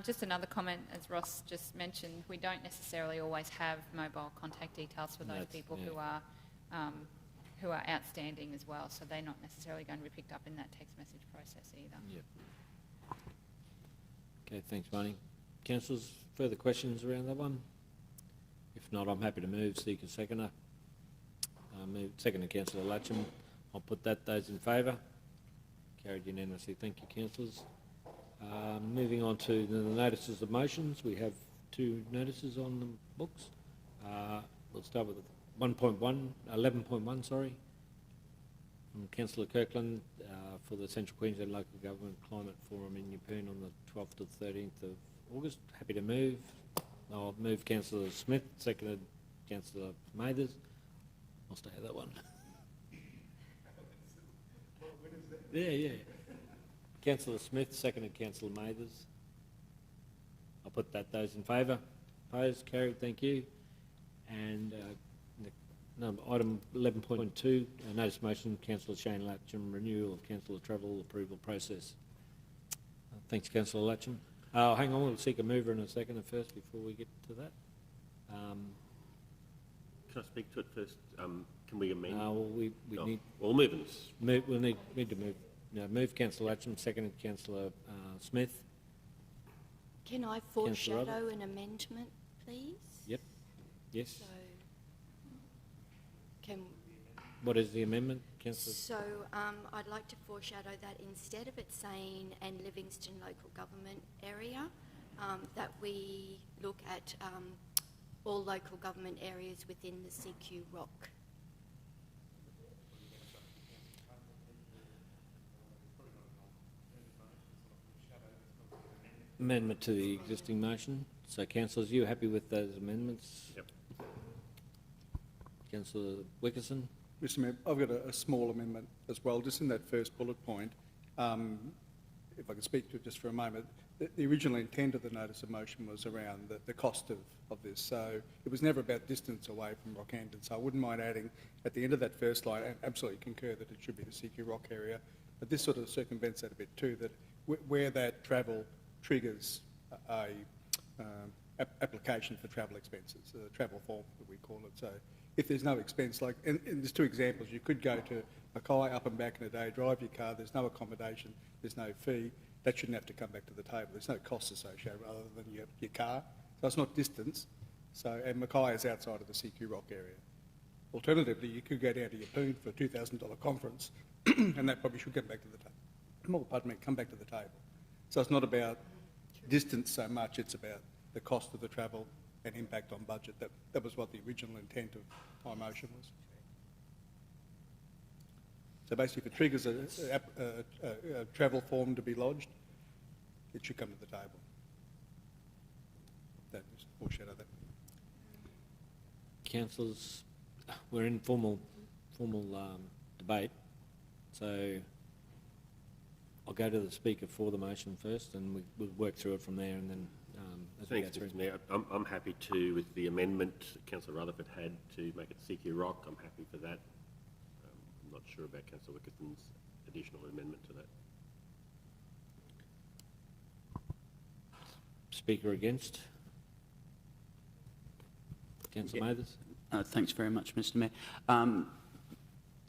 Just another comment, as Ross just mentioned, we don't necessarily always have mobile contact details for those people who are outstanding as well, so they're not necessarily going to be picked up in that text message process either. Yep. Okay, thanks, Marnie. Councillors, further questions around that one? If not, I'm happy to move. Seek a seconder. Second to Councillor Latcham. I'll put those in favour. Carried unanimously. Thank you, councillors. Moving on to the notices of motions. We have two notices on the books. We'll start with 11.1, sorry, from Councillor Kirkland for the Central Queensland Local Government Climate Forum in Yeppoon on the 12th to 13th of August. Happy to move. I'll move Councillor Smith, seconded Councillor Mathers. I'll stay at that one. Yeah. Councillor Smith, seconded Councillor Mathers. I'll put those in favour. Opposed? Carried. Thank you. And item 11.2, notice motion, Councillor Shane Latcham, renewal of councillor travel approval process. Thanks, Councillor Latcham. Hang on, we'll seek a mover and a seconder first before we get to that. Can Can I speak to it first? Can we amend? Well, we No. need... Well, moving. We'll need to move. No, move Councillor Latcham, seconded Councillor Smith. Can I foreshadow an amendment, please? Yep. Yes. So, can, What is the amendment, Councillor? so I'd like to foreshadow that instead of it saying and Livingston local government area, that we look at all local government areas within the CQ ROC. Amendment to the existing motion. So, councillors, you happy with those amendments? Yep. Councillor Wickerson? Mr Mayor, I've got a small amendment as well, just in that first bullet point. If I can speak to it just for a moment, the original intent of the notice of motion was around the cost of this. So it was never about distance away from Rockhampton. So I wouldn't mind adding at the end of that first line, and absolutely concur that it should be the CQ ROC area, but this sort of circumvents that a bit too, that where that travel triggers a application for travel expenses, a travel form that we call it. So if there's no expense, like, and there's two examples, you could go to Mackay up and back in a day, drive your car, there's no accommodation, there's no fee, that shouldn't have to come back to the table. There's no costs associated other than your car. So it's not distance. So, and Mackay is outside of the CQ ROC area. Alternatively, you could go down to Yeppoon for a $2,000 conference, and that probably should come back to the table. Pardon me, come back to the table. So it's not about distance so much, it's about the cost of the travel and impact on budget. That was what the original intent of my motion was. So basically, if it triggers a travel form to be lodged, it should come to the table. That was foreshadow that. Councillors, we're in formal debate, so I'll go to the speaker for the motion first, and we'll work through it from there, and then as we go Thanks, through. Mr Mayor. I'm happy to, with the amendment Councillor Rutherford had to make it CQ ROC, I'm happy for that. I'm not sure about Councillor Wickerson's additional amendment to that. Speaker against? Councillor Mathers? Thanks very much, Mr Mayor.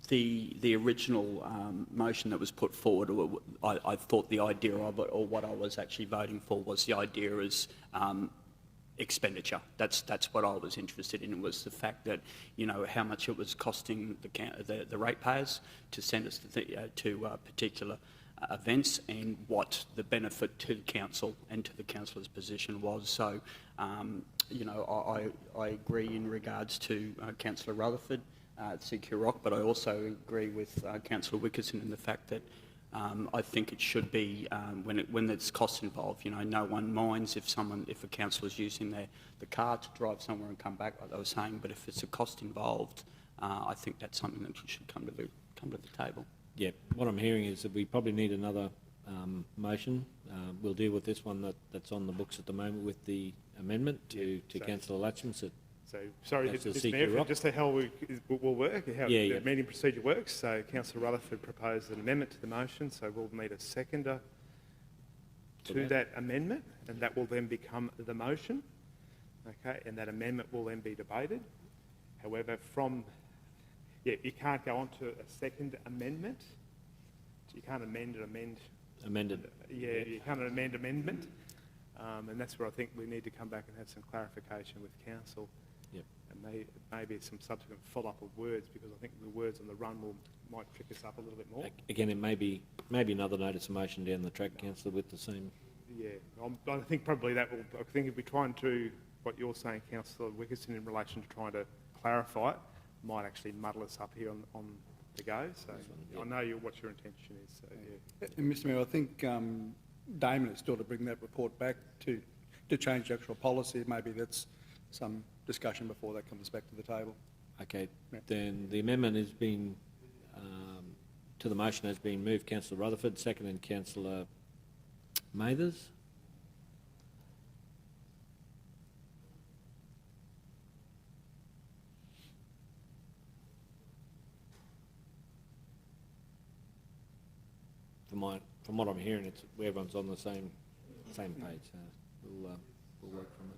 The original motion that was put forward, I thought the idea of it, or what I was actually voting for, was the idea as expenditure. That's what I was interested in, was the fact that, you know, how much it was costing the ratepayers to send us to particular events, and what the benefit to the council and to the councillor's position was. So, you know, I agree in regards to Councillor Rutherford, CQ ROC, but I also agree with Councillor Wickerson in the fact that I think it should be, when there's costs involved, you know, no one minds if a councillor is using the car to drive somewhere and come back, like they were saying, but if it's a cost involved, I think that's something that should come to the table. Yeah, what I'm hearing is that we probably need another motion. We'll deal with this one that's on the books at the moment with the amendment to Councillor Latcham. So, sorry, Mr Mayor, just how we'll work, how the meeting procedure works. So, Councillor Rutherford proposed an amendment to the motion, so we'll need a seconder to that amendment, and that will then become the motion, okay, and that amendment will then be debated. However, you can't go on to a second amendment. You can't Amended. Yeah, you can't amend amendment. And that's where I think we need to come back and have some clarification with council. Yep. And maybe some subsequent follow-up of words, because I think the words on the run might trick us up a little bit more. Again, it may be another notice of motion down the track, Councillor, with the same... Yeah, I think probably that will... I think if we try and do what you're saying, Councillor Wickerson, in relation to trying to clarify it, might actually muddle us up here on the go. So I know what your intention is. So, yeah. And Mr Mayor, I think Damon is still to bring that report back to change the actual policy. Maybe that's some discussion before that comes back to the table. Okay, then the amendment has been, to the motion has been moved. Councillor Rutherford, second, and Councillor Mathers. From what I'm hearing, everyone's on the same page. So we'll work from it.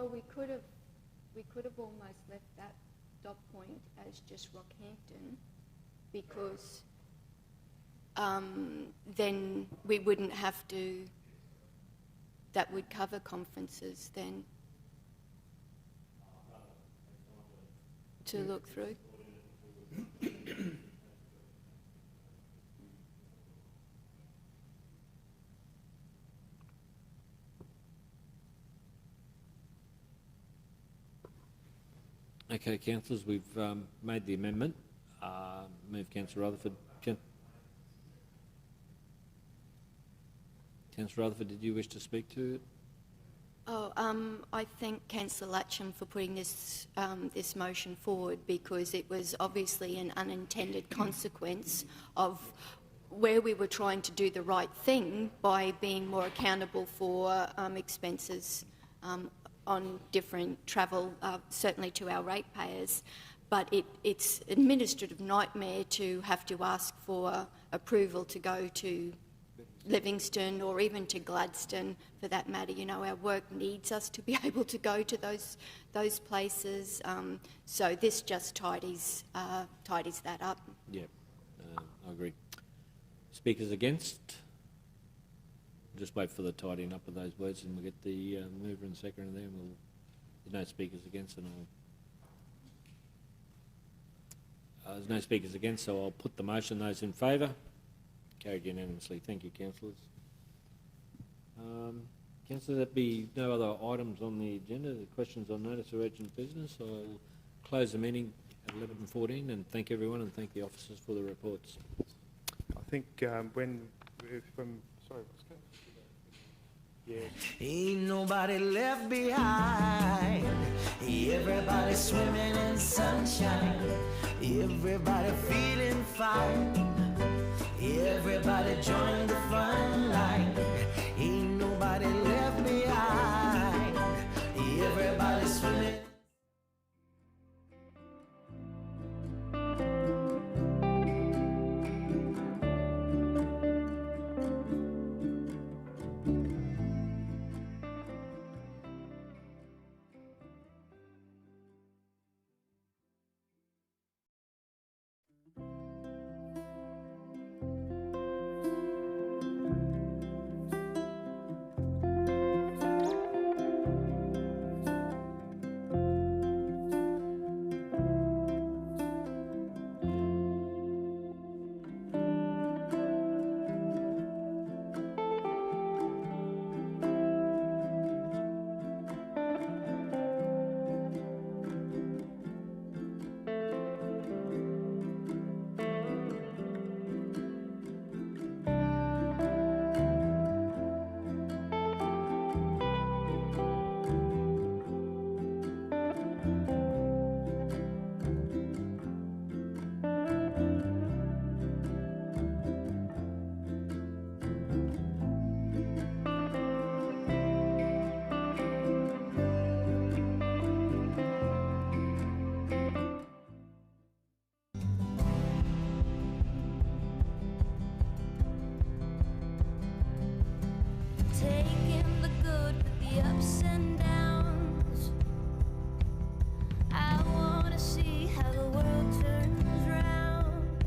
Well, we could have almost left that dot point as just Rockhampton, because then we wouldn't have to. That would cover conferences then to look through. Okay, councillors, we've made the amendment. Move Councillor Rutherford. Councillor Rutherford, did you wish to speak to it? Oh, I thank Councillor Latcham for putting this this motion forward, because it was obviously an unintended consequence of where we were trying to do the right thing by being more accountable for expenses on different travel, certainly to our ratepayers. But it's an administrative nightmare to have to ask for approval to go to Livingston or even to Gladstone, for that matter. You know, our work needs us to be able to go to those places. So this just tidies that up. Yeah, I agree. Speakers against? Just wait for the tidying up of those words, and we'll get the mover and seconder there. There's no speakers against, and there's no speakers against, so I'll put the motion. Those in favour? Carried unanimously. Thank you, councillors. Councillor, there be no other items on the agenda. The questions on notice or urgent business. I'll close the meeting at 11:14 and thank everyone and thank the officers for the reports. I think sorry, what's going? Yeah. Ain't nobody left behind. Everybody swimming in sunshine. Everybody feeling fine. Everybody join the fun line. Ain't nobody left behind. Everybody swimming. Taking the good with the ups and downs. I wanna see how the world turns round.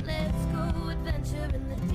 Let's go adventure in the